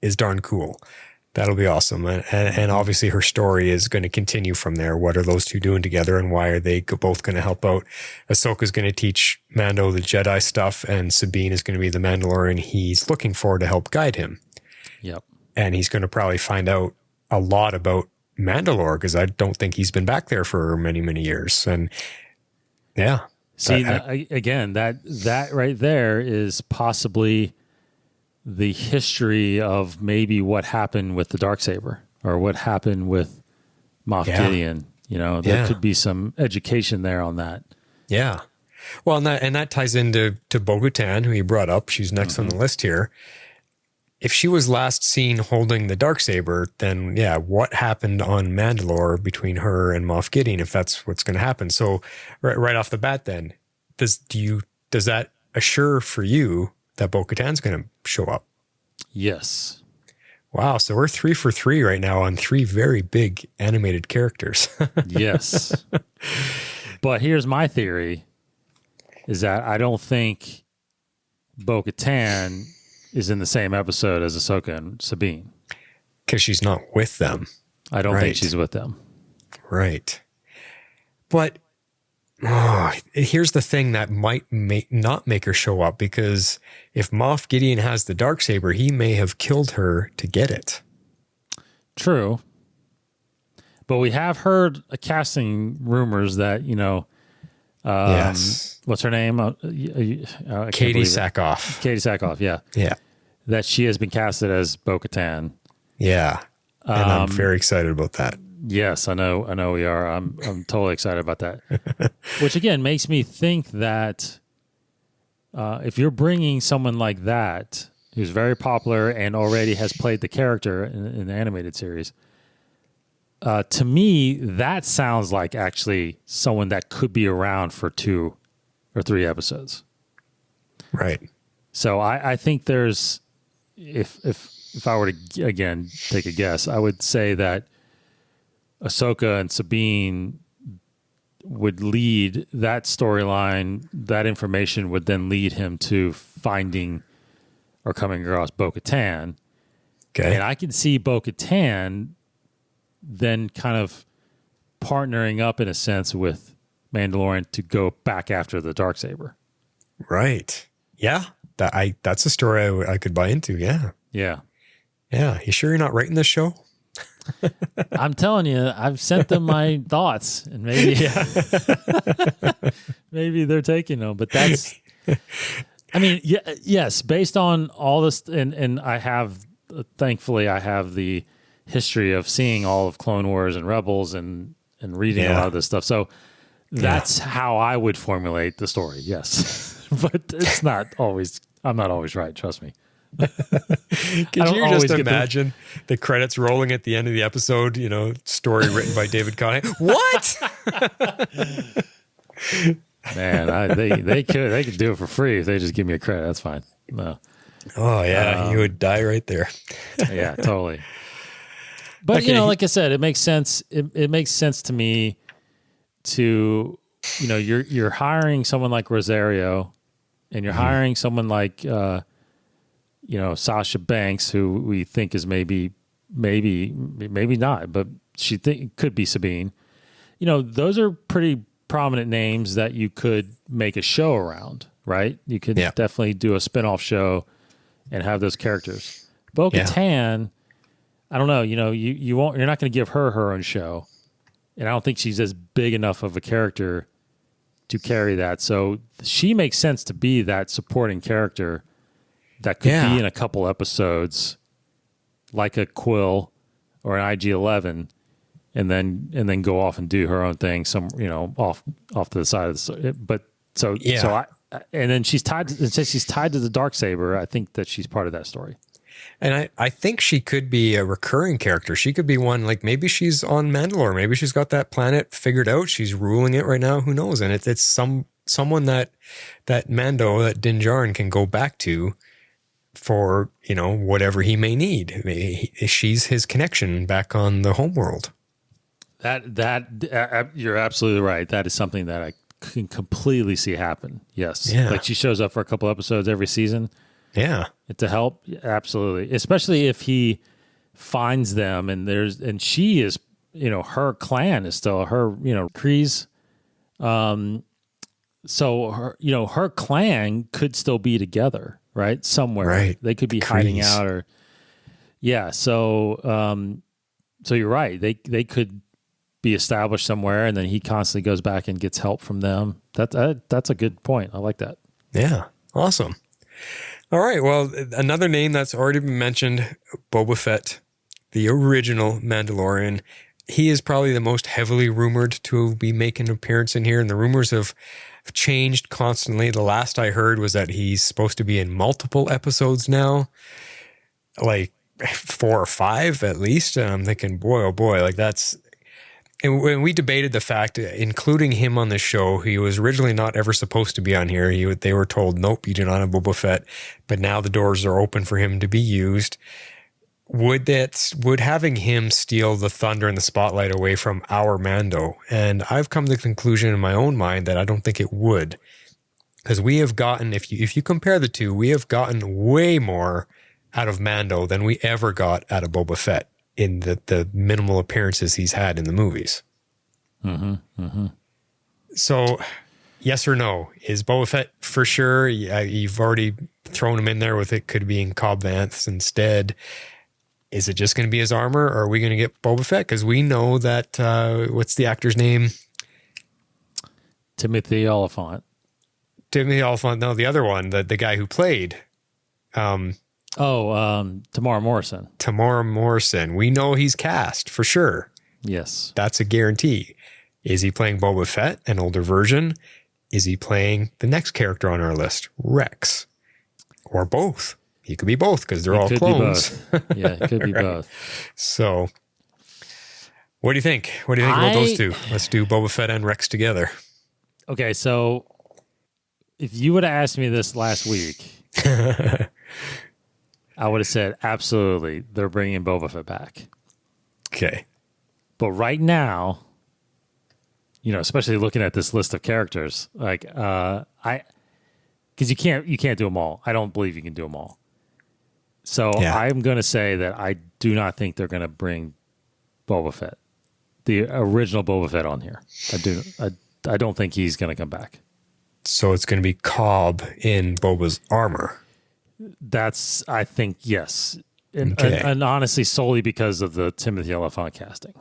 [SPEAKER 3] is darn cool. That'll be awesome. And obviously her story is going to continue from there. What are those two doing together and why are they both going to help out? Ahsoka's going to teach Mando the Jedi stuff and Sabine is going to be the Mandalorian he's looking for to help guide him.
[SPEAKER 4] Yep.
[SPEAKER 3] And he's going to probably find out a lot about MandaLore because I don't think he's been back there for many, many years. And yeah.
[SPEAKER 4] See, again, that right there is possibly the history of maybe what happened with the Darksaber or what happened with Moff Gideon. You know, there could be some education there on that.
[SPEAKER 3] Yeah. Well, and that ties into Bo-Katan, who you brought up. She's next on the list here. If she was last seen holding the Darksaber, then yeah, what happened on Mandalore between her and Moff Gideon, if that's what's going to happen? So right off the bat then, does that assure for you that Bo-Katan's going to show up?
[SPEAKER 4] Yes.
[SPEAKER 3] Wow. So we're 3 for 3 right now on 3 very big animated characters.
[SPEAKER 4] Yes. But here's my theory is that I don't think Bo-Katan is in the same episode as Ahsoka and Sabine.
[SPEAKER 3] Because she's not with them.
[SPEAKER 4] I don't think she's with them.
[SPEAKER 3] Right. But here's the thing that might not make her show up, because if Moff Gideon has the Darksaber, he may have killed her to get it.
[SPEAKER 4] True. But we have heard casting rumors that, you know,
[SPEAKER 3] yes.
[SPEAKER 4] What's her name?
[SPEAKER 3] Katie Sackhoff.
[SPEAKER 4] Katie Sackhoff, yeah.
[SPEAKER 3] Yeah.
[SPEAKER 4] That she has been casted as Bo-Katan.
[SPEAKER 3] Yeah. And I'm very excited about that.
[SPEAKER 4] Yes, I know we are. I'm totally excited about that. Which again makes me think that if you're bringing someone like that who's very popular and already has played the character in the animated series, to me that sounds like actually someone that could be around for 2 or 3 episodes.
[SPEAKER 3] Right.
[SPEAKER 4] So I think there's if I were to again take a guess, I would say that Ahsoka and Sabine would lead that storyline. That information would then lead him to finding or coming across Bo-Katan.
[SPEAKER 3] Okay.
[SPEAKER 4] And I can see Bo-Katan then kind of partnering up in a sense with Mandalorian to go back after the Darksaber.
[SPEAKER 3] Right. Yeah. That's a story I could buy into. Yeah.
[SPEAKER 4] Yeah.
[SPEAKER 3] Yeah. You sure you're not writing this show?
[SPEAKER 4] I'm telling you, I've sent them my thoughts, and maybe maybe they're taking them. But that's, I mean, yes, based on all this, and I have, thankfully, I have the history of seeing all of Clone Wars and Rebels and reading a lot of this stuff. So that's how I would formulate the story. Yes, but it's not always. I'm not always right. Trust me.
[SPEAKER 3] Could you
[SPEAKER 4] always
[SPEAKER 3] just
[SPEAKER 4] get
[SPEAKER 3] imagine the credits rolling at the end of the episode? You know, story written by David Conning. What?
[SPEAKER 4] Man, they could do it for free if they just give me a credit. That's fine. No.
[SPEAKER 3] Oh yeah, you would die right there.
[SPEAKER 4] Yeah, totally. But
[SPEAKER 3] Okay.
[SPEAKER 4] like I said, it makes sense. It makes sense to me to, you're hiring someone like Rosario, and you're hiring someone like Sasha Banks, who we think is maybe not, but she could be Sabine. Those are pretty prominent names that you could make a show around, right? You could definitely do a spinoff show and have those characters. Bo-Katan, I don't know, you won't, you're not going to give her own show. And I don't think she's as big enough of a character to carry that. So she makes sense to be that supporting character that could be in a couple episodes, like a Quill or an IG-11, and then go off and do her own thing, off to the side of the. And then she's tied. Since she's tied to the Darksaber, I think that she's part of that story.
[SPEAKER 3] And I think she could be a recurring character. She could be one, like maybe she's on Mandalore. Maybe she's got that planet figured out. She's ruling it right now. Who knows? And it's someone that Mando, that Din Djarin can go back to for, whatever he may need. She's his connection back on the homeworld.
[SPEAKER 4] That you're absolutely right. That is something that I can completely see happen. Yes.
[SPEAKER 3] Yeah.
[SPEAKER 4] Like she shows up for a couple episodes every season.
[SPEAKER 3] Yeah.
[SPEAKER 4] To help. Absolutely. Especially if he finds them and she is, her clan is still her, Kryze. So her clan could still be together, right? Somewhere.
[SPEAKER 3] Right.
[SPEAKER 4] They could be
[SPEAKER 3] Kryze.
[SPEAKER 4] hiding out so you're right. They could be established somewhere, and then he constantly goes back and gets help from them. That's a good point. I like that.
[SPEAKER 3] Yeah. Awesome. All right. Well, another name that's already been mentioned, Boba Fett, the original Mandalorian. He is probably the most heavily rumored to be making an appearance in here, and the rumors have changed constantly. The last I heard was that he's supposed to be in multiple episodes now, like 4 or 5 at least. And I'm thinking, boy, oh boy, like that's... And when we debated the fact, including him on the show, he was originally not ever supposed to be on here. They were told, nope, you do not have Boba Fett. But now the doors are open for him to be used. Would having him steal the thunder and the spotlight away from our Mando? And I've come to the conclusion in my own mind that I don't think it would. Because we have gotten, if you compare the two, we have gotten way more out of Mando than we ever got out of Boba Fett in the minimal appearances he's had in the movies.
[SPEAKER 4] Mm-hmm. Mm-hmm.
[SPEAKER 3] So, yes or no? Is Boba Fett for sure? You've already thrown him in there with it could be in Cobb Vanth instead. Is it just going to be his armor, or are we going to get Boba Fett? Because we know that, what's the actor's name?
[SPEAKER 4] Timothy Oliphant.
[SPEAKER 3] Timothy Oliphant. No, the other one, the guy who played.
[SPEAKER 4] Tamara Morrison.
[SPEAKER 3] Tamara Morrison. We know he's cast for sure.
[SPEAKER 4] Yes.
[SPEAKER 3] That's a guarantee. Is he playing Boba Fett, an older version? Is he playing the next character on our list, Rex? Or both? He could be both because they're all clones.
[SPEAKER 4] Yeah, it could be
[SPEAKER 3] Right.
[SPEAKER 4] both.
[SPEAKER 3] So, what do you think? What do you think about those two? Let's do Boba Fett and Rex together.
[SPEAKER 4] Okay, so if you would have asked me this last week, I would have said, absolutely, they're bringing Boba Fett back.
[SPEAKER 3] Okay.
[SPEAKER 4] But right now, especially looking at this list of characters, like because you can't do them all. I don't believe you can do them all. So I'm going to say that I do not think they're going to bring Boba Fett, the original Boba Fett, on here. I don't think he's going to come back.
[SPEAKER 3] So it's going to be Cobb in Boba's armor.
[SPEAKER 4] I think, yes. And honestly, solely because of the Timothy Oliphant casting.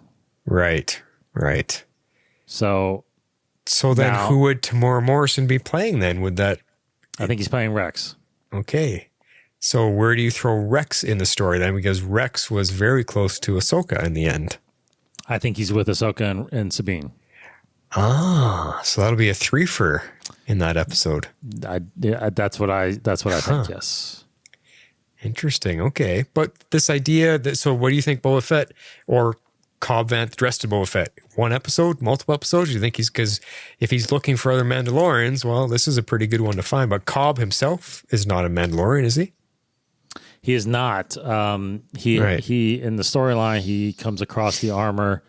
[SPEAKER 3] Right.
[SPEAKER 4] So
[SPEAKER 3] then
[SPEAKER 4] now,
[SPEAKER 3] who would Tamora Morrison be playing then? Would that...
[SPEAKER 4] I think he's playing Rex.
[SPEAKER 3] Okay. So where do you throw Rex in the story then? Because Rex was very close to Ahsoka in the end.
[SPEAKER 4] I think he's with Ahsoka and Sabine.
[SPEAKER 3] Ah, so that'll be a threefer in that episode.
[SPEAKER 4] That's what I think, yes.
[SPEAKER 3] Interesting. Okay. But this idea that, so what do you think Boba Fett or Cobb Vanth dressed to Boba Fett? One episode, multiple episodes? Do you think because if he's looking for other Mandalorians, well, this is a pretty good one to find. But Cobb himself is not a Mandalorian, is he?
[SPEAKER 4] He is not. He in the storyline, he comes across the armor,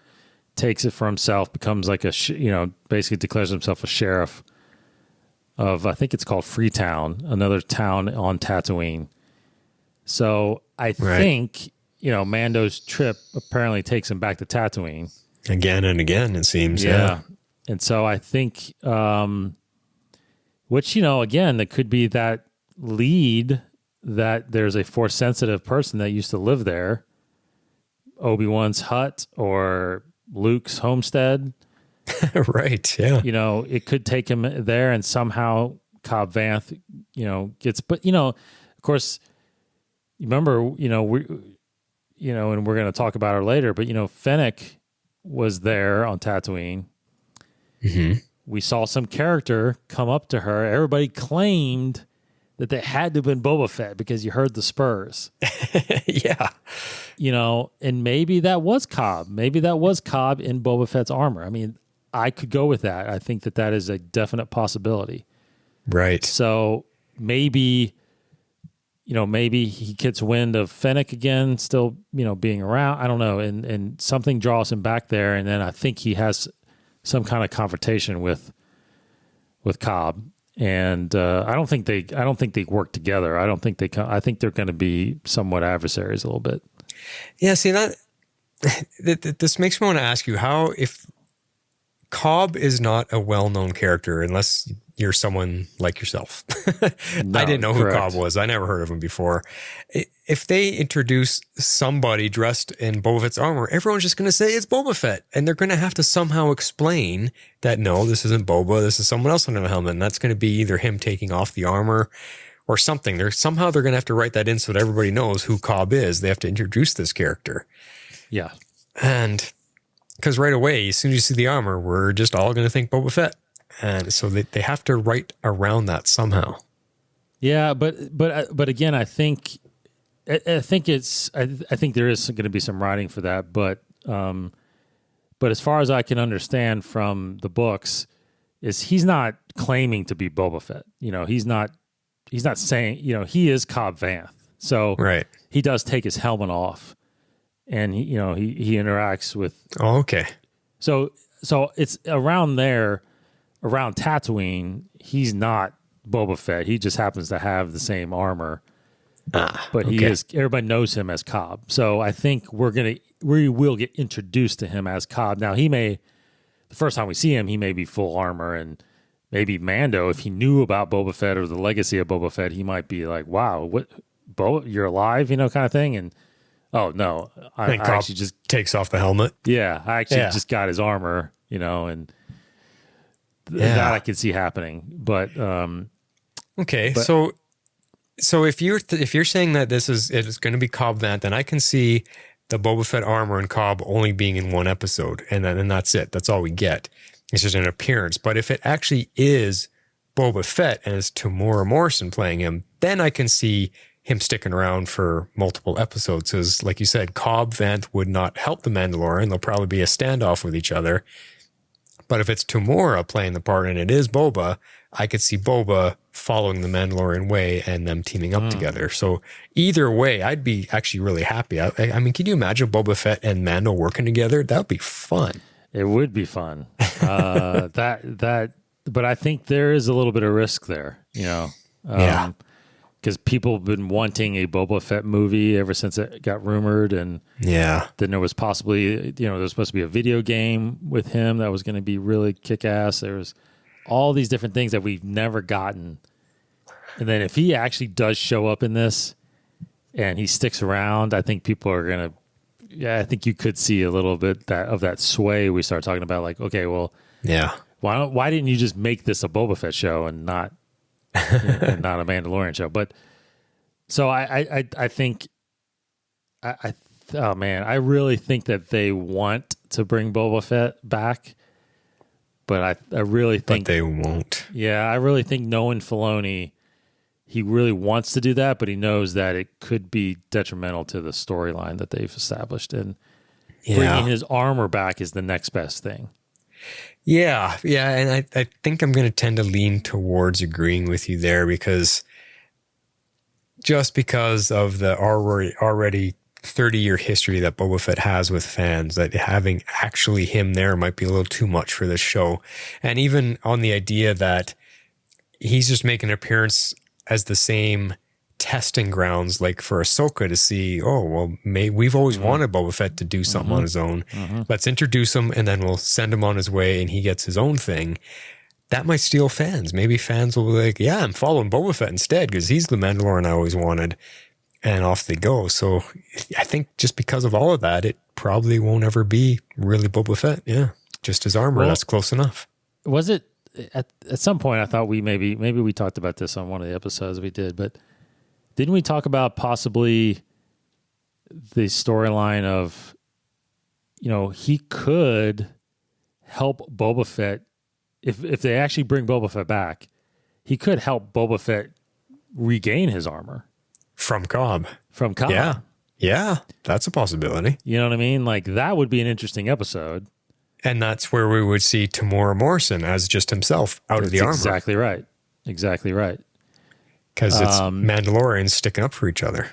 [SPEAKER 4] takes it for himself, becomes like basically declares himself a sheriff of, I think it's called Freetown, another town on Tatooine. So I think, Mando's trip apparently takes him back to Tatooine.
[SPEAKER 3] Again and again, it seems. Yeah.
[SPEAKER 4] And so I think, which, again, that could be that lead that there's a Force sensitive person that used to live there, Obi-Wan's hut or Luke's homestead.
[SPEAKER 3] Right. Yeah.
[SPEAKER 4] It could take him there, and somehow Cobb Vanth, gets, but, of course, remember, and we're going to talk about her later, but, Fennec was there on Tatooine.
[SPEAKER 3] Mm-hmm.
[SPEAKER 4] We saw some character come up to her. Everybody claimed that they had to have been Boba Fett because you heard the spurs.
[SPEAKER 3] Yeah.
[SPEAKER 4] And maybe that was Cobb. Maybe that was Cobb in Boba Fett's armor. I mean, I could go with that. I think that is a definite possibility.
[SPEAKER 3] Right.
[SPEAKER 4] So maybe he gets wind of Fennec again, still, being around. I don't know. And something draws him back there. And then I think he has some kind of confrontation with Cobb. And I don't think they work together. I think they're going to be somewhat adversaries a little bit.
[SPEAKER 3] Yeah. See, this makes me want to ask you how, if Cobb is not a well-known character, unless you're someone like yourself.
[SPEAKER 4] No,
[SPEAKER 3] I didn't know who
[SPEAKER 4] correct.
[SPEAKER 3] Cobb was. I never heard of him before. If they introduce somebody dressed in Boba Fett's armor, everyone's just going to say it's Boba Fett. And they're going to have to somehow explain that, no, this isn't Boba. This is someone else under the helmet. And that's going to be either him taking off the armor or something. They're going to have to write that in so that everybody knows who Cobb is. They have to introduce this character.
[SPEAKER 4] Yeah.
[SPEAKER 3] And because right away, as soon as you see the armor, we're just all going to think Boba Fett. And so they have to write around that somehow.
[SPEAKER 4] Yeah, but again, I think there is going to be some writing for that. But as far as I can understand from the books, is he's not claiming to be Boba Fett. He's not saying, he is Cobb Vanth. So
[SPEAKER 3] right.
[SPEAKER 4] He does take his helmet off, and he interacts with.
[SPEAKER 3] Oh, okay.
[SPEAKER 4] So it's around there. Around Tatooine, he's not Boba Fett. He just happens to have the same armor. But he is. Everybody knows him as Cobb. So I think we will get introduced to him as Cobb. Now the first time we see him, he may be full armor, and maybe Mando, if he knew about Boba Fett or the legacy of Boba Fett, he might be like, "Wow, what, Boba, you're alive," kind of thing. And oh no, I
[SPEAKER 3] Cobb
[SPEAKER 4] actually just
[SPEAKER 3] takes off the helmet.
[SPEAKER 4] Yeah, I actually just got his armor, and. That I could see happening, but
[SPEAKER 3] okay. So if you're saying that it's going to be Cobb Vanth, then I can see the Boba Fett armor and Cobb only being in one episode, and that's it. That's all we get. It's just an appearance. But if it actually is Boba Fett and it's Tamora Morrison playing him, then I can see him sticking around for multiple episodes. Because, like you said, Cobb Vanth would not help the Mandalorian. There'll probably be a standoff with each other. But if it's Tamora playing the part and it is Boba, I could see Boba following the Mandalorian way and them teaming up together. So either way, I'd be actually really happy. I mean, can you imagine Boba Fett and Mando working together? That would be fun.
[SPEAKER 4] It would be fun. But I think there is a little bit of risk there,
[SPEAKER 3] Yeah.
[SPEAKER 4] Because people have been wanting a Boba Fett movie ever since it got rumored, and then there was possibly, there was supposed to be a video game with him that was going to be really kick-ass. There was all these different things that we've never gotten. And then if he actually does show up in this and he sticks around, I think people are going to, I think you could see a little bit of that sway we start talking about. Like, okay, well, why didn't you just make this a Boba Fett show and not and not a Mandalorian show? But so I think oh man, I really think that they want to bring Boba Fett back, but I really think
[SPEAKER 3] they won't.
[SPEAKER 4] Yeah, I really think knowing Filoni, he really wants to do that, but he knows that it could be detrimental to the storyline that they've established. And bringing his armor back is the next best thing.
[SPEAKER 3] Yeah. And I think I'm going to tend to lean towards agreeing with you there, because just because of the already 30-year history that Boba Fett has with fans, that having actually him there might be a little too much for this show. And even on the idea that he's just making an appearance as the same testing grounds, like for Ahsoka to see, we've always wanted Boba Fett to do something on his own. Let's introduce him, and then we'll send him on his way, and he gets his own thing. That might steal fans. Maybe fans will be like, yeah, I'm following Boba Fett instead because he's the Mandalorian I always wanted. And off they go. So I think just because of all of that, it probably won't ever be really Boba Fett. Yeah, just his armor. Well, that's close enough.
[SPEAKER 4] Was it at some point? I thought maybe we talked about this on one of the episodes we did, but didn't we talk about possibly the storyline of, he could help Boba Fett if they actually bring Boba Fett back, he could help Boba Fett regain his armor.
[SPEAKER 3] From Cobb. Yeah, that's a possibility.
[SPEAKER 4] You know what I mean? Like, that would be an interesting episode.
[SPEAKER 3] And that's where we would see Tamora Morrison as just himself out of the armor.
[SPEAKER 4] Exactly right.
[SPEAKER 3] Because it's Mandalorians sticking up for each other.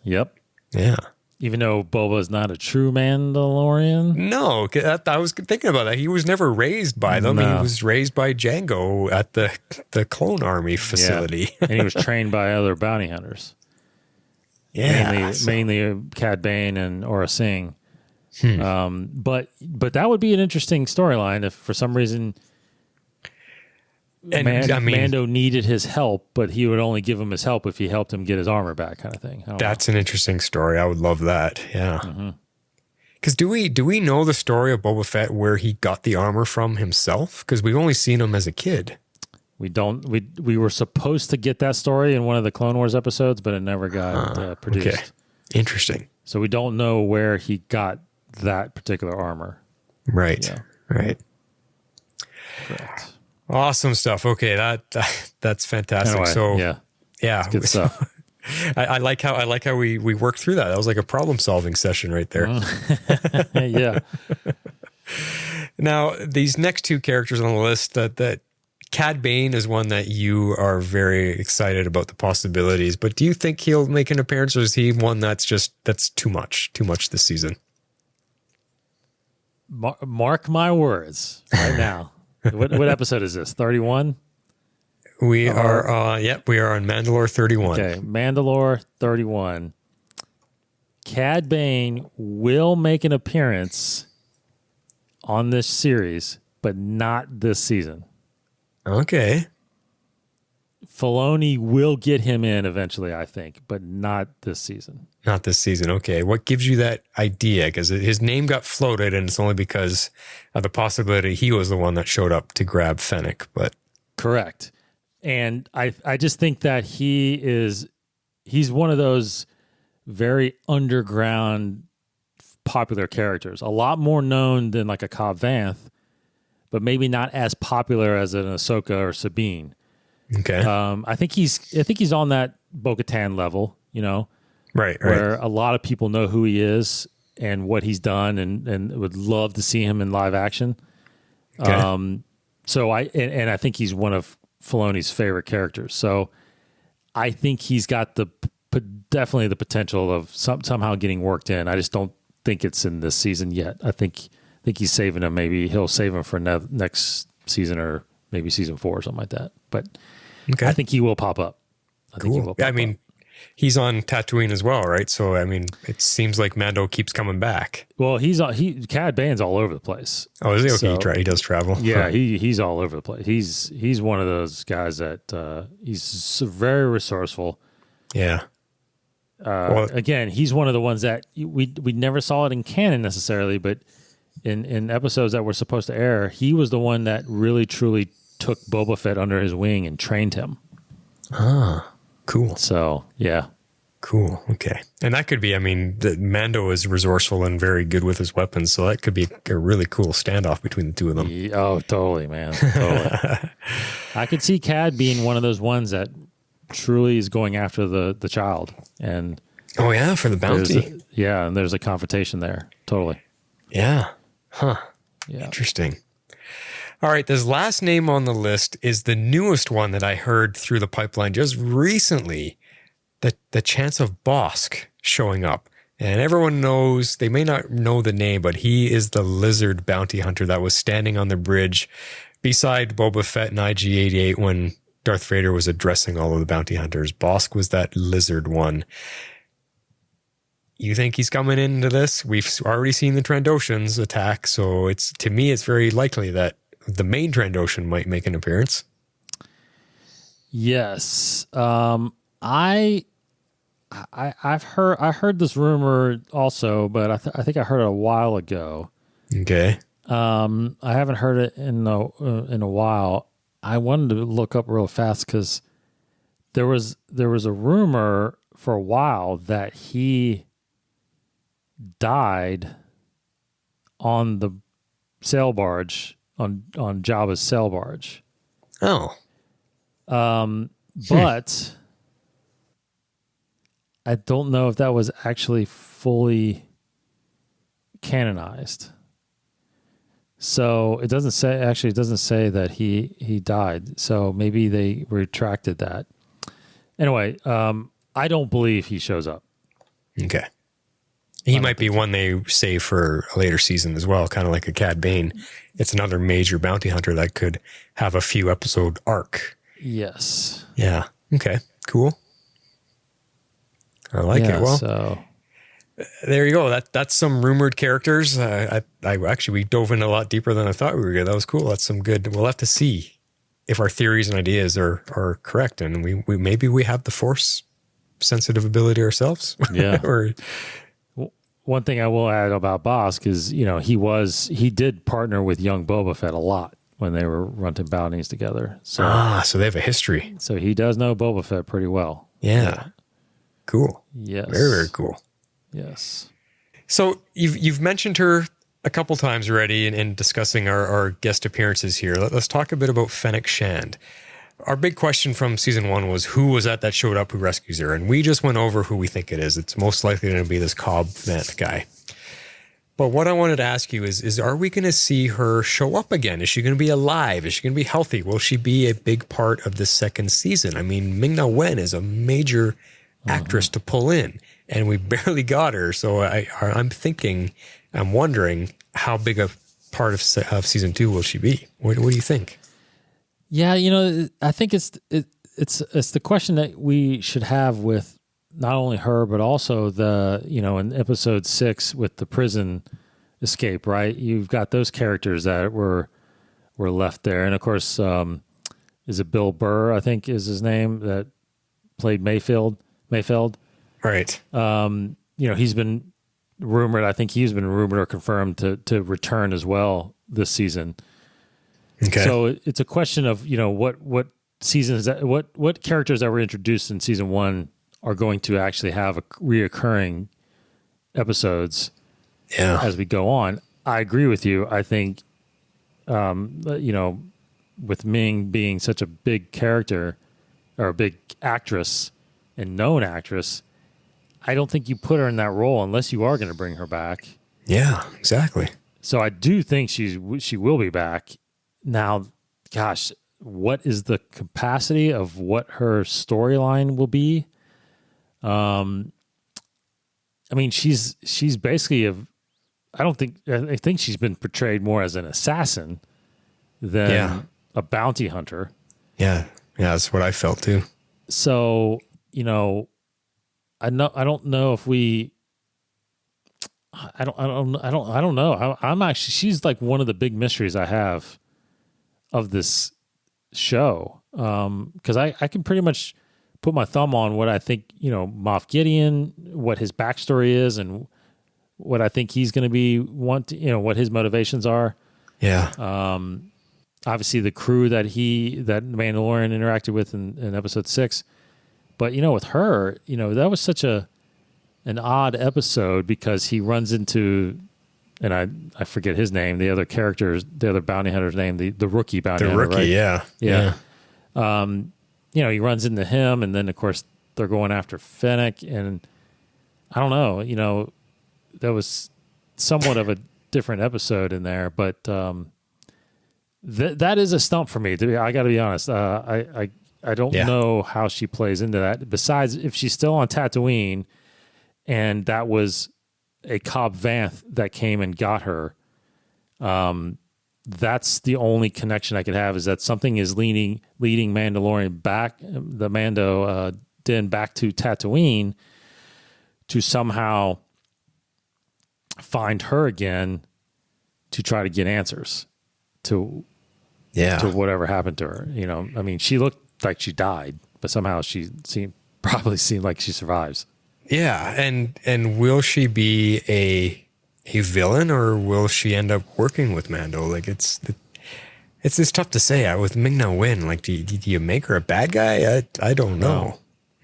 [SPEAKER 4] Yep.
[SPEAKER 3] Yeah.
[SPEAKER 4] Even though Boba's not a true Mandalorian?
[SPEAKER 3] No, I was thinking about that. He was never raised by them. No. He was raised by Jango at the Clone Army facility.
[SPEAKER 4] Yeah. And he was trained by other bounty hunters.
[SPEAKER 3] Yeah.
[SPEAKER 4] Mainly Cad Bane and Aura Singh. But that would be an interesting storyline if for some reason Mando needed his help, but he would only give him his help if he helped him get his armor back, kind of thing.
[SPEAKER 3] That's an interesting story. I would love that. Yeah. Because do we know the story of Boba Fett where he got the armor from himself? Because we've only seen him as a kid.
[SPEAKER 4] We don't. We were supposed to get that story in one of the Clone Wars episodes, but it never got produced.
[SPEAKER 3] Okay. Interesting.
[SPEAKER 4] So we don't know where he got that particular armor.
[SPEAKER 3] Right.
[SPEAKER 4] Yeah.
[SPEAKER 3] Right.
[SPEAKER 4] Correct.
[SPEAKER 3] Awesome stuff. Okay, that's fantastic.
[SPEAKER 4] Anyway,
[SPEAKER 3] yeah,
[SPEAKER 4] good stuff.
[SPEAKER 3] I like how we worked through that. That was like a problem solving session right there.
[SPEAKER 4] Yeah.
[SPEAKER 3] Now, these next two characters on the list, that Cad Bane is one that you are very excited about the possibilities, but do you think he'll make an appearance, or is he one that's too much this season?
[SPEAKER 4] Mark my words right now. What episode is this? 31?
[SPEAKER 3] We are on MandaLore 31.
[SPEAKER 4] Okay, MandaLore 31. Cad Bane will make an appearance on this series, but not this season.
[SPEAKER 3] Okay.
[SPEAKER 4] Filoni will get him in eventually, I think, but not this season.
[SPEAKER 3] Not this season. Okay. What gives you that idea? Because his name got floated, and it's only because of the possibility he was the one that showed up to grab Fennec. But
[SPEAKER 4] correct. And I just think that he's one of those very underground popular characters. A lot more known than like a Cobb Vanth, but maybe not as popular as an Ahsoka or Sabine.
[SPEAKER 3] Okay.
[SPEAKER 4] I think he's on that Bo-Katan level,
[SPEAKER 3] Right.
[SPEAKER 4] Where a lot of people know who he is and what he's done and would love to see him in live action.
[SPEAKER 3] Okay.
[SPEAKER 4] So I think he's one of Filoni's favorite characters. So I think he's got definitely the potential of somehow getting worked in. I just don't think it's in this season yet. I think he's saving him. Maybe he'll save him for
[SPEAKER 3] next
[SPEAKER 4] season or maybe season 4 or something like that. But
[SPEAKER 3] okay.
[SPEAKER 4] I think he will pop up.
[SPEAKER 3] Cool. He's on Tatooine as well, right? So, it seems like Mando keeps coming back.
[SPEAKER 4] Well, Cad Bane's all over the place.
[SPEAKER 3] Oh, is he? Okay,
[SPEAKER 4] So,
[SPEAKER 3] he does travel.
[SPEAKER 4] Yeah, he's all over the place. He's one of those guys that he's very resourceful.
[SPEAKER 3] Yeah.
[SPEAKER 4] Again, he's one of the ones that we never saw it in canon necessarily, but in episodes that were supposed to air, he was the one that really truly took Boba Fett under his wing and trained him.
[SPEAKER 3] Ah, cool.
[SPEAKER 4] So, yeah.
[SPEAKER 3] Cool. Okay. And that could be, the Mando is resourceful and very good with his weapons, so that could be a really cool standoff between the two of them.
[SPEAKER 4] Oh, totally, man. Totally. I could see Cad being one of those ones that truly is going after the child. And
[SPEAKER 3] Oh yeah, for the bounty.
[SPEAKER 4] and there's a confrontation there. Totally.
[SPEAKER 3] Yeah. Huh.
[SPEAKER 4] Yeah.
[SPEAKER 3] Interesting. All right, this last name on the list is the newest one that I heard through the pipeline just recently. The chance of Bosk showing up. And everyone knows, they may not know the name, but he is the lizard bounty hunter that was standing on the bridge beside Boba Fett and IG-88 when Darth Vader was addressing all of the bounty hunters. Bosk was that lizard one. You think he's coming into this? We've already seen the Trandoshans attack, so to me, it's very likely that the main Trandoshan might make an appearance.
[SPEAKER 4] Yes. I heard this rumor also, but I think I heard it a while ago.
[SPEAKER 3] Okay.
[SPEAKER 4] I haven't heard it in a while. I wanted to look up real fast because there was a rumor for a while that he died on the sail barge on Jabba's sail barge.
[SPEAKER 3] Oh.
[SPEAKER 4] But I don't know if that was actually fully canonized. So it doesn't say that he died. So maybe they retracted that. Anyway, I don't believe he shows up.
[SPEAKER 3] Okay. He might be one they save for a later season as well, kind of like a Cad Bane. It's another major bounty hunter that could have a few episode arc.
[SPEAKER 4] Yes.
[SPEAKER 3] Yeah. Okay. Cool. I like it. Well,
[SPEAKER 4] so
[SPEAKER 3] there you go. That's some rumored characters. We dove in a lot deeper than I thought we were going. That was cool. That's some good. We'll have to see if our theories and ideas are correct, and we maybe we have the Force sensitive ability ourselves.
[SPEAKER 4] Yeah.
[SPEAKER 3] Or
[SPEAKER 4] one thing I will add about Bosk is, he did partner with young Boba Fett a lot when they were running bounties together. So
[SPEAKER 3] so they have a history.
[SPEAKER 4] So he does know Boba Fett pretty well.
[SPEAKER 3] Yeah. Cool.
[SPEAKER 4] Yes.
[SPEAKER 3] Very, very cool.
[SPEAKER 4] Yes.
[SPEAKER 3] So you've mentioned her a couple times already in discussing our guest appearances here. Let's talk a bit about Fennec Shand. Our big question from season 1 was who was that showed up who rescues her? And we just went over who we think it is. It's most likely going to be this Cobb Vanth guy. But what I wanted to ask you is are we going to see her show up again? Is she going to be alive? Is she going to be healthy? Will she be a big part of the second season? I mean, Ming-Na Wen is a major actress to pull in, and we barely got her. So I'm wondering how big a part of season 2 will she be? What do you think?
[SPEAKER 4] Yeah, I think it's the question that we should have with not only her, but also in episode 6 with the prison escape, right? You've got those characters that were left there. And of course, is it Bill Burr, I think is his name, that played Mayfeld.
[SPEAKER 3] Right.
[SPEAKER 4] He's been rumored, I think he's been rumored or confirmed to return as well this season.
[SPEAKER 3] Okay.
[SPEAKER 4] So it's a question of, what seasons what characters that were introduced in season 1 are going to actually have reoccurring episodes as we go on. I agree with you. I think, with Ming being such a big character or a big actress and known actress, I don't think you put her in that role unless you are going to bring her back.
[SPEAKER 3] Yeah, exactly.
[SPEAKER 4] So I do think she will be back. Now, gosh, what is the capacity of what her storyline will be? I mean, she's basically I think she's been portrayed more as an assassin than a bounty hunter.
[SPEAKER 3] Yeah, that's what I felt too.
[SPEAKER 4] So, I don't know if we. I don't know. I'm actually. She's like one of the big mysteries I have of this show, because I can pretty much put my thumb on what I think, Moff Gideon, what his backstory is, and what I think he's going to be what his motivations are.
[SPEAKER 3] Yeah.
[SPEAKER 4] Obviously the crew that Mandalorian interacted with in episode 6, but with her, that was such an odd episode because he runs into, and I forget his name, the other character's, the other bounty hunter's name, the rookie bounty hunter,
[SPEAKER 3] rookie,
[SPEAKER 4] right? Yeah. he runs into him, and then of course they're going after Fennec, and I don't know, that was somewhat of a different episode in there, but that is a stump for me. I got to be honest. I don't know how she plays into that. Besides, if she's still on Tatooine, and that was a Cobb Vanth that came and got her, that's the only connection I could have, is that something is leading Mandalorian back, the Mando Den back to Tatooine to somehow find her again to try to get answers to whatever happened to her. I mean, she looked like she died, but somehow she probably seemed like she survives.
[SPEAKER 3] Yeah, and will she be a villain, or will she end up working with Mando? Like it's tough to say. With Ming-Na Wen, like do you make her a bad guy? I don't know.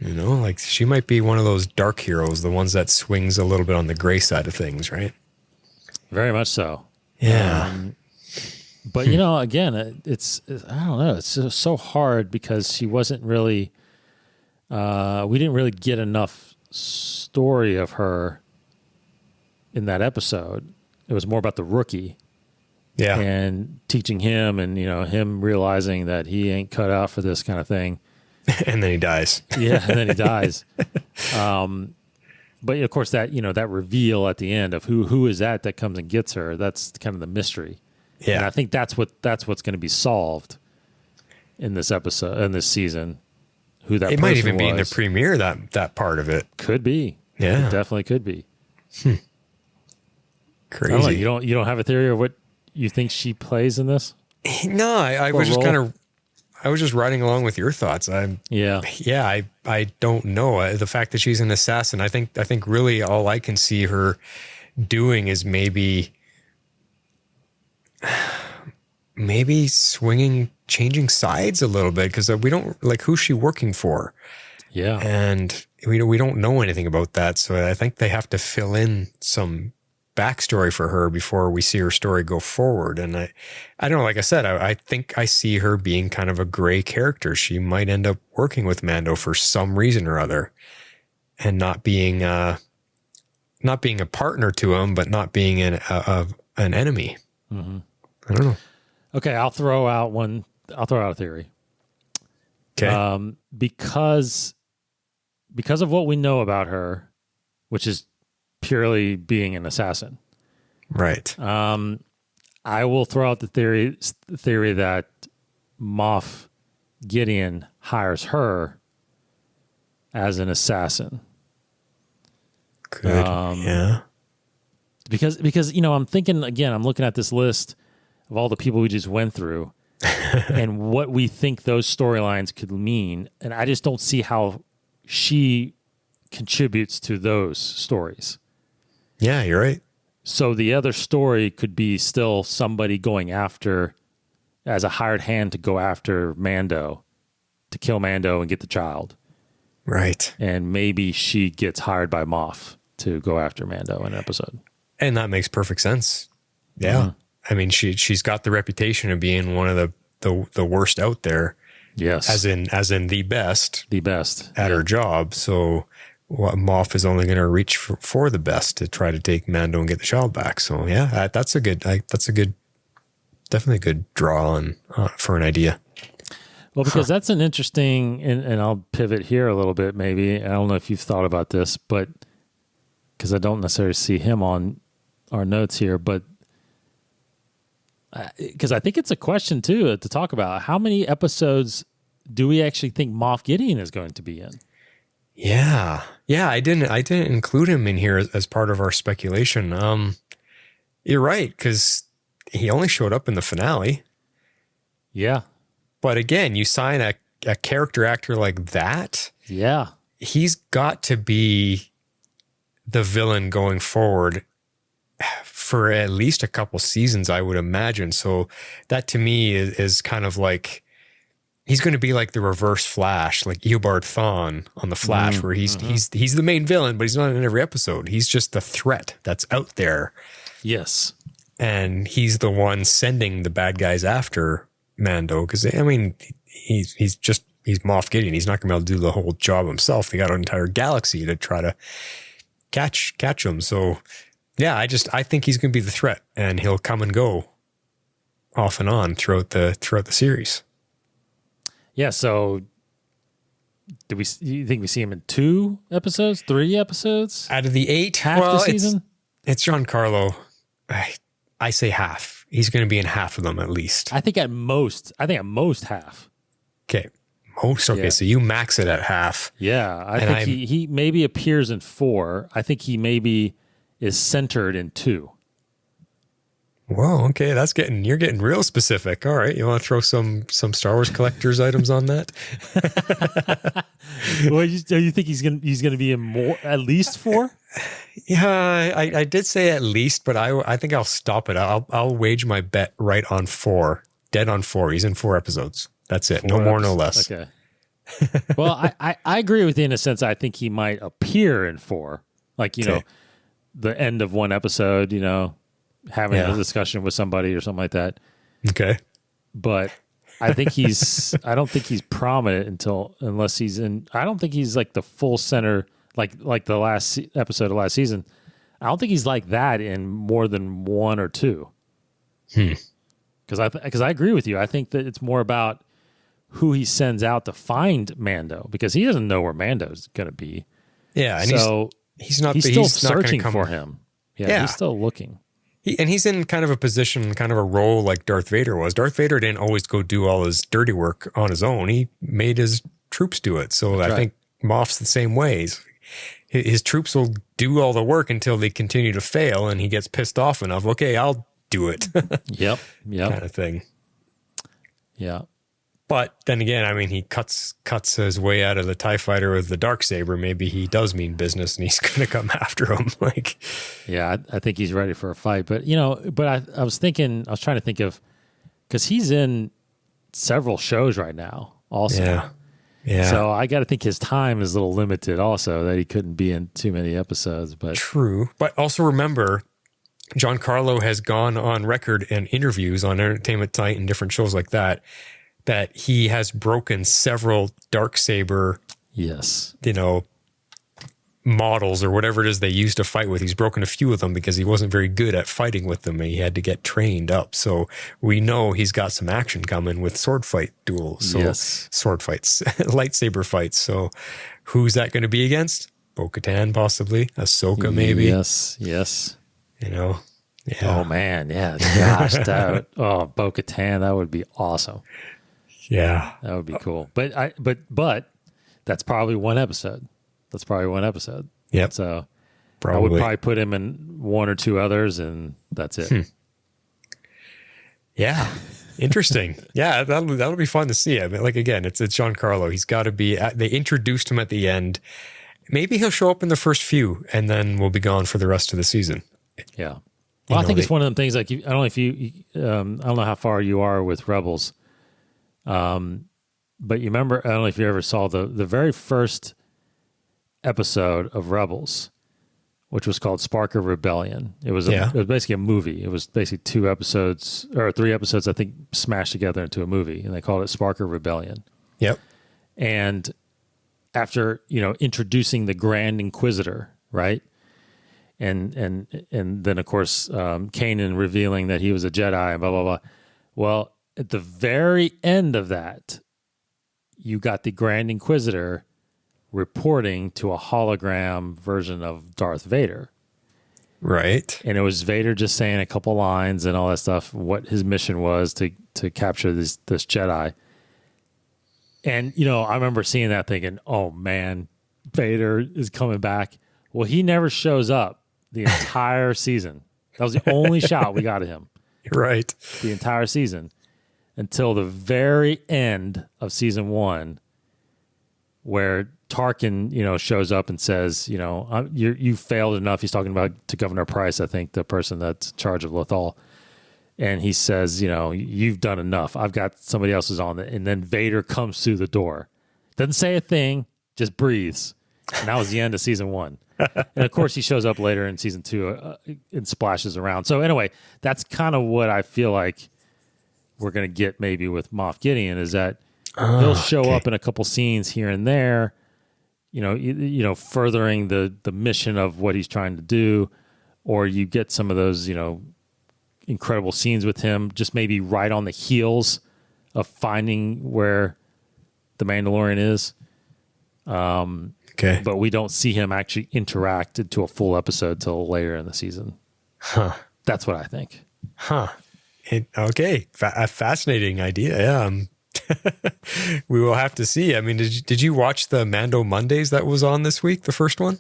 [SPEAKER 3] Like she might be one of those dark heroes, the ones that swings a little bit on the gray side of things, right? Very
[SPEAKER 4] much so.
[SPEAKER 3] Yeah.
[SPEAKER 4] But again, it's I don't know. It's just so hard because she wasn't really. We didn't really get enough story of her in that episode. It was more about the rookie, and teaching him, and him realizing that he ain't cut out for this kind of thing.
[SPEAKER 3] And then he dies.
[SPEAKER 4] Yeah, and then he dies. But of course, that that reveal at the end of who is that comes and gets her. That's kind of the mystery. Yeah, and I think that's what's going to be solved in this episode, in this season. Who that? It might even be in
[SPEAKER 3] the premiere. That part of it
[SPEAKER 4] could be. Yeah, it definitely could be.
[SPEAKER 3] Crazy.
[SPEAKER 4] You don't have a theory of what you think she plays in this?
[SPEAKER 3] No, I was just kind of. I was just riding along with your thoughts. I don't know. The fact that she's an assassin, I think really all I can see her doing is maybe changing sides a little bit, because we don't like who's she working for.
[SPEAKER 4] Yeah, and
[SPEAKER 3] we don't know anything about that, so I think they have to fill in some backstory for her before we see her story go forward. And I don't know, like I said, I think I see her being kind of a gray character. She might end up working with Mando for some reason or other, and not being a partner to him, but not being an enemy.
[SPEAKER 4] Mm-hmm.
[SPEAKER 3] I don't know.
[SPEAKER 4] Okay, I'll throw out a theory.
[SPEAKER 3] Okay.
[SPEAKER 4] Because of what we know about her, which is purely being an assassin.
[SPEAKER 3] Right.
[SPEAKER 4] I will throw out the theory that Moff Gideon hires her as an assassin.
[SPEAKER 3] Good. Yeah.
[SPEAKER 4] Because I'm thinking, again, I'm looking at this list of all the people we just went through and what we think those storylines could mean, and I just don't see how she contributes to those stories.
[SPEAKER 3] Yeah, you're right.
[SPEAKER 4] So the other story could be still somebody going after, as a hired hand to go after Mando, to kill Mando and get the child.
[SPEAKER 3] Right.
[SPEAKER 4] And maybe she gets hired by Moff to go after Mando in an episode.
[SPEAKER 3] And that makes perfect sense. Yeah. Mm-hmm. I mean, she's got the reputation of being one of the worst out there.
[SPEAKER 4] Yes.
[SPEAKER 3] As in the best.
[SPEAKER 4] The best.
[SPEAKER 3] At her job. So Moff is only going to reach for the best to try to take Mando and get the child back. So yeah, definitely a good draw on for an idea.
[SPEAKER 4] Well, because that's an interesting, and I'll pivot here a little bit. Maybe I don't know if you've thought about this, but because I don't necessarily see him on our notes here, but because I think it's a question too to talk about. How many episodes do we actually think Moff Gideon is going to be in?
[SPEAKER 3] Yeah. I didn't include him in here as part of our speculation. You're right, because he only showed up in the finale.
[SPEAKER 4] Yeah.
[SPEAKER 3] But again, you sign a character actor like that.
[SPEAKER 4] Yeah.
[SPEAKER 3] He's got to be the villain going forward for at least a couple seasons, I would imagine. So that to me is kind of like, he's going to be like the reverse Flash, like Eobard Thawne on the Flash, where he's the main villain, but he's not in every episode. He's just the threat that's out there.
[SPEAKER 4] Yes.
[SPEAKER 3] And he's the one sending the bad guys after Mando, because I mean, he's just he's Moff Gideon. He's not going to be able to do the whole job himself. They got an entire galaxy to try to catch him. So yeah, I think he's going to be the threat, and he'll come and go off and on throughout the series.
[SPEAKER 4] Yeah. So you think we see him in 2 episodes, 3 episodes
[SPEAKER 3] out of the 8?
[SPEAKER 4] Half the season?
[SPEAKER 3] It's Giancarlo. I say half. He's going to be in half of them at least.
[SPEAKER 4] I think at most half.
[SPEAKER 3] Okay. Most. Okay. Yeah. So you max it at half.
[SPEAKER 4] Yeah. I think he maybe appears in 4. I think he maybe is centered in 2.
[SPEAKER 3] Whoa. Okay. You're getting real specific. All right. You want to throw some Star Wars collector's items on that?
[SPEAKER 4] Well, you think he's going to be in more, at least 4?
[SPEAKER 3] Yeah, I did say at least, but I think I'll stop it. I'll wage my bet right on 4. Dead on 4. He's in 4 episodes. That's it. No more, no less.
[SPEAKER 4] Okay. Well, I agree with you in a sense. I think he might appear in 4. Like, you know, the end of one episode, you know, having a discussion with somebody or something like that.
[SPEAKER 3] Okay.
[SPEAKER 4] But I think I don't think he's prominent unless he's in, I don't think he's like the full center, like the last episode of last season. I don't think he's like that in more than 1 or 2. Because I agree with you. I think that it's more about who he sends out to find Mando, because he doesn't know where Mando's going to be.
[SPEAKER 3] Yeah, and
[SPEAKER 4] so
[SPEAKER 3] he's still
[SPEAKER 4] searching for him. Yeah, he's still looking.
[SPEAKER 3] He's in kind of a position, kind of a role like Darth Vader was. Darth Vader didn't always go do all his dirty work on his own. He made his troops do it. So I think Moff's the same way. His troops will do all the work until they continue to fail, and he gets pissed off enough. Okay, I'll do it.
[SPEAKER 4] Yep.
[SPEAKER 3] Kind of thing.
[SPEAKER 4] Yeah.
[SPEAKER 3] But then again, I mean, he cuts his way out of the TIE fighter with the Darksaber. Maybe he does mean business, and he's going to come after him.
[SPEAKER 4] Yeah, I think he's ready for a fight. But I was trying to think of, because he's in several shows right now. Also,
[SPEAKER 3] yeah.
[SPEAKER 4] So I got to think his time is a little limited. Also, that he couldn't be in too many episodes. But
[SPEAKER 3] true. But also remember, Giancarlo has gone on record in interviews on Entertainment Tonight and different shows like that he has broken several Darksaber, models or whatever it is they used to fight with. He's broken a few of them because he wasn't very good at fighting with them, and he had to get trained up. So we know he's got some action coming with sword fight duels. So sword fights, lightsaber fights. So who's that going to be against? Bo-Katan, possibly. Ahsoka, maybe.
[SPEAKER 4] Yes.
[SPEAKER 3] Yeah.
[SPEAKER 4] Oh man, yeah. Gosh, Bo-Katan, that would be awesome.
[SPEAKER 3] Yeah,
[SPEAKER 4] that would be cool. But that's probably one episode.
[SPEAKER 3] Yep.
[SPEAKER 4] So
[SPEAKER 3] probably.
[SPEAKER 4] I would probably put him in 1 or 2 others, and that's it.
[SPEAKER 3] Yeah, interesting. Yeah, that'll be fun to see. I mean, again, it's Giancarlo. He's got to be. They introduced him at the end. Maybe he'll show up in the first few, and then we'll be gone for the rest of the season.
[SPEAKER 4] Yeah. Well, I think it's one of them things. Like, I don't know if I don't know how far you are with Rebels. But you remember, I don't know if you ever saw the very first episode of Rebels, which was called Spark of Rebellion. It was basically a movie. It was basically 2 episodes or 3 episodes, I think, smashed together into a movie, and they called it Spark of Rebellion. Yep. And after, introducing the Grand Inquisitor, right? And then, of course, Kanan revealing that he was a Jedi and blah, blah, blah. Well, at the very end of that, you got the Grand Inquisitor reporting to a hologram version of Darth Vader.
[SPEAKER 3] Right.
[SPEAKER 4] And it was Vader just saying a couple lines and all that stuff, what his mission was to capture this Jedi. And, I remember seeing that thinking, oh, man, Vader is coming back. Well, he never shows up the entire season. That was the only shot we got of him.
[SPEAKER 3] Right.
[SPEAKER 4] The entire season. Until the very end of season 1, where Tarkin, shows up and says, you failed enough. He's talking about to Governor Price, I think, the person that's in charge of Lothal. And he says, you've done enough. I've got somebody else's on it. And then Vader comes through the door. Doesn't say a thing, just breathes. And that was the end of season 1. And of course, he shows up later in season 2 and splashes around. So anyway, that's kind of what I feel like we're going to get maybe with Moff Gideon, is that He'll show up in a couple scenes here and there, furthering the mission of what he's trying to do, or you get some of those, incredible scenes with him, just maybe right on the heels of finding where the Mandalorian is.
[SPEAKER 3] Okay.
[SPEAKER 4] But we don't see him actually interact into a full episode till later in the season.
[SPEAKER 3] Huh.
[SPEAKER 4] That's what I think.
[SPEAKER 3] Huh. Okay. A fascinating idea. Yeah. We will have to see. I mean, did you watch the Mando Mondays that was on this week, the first one?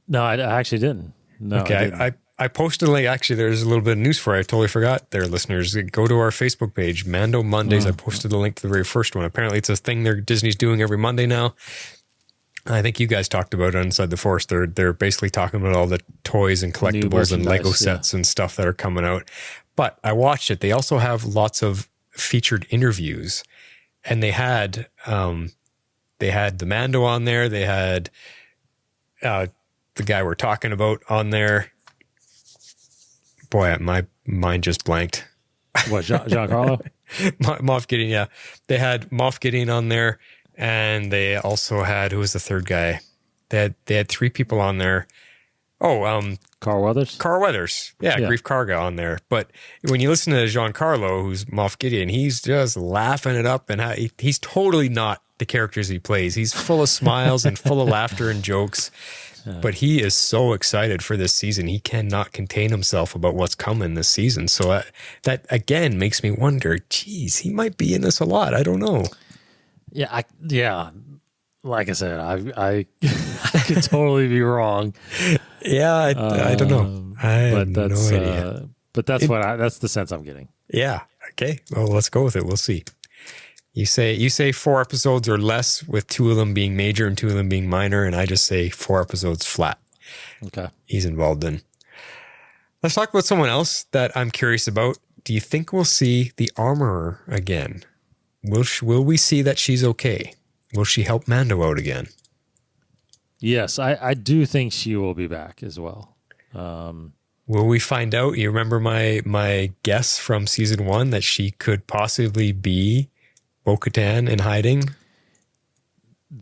[SPEAKER 4] No, I actually didn't. No.
[SPEAKER 3] Okay. I posted a link. Actually, there's a little bit of news for you. I totally forgot there, listeners. Go to our Facebook page, Mando Mondays. I posted the link to the very first one. Apparently, it's a thing Disney's doing every Monday now. I think you guys talked about it Inside the Force. They're basically talking about all the toys and collectibles and Lego sets and stuff that are coming out. But I watched it. They also have lots of featured interviews, and they had the Mando on there. They had the guy we're talking about on there. Boy, my mind just blanked.
[SPEAKER 4] What, Giancarlo?
[SPEAKER 3] Moff Gideon, yeah. They had Moff Gideon on there, and they also had, who was the third guy? They had three people on there. Oh,
[SPEAKER 4] Carl Weathers?
[SPEAKER 3] Carl Weathers. Yeah, Grief Karga on there. But when you listen to Giancarlo, who's Moff Gideon, he's just laughing it up, and he's totally not the characters he plays. He's full of smiles and full of laughter and jokes. But he is so excited for this season. He cannot contain himself about what's coming this season. So that, again, makes me wonder, geez, he might be in this a lot. I don't know.
[SPEAKER 4] Yeah. Like I said, I could totally be wrong.
[SPEAKER 3] Yeah, I don't know. I have no idea.
[SPEAKER 4] But that's the sense I'm getting.
[SPEAKER 3] Yeah. Okay. Well, let's go with it. We'll see. You say 4 episodes or less, with 2 of them being major and 2 of them being minor, and I just say 4 episodes flat.
[SPEAKER 4] Okay.
[SPEAKER 3] He's involved in. Let's talk about someone else that I'm curious about. Do you think we'll see the Armorer again? Will we see that she's okay? Will she help Mando out again?
[SPEAKER 4] Yes, I do think she will be back as well.
[SPEAKER 3] Will we find out? You remember my guess from season 1 that she could possibly be Bo-Katan in hiding?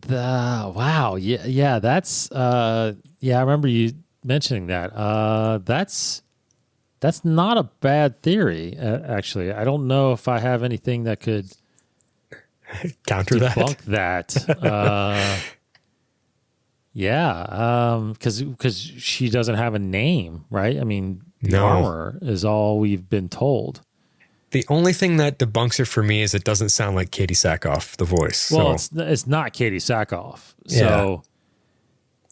[SPEAKER 4] Wow. Yeah, that's I remember you mentioning that. That's not a bad theory, actually. I don't know if I have anything that could
[SPEAKER 3] counter
[SPEAKER 4] debunk that. Because she doesn't have a name, right? I mean, the Armorer is all we've been told.
[SPEAKER 3] The only thing that debunks it for me is it doesn't sound like Katie Sackhoff, the voice.
[SPEAKER 4] Well, it's not Katie Sackhoff. So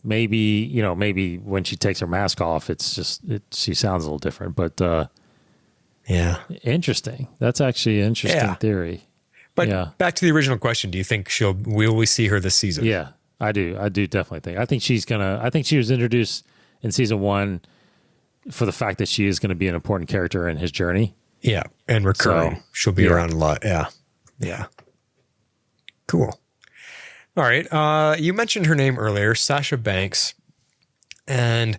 [SPEAKER 4] maybe when she takes her mask off, she sounds a little different. But interesting. That's actually an interesting theory.
[SPEAKER 3] But back to the original question: do you think will we see her this season?
[SPEAKER 4] Yeah, I do. I do definitely think. I think she was introduced in season 1 for the fact that she is going to be an important character in his journey.
[SPEAKER 3] Yeah, and recurring. So, she'll be around a lot. Yeah. Cool. All right. You mentioned her name earlier, Sasha Banks, and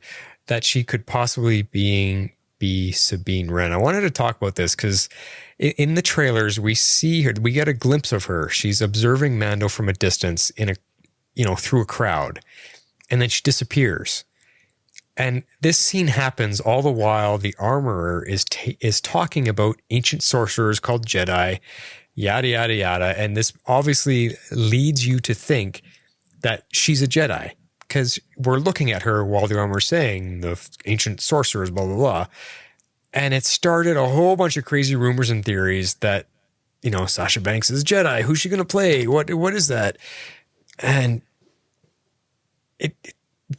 [SPEAKER 3] that she could possibly be Sabine Wren. I wanted to talk about this because in the trailers we see her. We get a glimpse of her. She's observing Mando from a distance through a crowd, and then she disappears. And this scene happens all the while the Armorer is talking about ancient sorcerers called Jedi, yada, yada, yada. And this obviously leads you to think that she's a Jedi because we're looking at her while the Armorer is saying the ancient sorcerers, blah, blah, blah. And it started a whole bunch of crazy rumors and theories that, Sasha Banks is a Jedi. Who's she going to play? What is that? And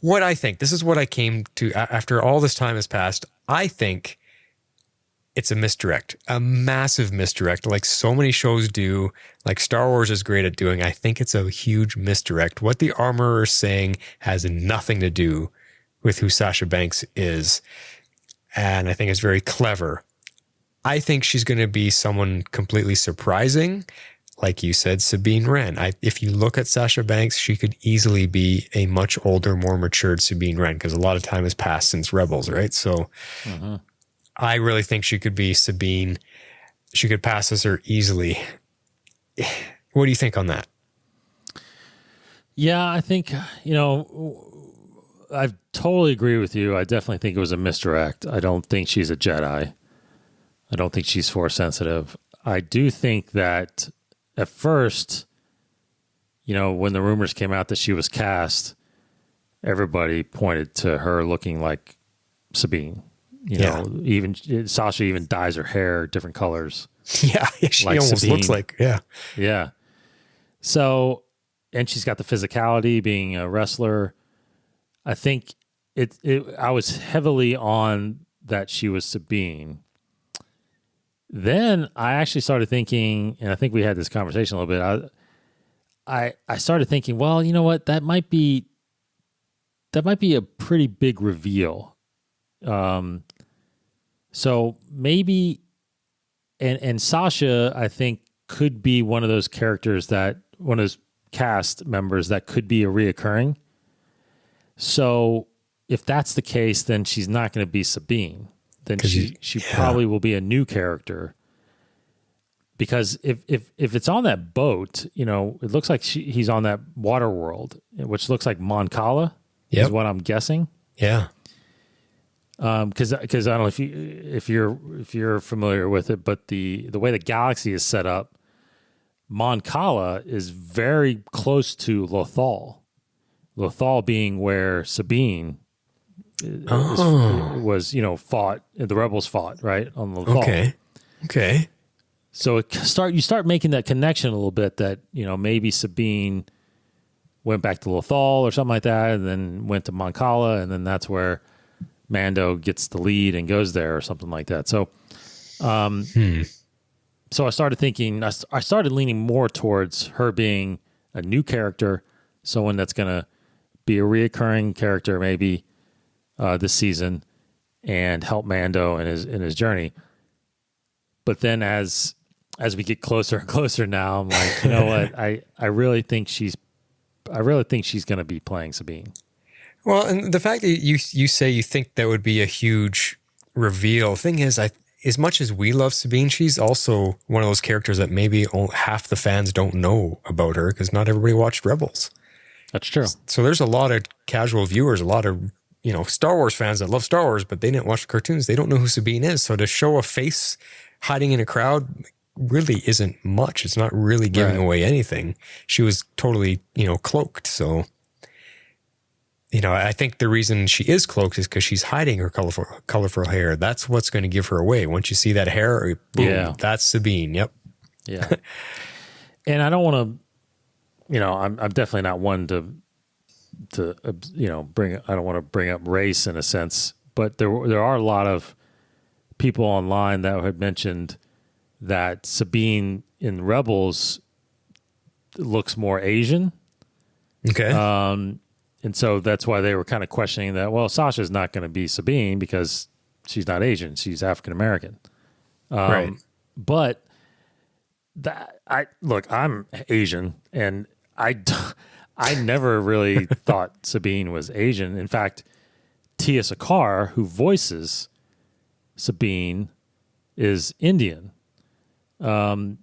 [SPEAKER 3] what I think, this is what I came to after all this time has passed. I think it's a misdirect, a massive misdirect, like so many shows do, like Star Wars is great at doing. I think it's a huge misdirect. What the Armorer is saying has nothing to do with who Sasha Banks is. And I think it's very clever. I think she's going to be someone completely surprising. Like you said, Sabine Wren. If you look at Sasha Banks, she could easily be a much older, more matured Sabine Wren because a lot of time has passed since Rebels, right? So I really think she could be Sabine. She could pass as her easily. What do you think on that?
[SPEAKER 4] Yeah, I think, I totally agree with you. I definitely think it was a misdirect. I don't think she's a Jedi. I don't think she's Force sensitive. I do think that at first, when the rumors came out that she was cast, everybody pointed to her looking like Sabine. Even Sasha even dyes her hair different colors.
[SPEAKER 3] Yeah, she
[SPEAKER 4] like
[SPEAKER 3] almost
[SPEAKER 4] Sabine.
[SPEAKER 3] looks like, yeah.
[SPEAKER 4] Yeah. So, and she's got the physicality being a wrestler. I think I was heavily on that she was Sabine. Then I actually started thinking, and I think we had this conversation a little bit. I started thinking, well, you know what? That might be a pretty big reveal. So maybe, and Sasha, I think, could be one of those characters one of those cast members that could be a reoccurring. So if that's the case, then she's not going to be Sabine. Then she probably will be a new character. Because if it's on that boat, it looks like he's on that water world, which looks like Mon Cala is what I'm guessing.
[SPEAKER 3] Yeah.
[SPEAKER 4] Because I don't know if you're familiar with it, but the way the galaxy is set up, Mon Cala is very close to Lothal. Lothal being where Sabine was, fought. The rebels fought right on Lothal.
[SPEAKER 3] Okay.
[SPEAKER 4] So you start making that connection a little bit that maybe Sabine went back to Lothal or something like that, and then went to Mon Cala, and then that's where Mando gets the lead and goes there or something like that. So, so I started thinking, I started leaning more towards her being a new character, someone that's going to be a reoccurring character maybe this season and help Mando in his journey. But then as we get closer and closer now, I'm like, you know what? I really think she's going to be playing Sabine.
[SPEAKER 3] Well, and the fact that you say you think that would be a huge reveal, thing is, as much as we love Sabine, she's also one of those characters that maybe half the fans don't know about her because not everybody watched Rebels.
[SPEAKER 4] That's true.
[SPEAKER 3] So there's a lot of casual viewers, a lot of Star Wars fans that love Star Wars, but they didn't watch the cartoons. They don't know who Sabine is. So to show a face hiding in a crowd really isn't much. It's not really giving away anything. She was totally, cloaked. So, I think the reason she is cloaked is because she's hiding her colorful hair. That's what's going to give her away. Once you see that hair, boom, that's Sabine. Yep.
[SPEAKER 4] Yeah. And I don't want to, I'm definitely not one to I don't want to bring up race in a sense, but there are a lot of people online that had mentioned that Sabine in Rebels looks more Asian.
[SPEAKER 3] Okay.
[SPEAKER 4] And so that's why they were kind of questioning that. Well, Sasha's not going to be Sabine because she's not Asian; she's African American.
[SPEAKER 3] Right.
[SPEAKER 4] But I'm Asian, and I never really thought Sabine was Asian. In fact, Tia Sakar, who voices Sabine, is Indian. So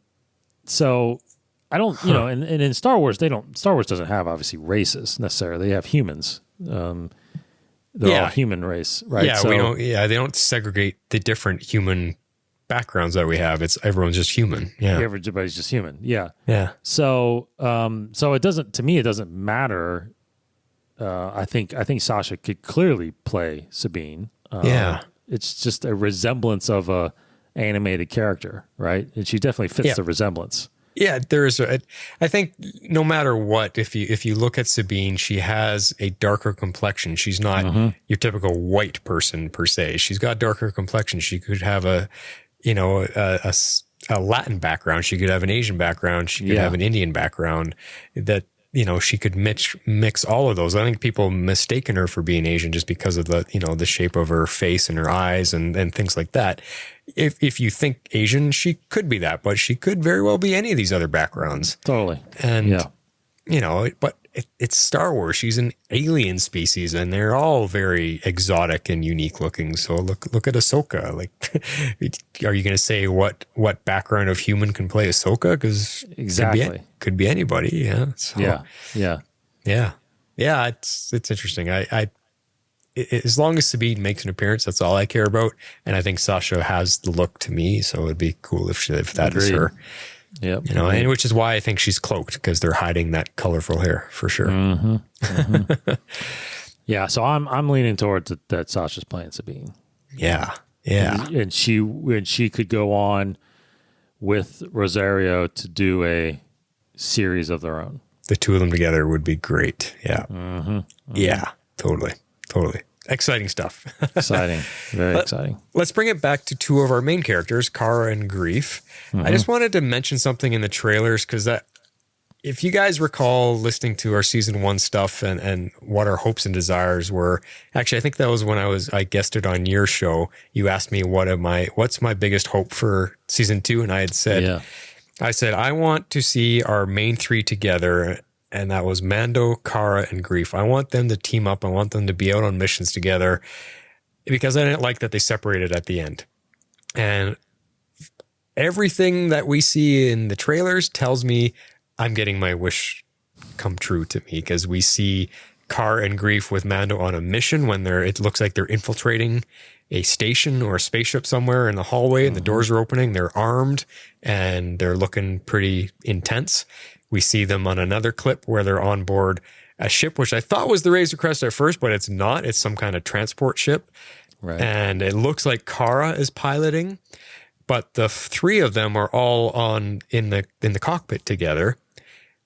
[SPEAKER 4] I don't, and in Star Wars, Star Wars doesn't have obviously races necessarily. They have humans. They're all human race, right?
[SPEAKER 3] Yeah,
[SPEAKER 4] so,
[SPEAKER 3] they don't segregate the different human backgrounds that we have. It's everyone's just human. Yeah.
[SPEAKER 4] Everybody's just human. Yeah.
[SPEAKER 3] Yeah.
[SPEAKER 4] So, so it doesn't matter. I think Sasha could clearly play Sabine. It's just a resemblance of a animated character, right? And she definitely fits the resemblance.
[SPEAKER 3] Yeah, I think no matter what, if you look at Sabine, she has a darker complexion. She's not your typical white person per se. She's got darker complexion. She could have a Latin background. She could have an Asian background. She could have an Indian background. That she could mix all of those. I think people mistaken her for being Asian just because of the shape of her face and her eyes and things like that. If you think Asian, she could be that, but she could very well be any of these other backgrounds.
[SPEAKER 4] Totally.
[SPEAKER 3] And but it's Star Wars. She's an alien species, and they're all very exotic and unique looking. So look at Ahsoka. Like, are you going to say what background of human can play Ahsoka? Because
[SPEAKER 4] exactly
[SPEAKER 3] could be anybody. Yeah. So, yeah. It's interesting. As long as Sabine makes an appearance, that's all I care about. And I think Sasha has the look to me, so it'd be cool if that is her.
[SPEAKER 4] Yep.
[SPEAKER 3] And which is why I think she's cloaked, because they're hiding that colorful hair for sure.
[SPEAKER 4] Mm-hmm. Mm-hmm. Yeah. So I'm leaning towards that Sasha's playing Sabine.
[SPEAKER 3] Yeah.
[SPEAKER 4] And she could go on with Rosario to do a series of their own.
[SPEAKER 3] The two of them together would be great. Yeah.
[SPEAKER 4] Mm-hmm. Mm-hmm.
[SPEAKER 3] Yeah. Totally. Exciting stuff.
[SPEAKER 4] Exciting. Very exciting.
[SPEAKER 3] Let's bring it back to two of our main characters, Kara and Grief. Mm-hmm. I just wanted to mention something in the trailers, because if you guys recall listening to our season 1 stuff and what our hopes and desires were, actually, I think that was when I guested on your show. You asked me what's my biggest hope for season 2, and I had said, I want to see our main 3 together. And that was Mando, Kara, and Grief. I want them to team up. I want them to be out on missions together, because I didn't like that they separated at the end. And everything that we see in the trailers tells me I'm getting my wish come true to me, because we see Kara and Grief with Mando on a mission when it looks like they're infiltrating a station or a spaceship somewhere in the hallway, and the doors are opening. They're armed and they're looking pretty intense. We see them on another clip where they're on board a ship, which I thought was the Razor Crest at first, but it's not. It's some kind of transport ship.
[SPEAKER 4] Right.
[SPEAKER 3] And it looks like Kara is piloting, but the 3 of them are all in the cockpit together.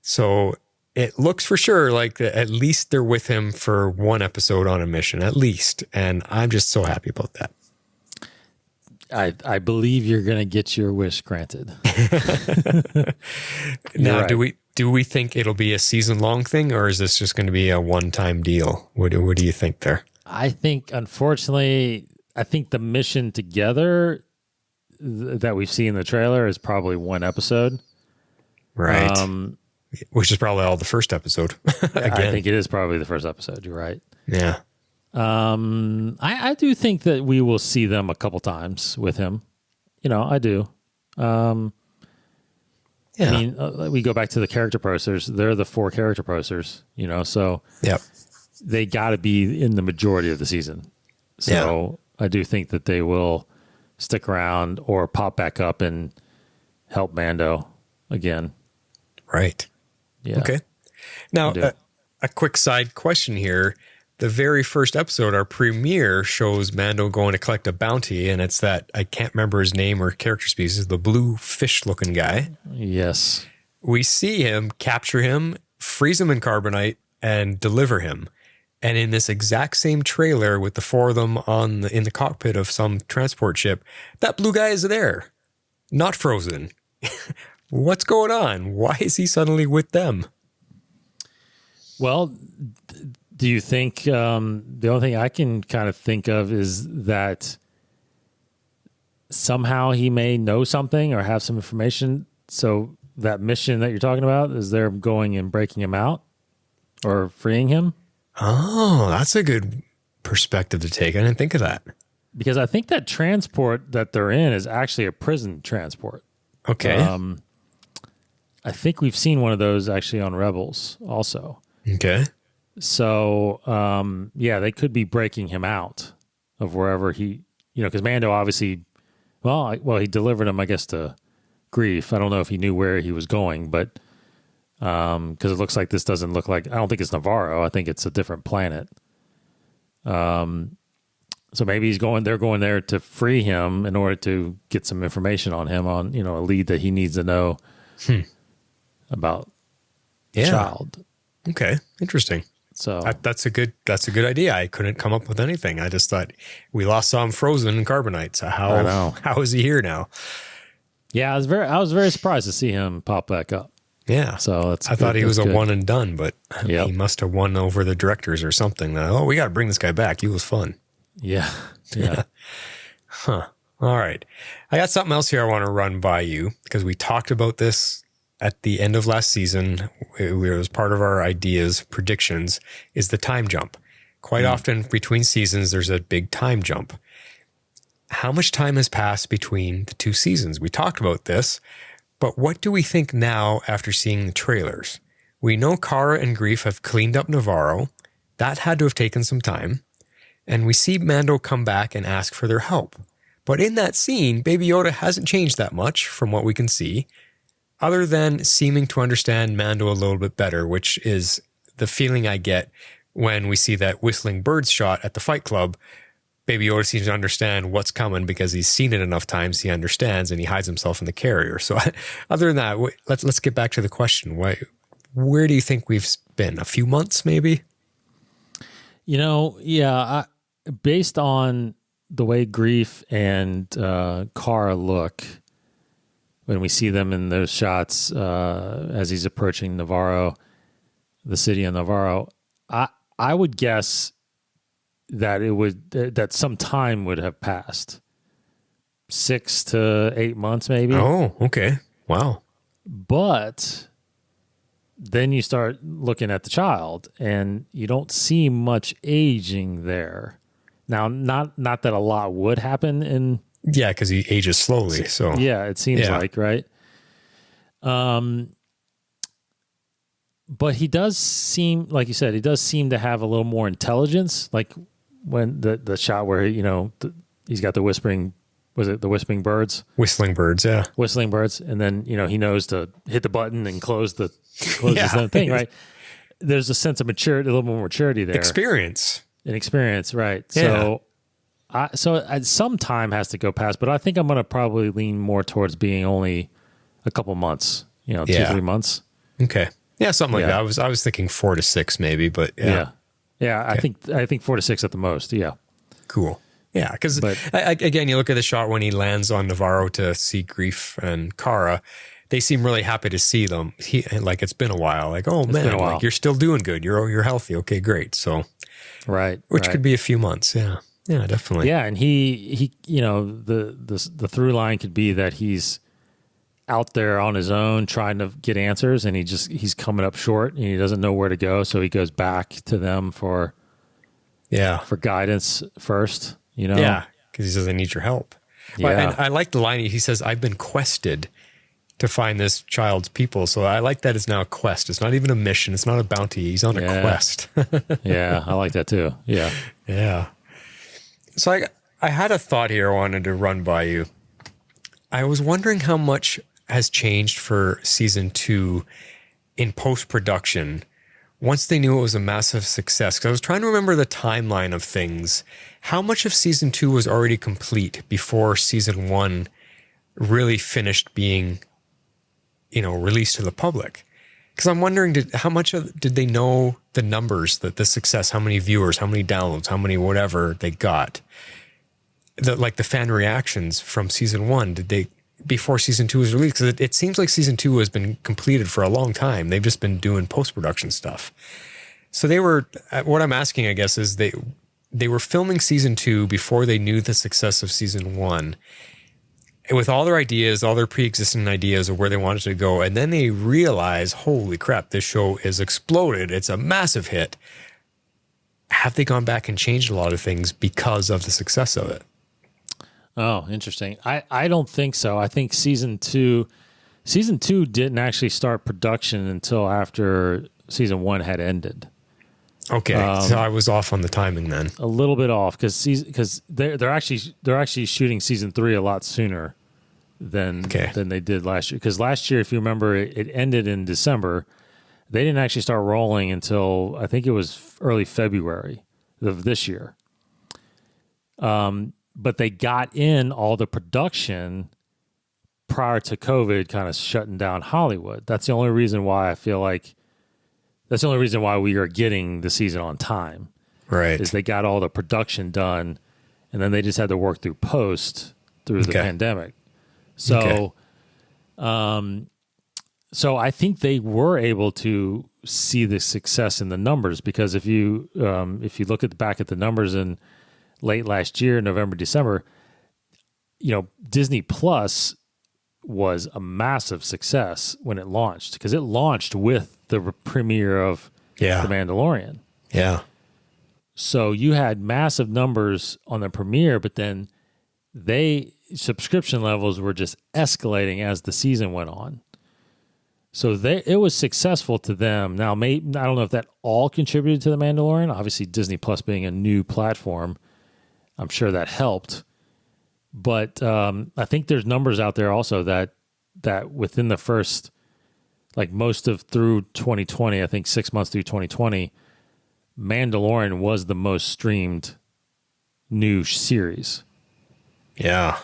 [SPEAKER 3] So it looks for sure like at least they're with him for 1 episode on a mission, at least. And I'm just so happy about that.
[SPEAKER 4] I believe you're going to get your wish granted.
[SPEAKER 3] Now,
[SPEAKER 4] right.
[SPEAKER 3] do we think it'll be a season-long thing, or is this just going to be a one-time deal? What do you think there?
[SPEAKER 4] I think, unfortunately, the mission together that we see in the trailer is probably 1 episode.
[SPEAKER 3] Right. Which is probably all the first episode.
[SPEAKER 4] I think it is probably the first episode. You're right.
[SPEAKER 3] Yeah.
[SPEAKER 4] I do think that we will see them a couple times with him. I do. I mean, we go back to the character posters. They're the 4 character posters, so they got to be in the majority of the season. So I do think that they will stick around or pop back up and help Mando again.
[SPEAKER 3] Right.
[SPEAKER 4] Yeah.
[SPEAKER 3] Okay. Now, a quick side question here. The very first episode, our premiere, shows Mando going to collect a bounty, and it's that, I can't remember his name or character species, the blue fish-looking guy.
[SPEAKER 4] Yes.
[SPEAKER 3] We see him, capture him, freeze him in carbonite, and deliver him. And in this exact same trailer with the 4 of them in the cockpit of some transport ship, that blue guy is there, not frozen. What's going on? Why is he suddenly with them?
[SPEAKER 4] Well, do you think the only thing I can kind of think of is that somehow he may know something or have some information? So that mission that you're talking about, is they're going and breaking him out or freeing him?
[SPEAKER 3] Oh, that's a good perspective to take. I didn't think of that.
[SPEAKER 4] Because I think that transport that they're in is actually a prison transport.
[SPEAKER 3] Okay.
[SPEAKER 4] I think we've seen one of those actually on Rebels also.
[SPEAKER 3] Okay.
[SPEAKER 4] So, they could be breaking him out of wherever he, because Mando obviously, he delivered him, I guess, to Grief. I don't know if he knew where he was going, but because it looks like this doesn't look like, I don't think it's Navarro. I think it's a different planet. So maybe they're going there to free him in order to get some information on him on, a lead that he needs to know about the child.
[SPEAKER 3] Okay. Interesting.
[SPEAKER 4] So
[SPEAKER 3] that's a good idea. I couldn't come up with anything. I just thought we saw him frozen in carbonite. So how is he here now?
[SPEAKER 4] Yeah, I was very surprised to see him pop back up.
[SPEAKER 3] Yeah.
[SPEAKER 4] So
[SPEAKER 3] I thought he was a one and done, but he must have won over the directors or something. We got to bring this guy back. He was fun.
[SPEAKER 4] Yeah. Yeah.
[SPEAKER 3] Huh. All right. I got something else here I want to run by you, because we talked about this at the end of last season, it was part of our ideas, predictions, is the time jump. Quite often between seasons, there's a big time jump. How much time has passed between the two seasons? We talked about this, but what do we think now after seeing the trailers? We know Kara and Greef have cleaned up Navarro. That had to have taken some time. And we see Mando come back and ask for their help. But in that scene, Baby Yoda hasn't changed that much from what we can see, other than seeming to understand Mando a little bit better, which is the feeling I get when we see that whistling birds shot at the Fight Club. Baby Yoda seems to understand what's coming because he's seen it enough times. He understands and he hides himself in the carrier. So other than that, let's get back to the question. Where do you think we've been? A few months, maybe?
[SPEAKER 4] Based on the way Greef and Kara look when we see them in those shots as he's approaching Navarro, the city of Navarro, I would guess that that some time would have passed, 6 to 8 months, maybe.
[SPEAKER 3] Oh, okay. Wow.
[SPEAKER 4] But then you start looking at the child, and you don't see much aging there. Now, not that a lot would happen in.
[SPEAKER 3] Yeah, because he ages slowly. So
[SPEAKER 4] yeah, it seems like, right. But he does seem, like you said, he does seem to have a little more intelligence. Like when the shot where he's got the whispering, was it the whispering birds?
[SPEAKER 3] Whistling birds, yeah.
[SPEAKER 4] Whistling birds, and then he knows to hit the button and close this thing, right? There's a sense of maturity, a little more maturity there,
[SPEAKER 3] experience,
[SPEAKER 4] right?
[SPEAKER 3] Yeah.
[SPEAKER 4] So some time has to go past, but I think I'm going to probably lean more towards being only a couple months, 2-3 months.
[SPEAKER 3] Okay. Yeah, something like that. I was thinking 4 to 6 maybe, but yeah.
[SPEAKER 4] Yeah, okay. I think 4 to 6 at the most. Yeah.
[SPEAKER 3] Cool. Yeah, because again, you look at the shot when he lands on Navarro to see Greef and Kara. They seem really happy to see them. Like it's been a while. Like, oh man, like you're still doing good. You're healthy. Okay, great. So, which could be a few months. Yeah, definitely.
[SPEAKER 4] Yeah, and he the through line could be that he's out there on his own trying to get answers, and he's coming up short, and he doesn't know where to go, so he goes back to them for guidance first.
[SPEAKER 3] Yeah, because he says, "I need your help."
[SPEAKER 4] Yeah.
[SPEAKER 3] Well, and I like the line. He says, "I've been quested to find this child's people." So I like that it's now a quest. It's not even a mission. It's not a bounty. He's on a quest.
[SPEAKER 4] Yeah, I like that too. Yeah.
[SPEAKER 3] Yeah. So I had a thought here I wanted to run by you. I was wondering how much has changed for season 2 in post-production once they knew it was a massive success. Because I was trying to remember the timeline of things. How much of season 2 was already complete before season 1 really finished being, released to the public? Because I'm wondering, how much did they know the numbers, the success, how many viewers, how many downloads, how many whatever they got? The fan reactions from season 1, did they, before season 2 was released? Because it seems like season 2 has been completed for a long time. They've just been doing post-production stuff. So what I'm asking, I guess, is they were filming season 2 before they knew the success of season 1, with all their ideas, all their pre-existing ideas of where they wanted to go. And then they realize, holy crap, this show is exploded. It's a massive hit. Have they gone back and changed a lot of things because of the success of it?
[SPEAKER 4] Oh, interesting. I don't think so. I think season two didn't actually start production until after season 1 had ended.
[SPEAKER 3] Okay, so I was off on the timing then.
[SPEAKER 4] A little bit off because they're actually shooting season 3 a lot sooner than they did last year. Because last year, if you remember, it ended in December. They didn't actually start rolling until I think it was early February of this year. But they got in all the production prior to COVID kind of shutting down Hollywood. That's the only reason why I feel like that's the only reason why we are getting the season on time.
[SPEAKER 3] Right.
[SPEAKER 4] Is they got all the production done, and then they just had to work through post through the pandemic. So, so I think they were able to see the success in the numbers, because if you look back at the numbers in late last year, November, December, Disney Plus was a massive success when it launched, because it launched with the premiere of The Mandalorian.
[SPEAKER 3] Yeah.
[SPEAKER 4] So you had massive numbers on the premiere, but then subscription levels were just escalating as the season went on. So it was successful to them. Now, I don't know if that all contributed to The Mandalorian. Obviously, Disney Plus being a new platform, I'm sure that helped. But I think there's numbers out there also that within the first, like most of through 2020, I think 6 months through 2020, Mandalorian was the most streamed new series.
[SPEAKER 3] Yeah.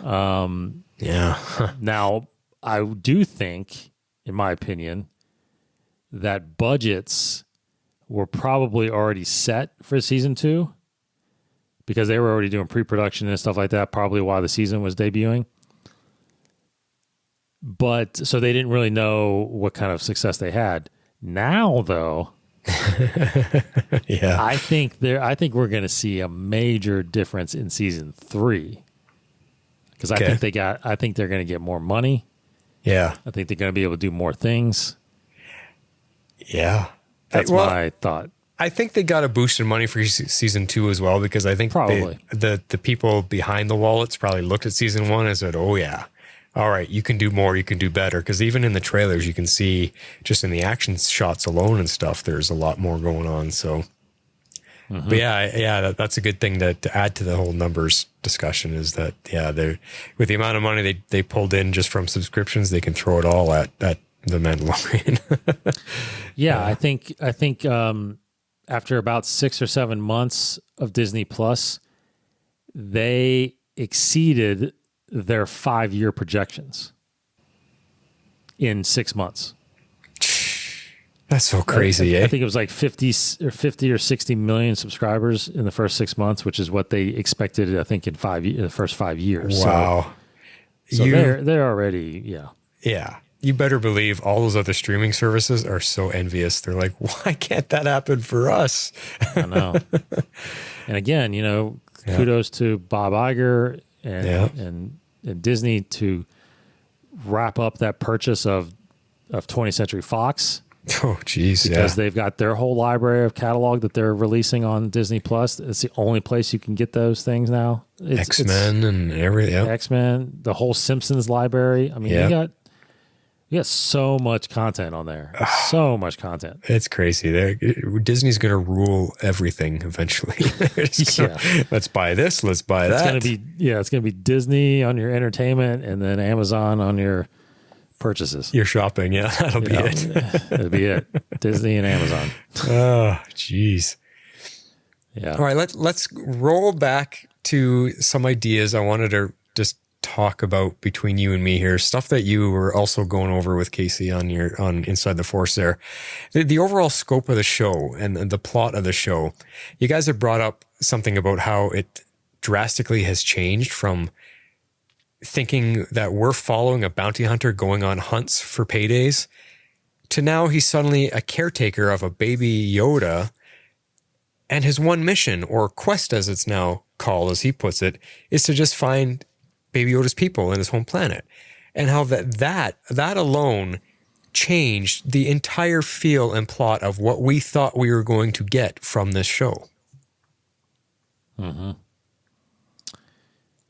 [SPEAKER 4] Now, I do think, in my opinion, that budgets were probably already set for season 2 because they were already doing pre-production and stuff like that, probably while the season was debuting. But so they didn't really know what kind of success they had. Now, though, I think we're going to see a major difference in season 3 because I think they're going to get more money.
[SPEAKER 3] Yeah.
[SPEAKER 4] I think they're going to be able to do more things.
[SPEAKER 3] Yeah.
[SPEAKER 4] That's my thought.
[SPEAKER 3] I think they got a boost in money for season 2 as well, because I think
[SPEAKER 4] probably
[SPEAKER 3] the people behind the wallets probably looked at season 1 and said, oh, yeah, all right, you can do more, you can do better. Because even in the trailers, you can see just in the action shots alone and stuff, there's a lot more going on. So, but that's a good thing to add to the whole numbers discussion is that, they're with the amount of money they pulled in just from subscriptions, they can throw it all at The Mandalorian.
[SPEAKER 4] I think after about 6 or 7 months of Disney Plus, they exceeded their 5-year projections in 6 months.
[SPEAKER 3] That's so crazy.
[SPEAKER 4] I think it was like 50 or 60 million subscribers in the first 6 months, which is what they expected, I think, in the first 5 years.
[SPEAKER 3] Wow.
[SPEAKER 4] So they're already,
[SPEAKER 3] Yeah. You better believe all those other streaming services are so envious. They're like, why can't that happen for us?
[SPEAKER 4] I know. And again, kudos to Bob Iger and Disney to wrap up that purchase of 20th Century Fox.
[SPEAKER 3] Oh, geez.
[SPEAKER 4] Because they've got their whole library of catalog that they're releasing on Disney Plus. It's the only place you can get those things now.
[SPEAKER 3] X-Men and everything. Yeah.
[SPEAKER 4] X-Men, the whole Simpsons library. I mean, you got so much content on there. So much content.
[SPEAKER 3] It's crazy. Disney's going to rule everything eventually. Let's buy this. Let's buy that.
[SPEAKER 4] It's going to be Disney on your entertainment and then Amazon on your purchases.
[SPEAKER 3] Your shopping. Yeah, that'll be it.
[SPEAKER 4] That'll be it. Disney and Amazon.
[SPEAKER 3] Oh, geez.
[SPEAKER 4] Yeah.
[SPEAKER 3] All right. Let's roll back to some ideas I wanted to just talk about between you and me here, stuff that you were also going over with Casey on Inside the Force there. The overall scope of the show and the plot of the show. You guys have brought up something about how it drastically has changed from thinking that we're following a bounty hunter going on hunts for paydays to now he's suddenly a caretaker of a baby Yoda, and his one mission, or quest as it's now called, as he puts it, is to just find Baby Yoda's people in his home planet, and how that alone changed the entire feel and plot of what we thought we were going to get from this show.
[SPEAKER 4] Mm-hmm.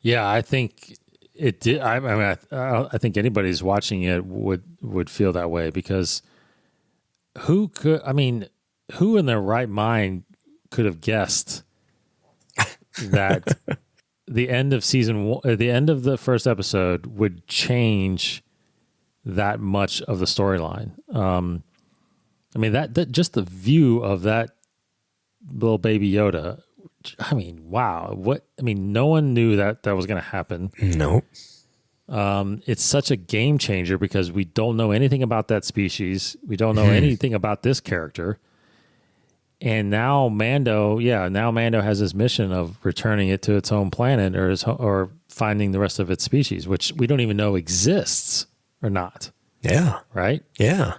[SPEAKER 4] Yeah, I think it did. I think anybody who's watching it would feel that way, because who in their right mind could have guessed that the end of season 1, the end of the first episode would change that much of the storyline. That just the view of that little baby Yoda. Wow. No one knew that was going to happen.
[SPEAKER 3] Nope.
[SPEAKER 4] It's such a game changer because we don't know anything about that species. We don't know anything about this character. And now Mando has this mission of returning it to its home planet or finding the rest of its species, which we don't even know exists or not.
[SPEAKER 3] Yeah.
[SPEAKER 4] Right?
[SPEAKER 3] Yeah.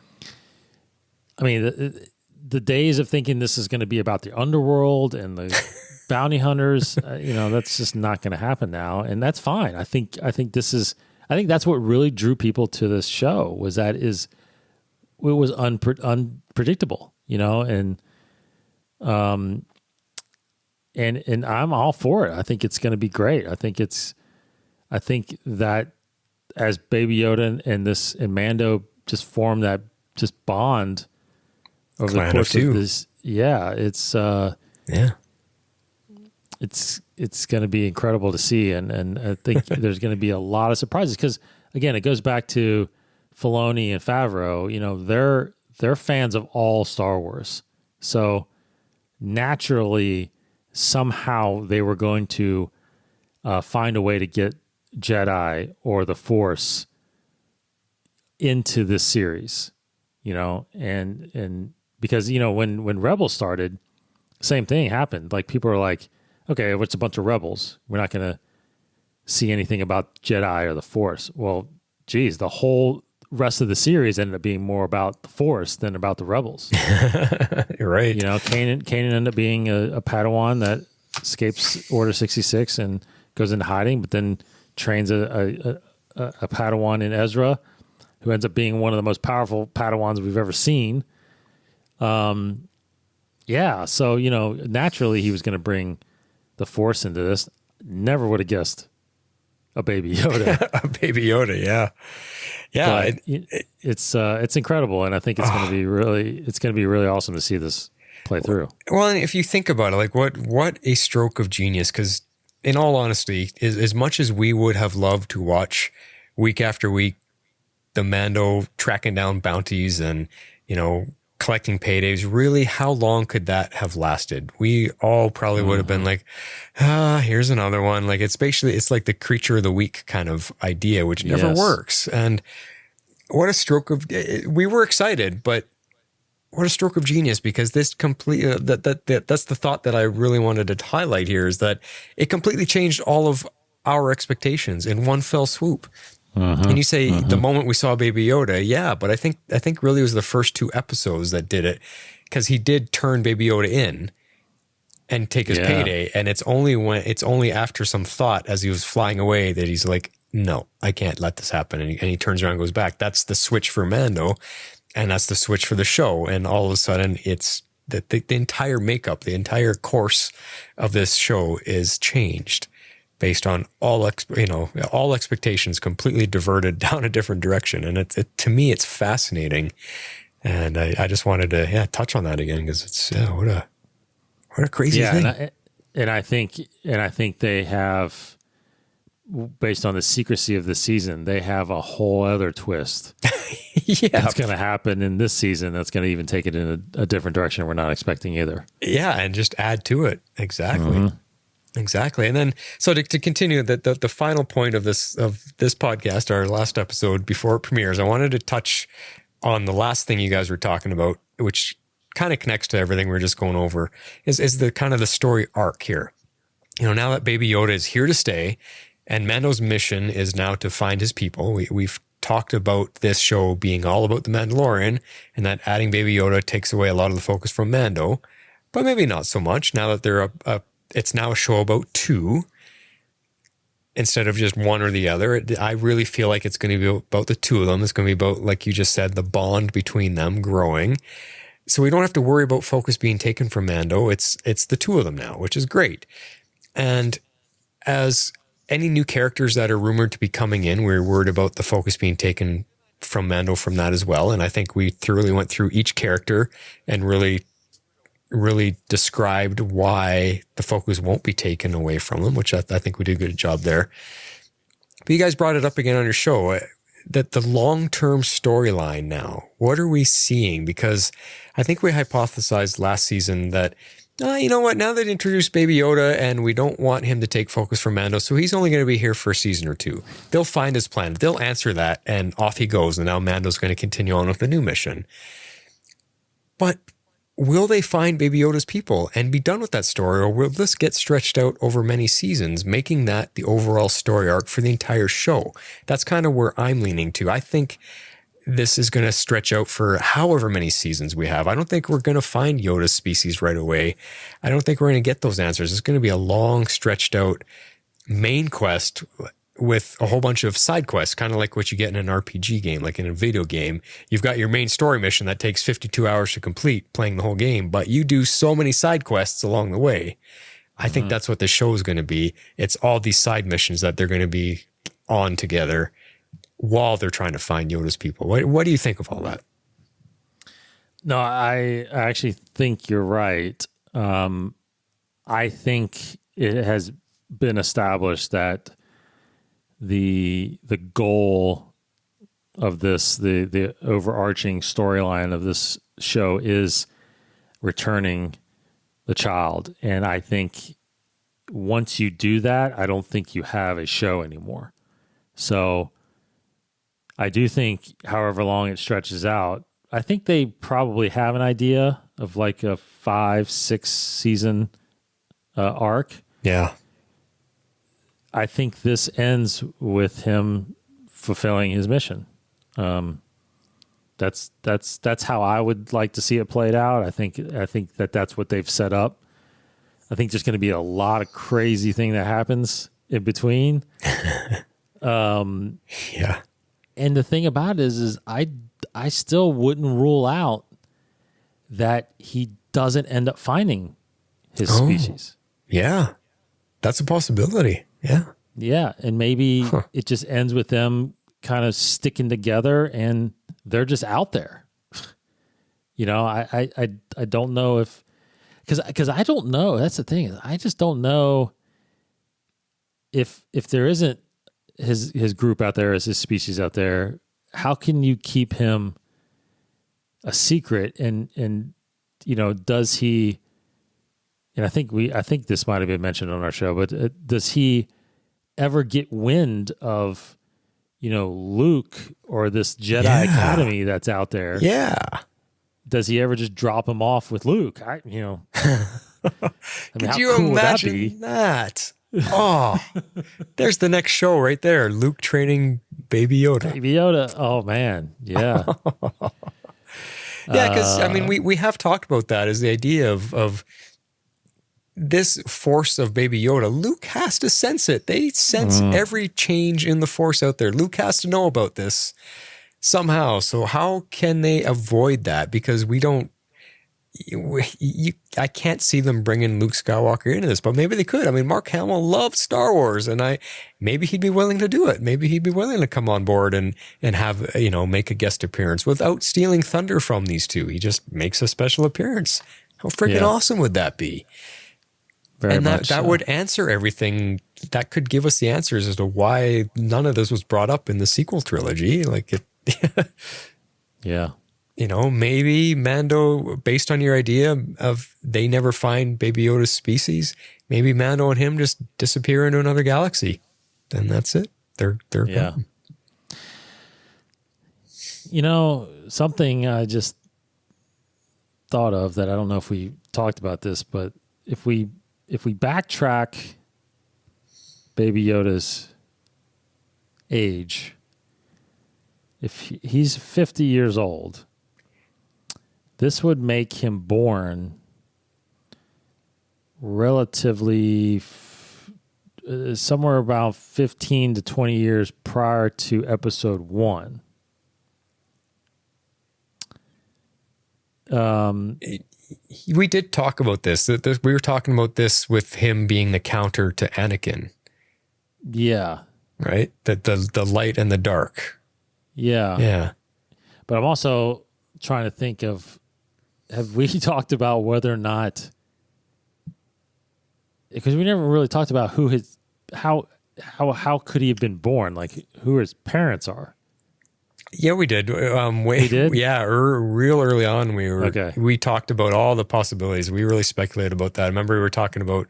[SPEAKER 4] The days of thinking this is going to be about the underworld and the bounty hunters, that's just not going to happen now. And that's fine. I think this is I think that's what really drew people to this show was that it was unpredictable, and I'm all for it. I think it's going to be great. I think that as Baby Yoda and Mando just form that just bond over the course of this. Yeah, it's it's going to be incredible to see, and I think there's going to be a lot of surprises because again, it goes back to Filoni and Favreau. They're fans of all Star Wars, so naturally, somehow they were going to find a way to get Jedi or the Force into this series, and because when Rebels started, same thing happened. Like people are like, okay, it's a bunch of Rebels. We're not going to see anything about Jedi or the Force. Well, geez, the whole rest of the series ended up being more about the Force than about the Rebels.
[SPEAKER 3] You're right.
[SPEAKER 4] Kanan ended up being a Padawan that escapes Order 66 and goes into hiding, but then trains a Padawan in Ezra, who ends up being one of the most powerful Padawans we've ever seen. Yeah, so naturally he was going to bring the Force into this. Never would have guessed a Baby Yoda.
[SPEAKER 3] A Baby Yoda, yeah.
[SPEAKER 4] It's incredible, and I think it's going to be really awesome to see this play through.
[SPEAKER 3] Well, and if you think about it, like what a stroke of genius, because in all honesty, as much as we would have loved to watch week after week the Mando tracking down bounties and, collecting paydays, really, how long could that have lasted? We all probably would have been like, here's another one. Like it's like the creature of the week kind of idea, which never works. And what a stroke of, we were excited, but what a stroke of genius, because this completely, that's the thought that I really wanted to highlight here, is that it completely changed all of our expectations in one fell swoop. And you say the moment we saw Baby Yoda, but I think really it was the first 2 episodes that did it, because he did turn Baby Yoda in and take his payday, and it's only after some thought as he was flying away that he's like, no, I can't let this happen, and he turns around and goes back. That's the switch for Mando, and that's the switch for the show, and all of a sudden it's the entire makeup, the entire course of this show is changed. Based on all expectations completely diverted down a different direction. And to me, it's fascinating. And I just wanted to, touch on that again, because it's, what a crazy thing.
[SPEAKER 4] And I think they have, based on the secrecy of the season, they have a whole other twist. That's going to happen in this season. That's going to even take it in a different direction we're not expecting either.
[SPEAKER 3] Yeah. And just add to it. Exactly. Exactly. And then, so to continue the final point of this podcast, our last episode before it premieres, I wanted to touch on the last thing you guys were talking about, which kind of connects to everything we're just going over, is the kind of the story arc here. Now that Baby Yoda is here to stay, and Mando's mission is now to find his people. We've talked about this show being all about the Mandalorian, and that adding Baby Yoda takes away a lot of the focus from Mando, but maybe not so much now that they're it's now a show about 2 instead of just one or the other. I really feel like it's going to be about the 2 of them. It's going to be about, like you just said, the bond between them growing. So we don't have to worry about focus being taken from Mando. It's the 2 of them now, which is great. And as any new characters that are rumored to be coming in, we're worried about the focus being taken from Mando from that as well. And I think we thoroughly went through each character and really described why the focus won't be taken away from them, which I think we did a good job there. But you guys brought it up again on your show, that the long-term storyline now, what are we seeing? Because I think we hypothesized last season that, you know what, now they've introduced Baby Yoda and we don't want him to take focus from Mando, so he's only going to be here for a season or 2. They'll find his plan. They'll answer that, and off he goes, and now Mando's going to continue on with the new mission. But will they find Baby Yoda's people and be done with that story, or will this get stretched out over many seasons, making that the overall story arc for the entire show? That's kind of where I'm leaning to. I think this is going to stretch out for however many seasons we have. I don't think we're going to find Yoda's species right away. I don't think we're going to get those answers. It's going to be a long, stretched out main quest with a whole bunch of side quests, kind of like what you get in an RPG game, like in a video game. You've got your main story mission that takes 52 hours to complete playing the whole game, but you do so many side quests along the way. I think that's what the show is going to be. It's all these side missions that they're going to be on together while they're trying to find Yoda's people. What do you think of all that?
[SPEAKER 4] No, I actually think you're right. I think it has been established that the goal of this, the overarching storyline of this show is returning the child. And I think once you do that, I don't think you have a show anymore. So I do think however long it stretches out, I think they probably have an idea of like a 5-6 season arc.
[SPEAKER 3] Yeah.
[SPEAKER 4] I think this ends with him fulfilling his mission. That's how I would like to see it played out. I think that's what they've set up. I think there's going to be a lot of crazy thing that happens in between.
[SPEAKER 3] Yeah.
[SPEAKER 4] And the thing about it is I still wouldn't rule out that he doesn't end up finding his species.
[SPEAKER 3] Yeah. That's a possibility. Yeah.
[SPEAKER 4] Yeah. And maybe it just ends with them kind of sticking together and they're just out there. You know, I don't know if, because I don't know. That's the thing. I just don't know if there isn't his group out there, as his species out there, how can you keep him a secret? And you know, does he, and I think this might have been mentioned on our show, but does he ever get wind of, you know, Luke or this Jedi Academy that's out there?
[SPEAKER 3] Yeah.
[SPEAKER 4] Does he ever just drop him off with Luke? I mean,
[SPEAKER 3] Could you imagine that? Oh, there's the next show right there. Luke training Baby Yoda.
[SPEAKER 4] Baby Yoda. Oh man. Yeah.
[SPEAKER 3] Yeah. Cause I mean, we have talked about that as the idea of this force of Baby Yoda. Luke has to sense it. They sense every change in the force out there. Luke has to know about this somehow. So how can they avoid that? Because I can't see them bringing Luke Skywalker into this, but maybe they could. I mean, Mark Hamill loves Star Wars, and maybe he'd be willing to do it. Maybe he'd be willing to come on board and have, you know, make a guest appearance without stealing thunder from these two. He just makes a special appearance. How freaking awesome would that be?
[SPEAKER 4] Very
[SPEAKER 3] and
[SPEAKER 4] much
[SPEAKER 3] that
[SPEAKER 4] so.
[SPEAKER 3] would answer everything. That could give us the answers as to why none of this was brought up in the sequel trilogy. Like it,
[SPEAKER 4] Yeah.
[SPEAKER 3] you know, maybe Mando, based on your idea of they never find Baby Yoda's species, maybe Mando and him just disappear into another galaxy. Then that's it. They're gone.
[SPEAKER 4] You know, something I just thought of that I don't know if we talked about this, but if we backtrack Baby Yoda's age, if he's 50 years old, this would make him born relatively somewhere about 15 to 20 years prior to episode 1.
[SPEAKER 3] We did talk about this. We were talking about this with him being the counter to Anakin,
[SPEAKER 4] Yeah.
[SPEAKER 3] right? The light and the dark.
[SPEAKER 4] Yeah.
[SPEAKER 3] Yeah.
[SPEAKER 4] But I'm also trying to think of, have we talked about whether or not, because we never really talked about how could he have been born, like who his parents are.
[SPEAKER 3] Yeah, we did.
[SPEAKER 4] We did?
[SPEAKER 3] Yeah, real early on,
[SPEAKER 4] Okay.
[SPEAKER 3] we talked about all the possibilities. We really speculated about that. I remember we were talking about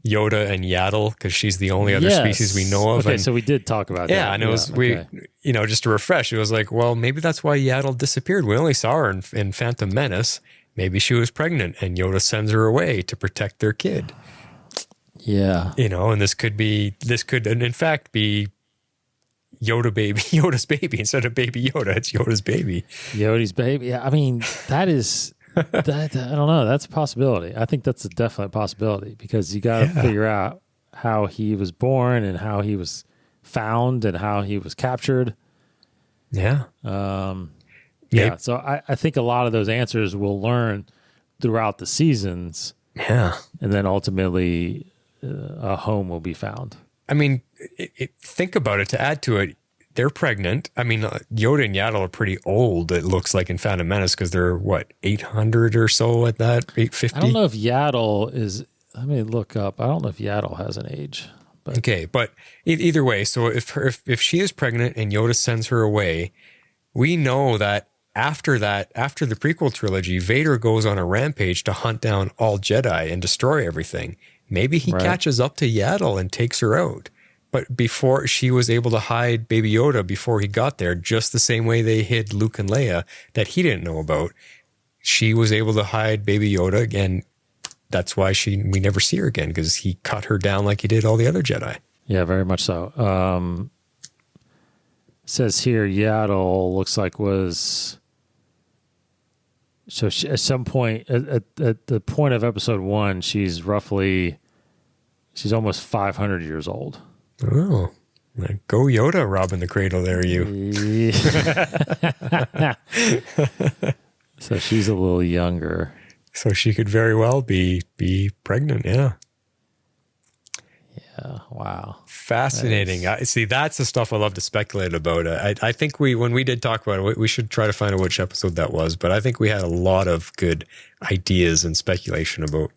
[SPEAKER 3] Yoda and Yaddle because she's the only other species we know of.
[SPEAKER 4] Okay,
[SPEAKER 3] and,
[SPEAKER 4] so we did talk about that.
[SPEAKER 3] yeah, and it was you know, just to refresh, it was like, well, maybe that's why Yaddle disappeared. We only saw her in Phantom Menace. Maybe she was pregnant, and Yoda sends her away to protect their kid.
[SPEAKER 4] Yeah.
[SPEAKER 3] You know, and this could in fact be Yoda's baby instead of Baby Yoda. It's Yoda's baby.
[SPEAKER 4] Yoda's baby. Yeah, I mean, that is, that, I don't know. That's a possibility. I think that's a definite possibility because you got to figure out how he was born and how he was found and how he was captured.
[SPEAKER 3] Yeah.
[SPEAKER 4] Yeah. So I think a lot of those answers we'll learn throughout the seasons.
[SPEAKER 3] Yeah.
[SPEAKER 4] And then ultimately a home will be found.
[SPEAKER 3] I mean, think about it. To add to it, they're pregnant. I mean, Yoda and Yaddle are pretty old, it looks like, in Phantom Menace, because they're, what, 800 or so at that? 850?
[SPEAKER 4] I don't know if Yaddle is... Let me look up. I don't know if Yaddle has an age. But.
[SPEAKER 3] Okay, but either way, so if she is pregnant and Yoda sends her away, we know that after the prequel trilogy, Vader goes on a rampage to hunt down all Jedi and destroy everything. Maybe he catches up to Yaddle and takes her out. But before, she was able to hide Baby Yoda before he got there, just the same way they hid Luke and Leia that he didn't know about. She was able to hide Baby Yoda again. That's why we never see her again, because he cut her down like he did all the other Jedi.
[SPEAKER 4] Yeah, very much so. Says here, Yaddle looks like was... So at some point, at the point of episode 1, she's almost 500 years old.
[SPEAKER 3] Oh, go Yoda, robbing the cradle there, you.
[SPEAKER 4] So she's a little younger.
[SPEAKER 3] So she could very well be pregnant, yeah.
[SPEAKER 4] Yeah, wow.
[SPEAKER 3] Fascinating. See, that's the stuff I love to speculate about. I think when we did talk about it, we should try to find out which episode that was, but I think we had a lot of good ideas and speculation about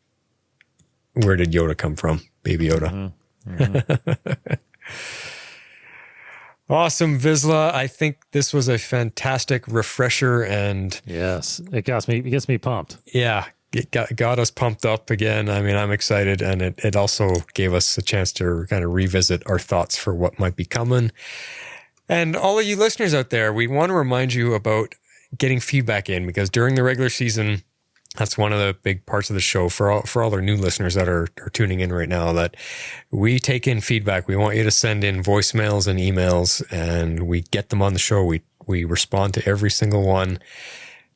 [SPEAKER 3] where did Yoda come from, Baby Yoda. Mm-hmm. Awesome, Vizsla. I think this was a fantastic refresher, and
[SPEAKER 4] yes, it gets me pumped.
[SPEAKER 3] Yeah, it got us pumped up again. I mean, I'm excited, and it also gave us a chance to kind of revisit our thoughts for what might be coming. And all of you listeners out there, we want to remind you about getting feedback in, because during the regular season, that's one of the big parts of the show for all our new listeners that are tuning in right now, that we take in feedback. We want you to send in voicemails and emails, and we get them on the show. We respond to every single one.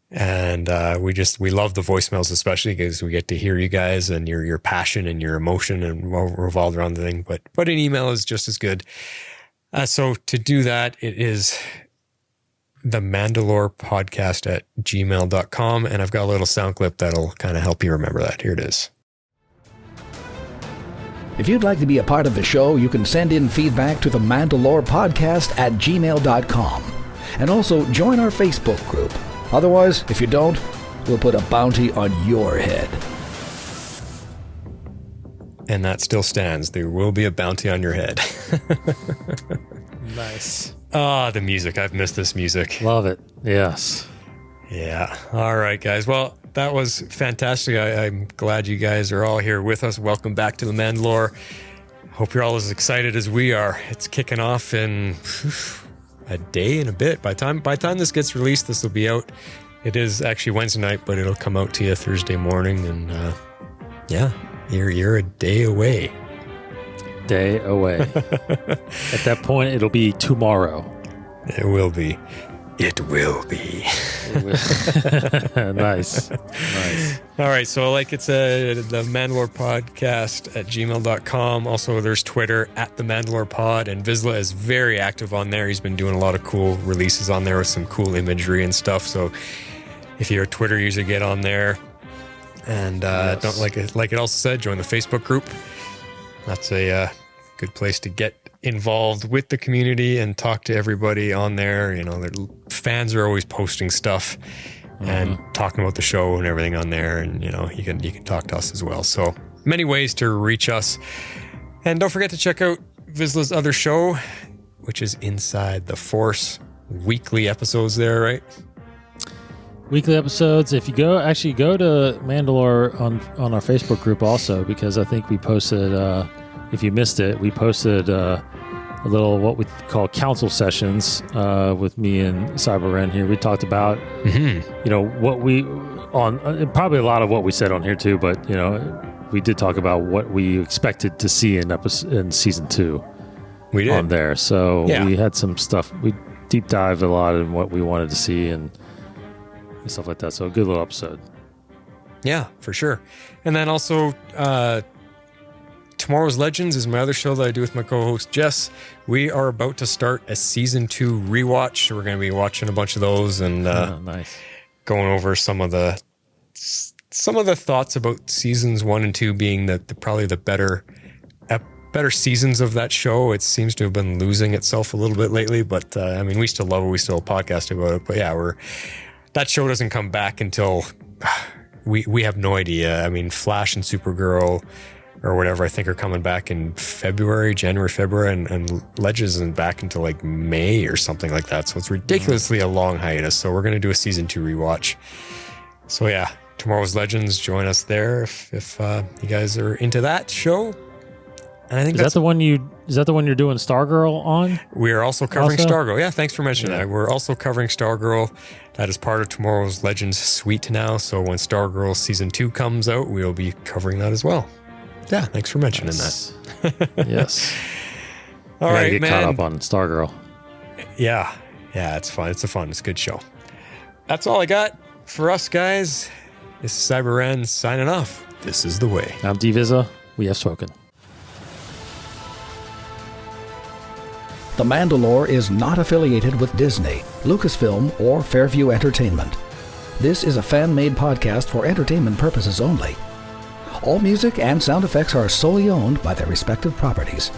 [SPEAKER 3] And we love the voicemails, especially because we get to hear you guys and your passion and your emotion and revolved around the thing. But an email is just as good. So to do that, it is themandalorepodcast at gmail.com. And I've got a little sound clip that'll kind of help you remember that. Here it is.
[SPEAKER 2] If you'd like to be a part of the show, you can send in feedback to themandalorepodcast at gmail.com. And also join our Facebook group. Otherwise, if you don't, we'll put a bounty on your head.
[SPEAKER 3] And that still stands. There will be a bounty on your head.
[SPEAKER 4] Nice.
[SPEAKER 3] The music. I've missed this music.
[SPEAKER 4] Love it. Yes.
[SPEAKER 3] Yeah. All right, guys. Well, that was fantastic. I'm glad you guys are all here with us. Welcome back to The Mandalore. Hope you're all as excited as we are. It's kicking off in a day and a bit. By the time this gets released, this will be out. It is actually Wednesday night, but it'll come out to you Thursday morning. And yeah, you're a day away.
[SPEAKER 4] Day away. At that point, it'll be tomorrow.
[SPEAKER 3] It will be. It will be.
[SPEAKER 4] Nice.
[SPEAKER 3] All right. So like it's the Mandalore Podcast at gmail.com. Also, there's Twitter at the Mandalore Pod, and Vizsla is very active on there. He's been doing a lot of cool releases on there with some cool imagery and stuff. So if you're a Twitter user, get on there. And don't like it also said, join the Facebook group. That's a good place to get involved with the community and talk to everybody on there. You know, the fans are always posting stuff and talking about the show and everything on there. And, you know, you can talk to us as well. So many ways to reach us. And don't forget to check out Vizsla's other show, which is Inside the Force. Weekly episodes there, right?
[SPEAKER 4] Weekly episodes. If you go to Mandalore on our Facebook group also, because I think we posted, if you missed it, we posted a little what we call council sessions with me and Cyber Ren here. We talked about, you know, what we on probably a lot of what we said on here too, but you know, we did talk about what we expected to see in season 2.
[SPEAKER 3] We did
[SPEAKER 4] on there. So
[SPEAKER 3] yeah.
[SPEAKER 4] We had some stuff. We deep dived a lot in what we wanted to see and stuff like that. So a good little episode.
[SPEAKER 3] Yeah, for sure. And then also Tomorrow's Legends is my other show that I do with my co-host Jess. We are about to start a season 2 rewatch. So we're going to be watching a bunch of those and
[SPEAKER 4] Nice.
[SPEAKER 3] going over some of the thoughts about seasons 1 and 2 being probably the better seasons of that show. It seems to have been losing itself a little bit lately, but I mean, we still love it. We still podcast about it. But yeah, that show doesn't come back until we have no idea. I mean, Flash and Supergirl or whatever, I think are coming back in January, February, and Legends isn't back until like May or something like that. So it's ridiculously a long hiatus. So we're going to do a season 2 rewatch. So yeah, Tomorrow's Legends, join us there if you guys are into that show. And I think
[SPEAKER 4] is that the one you're doing Stargirl on?
[SPEAKER 3] We are also covering Stargirl. Yeah, thanks for mentioning that. We're also covering Stargirl. That is part of Tomorrow's Legends suite now. So when Stargirl season 2 comes out, we'll be covering that as well. Yeah, thanks for mentioning that.
[SPEAKER 4] Yes.
[SPEAKER 3] All right,
[SPEAKER 4] get
[SPEAKER 3] man.
[SPEAKER 4] caught up on Stargirl.
[SPEAKER 3] Yeah, it's fun. It's a good show. That's all I got for us, guys. This is CyberRen signing off. This is the way.
[SPEAKER 4] I'm Divisa. We have spoken.
[SPEAKER 2] The Mandalore is not affiliated with Disney, Lucasfilm, or Fairview Entertainment. This is a fan-made podcast for entertainment purposes only. All music and sound effects are solely owned by their respective properties.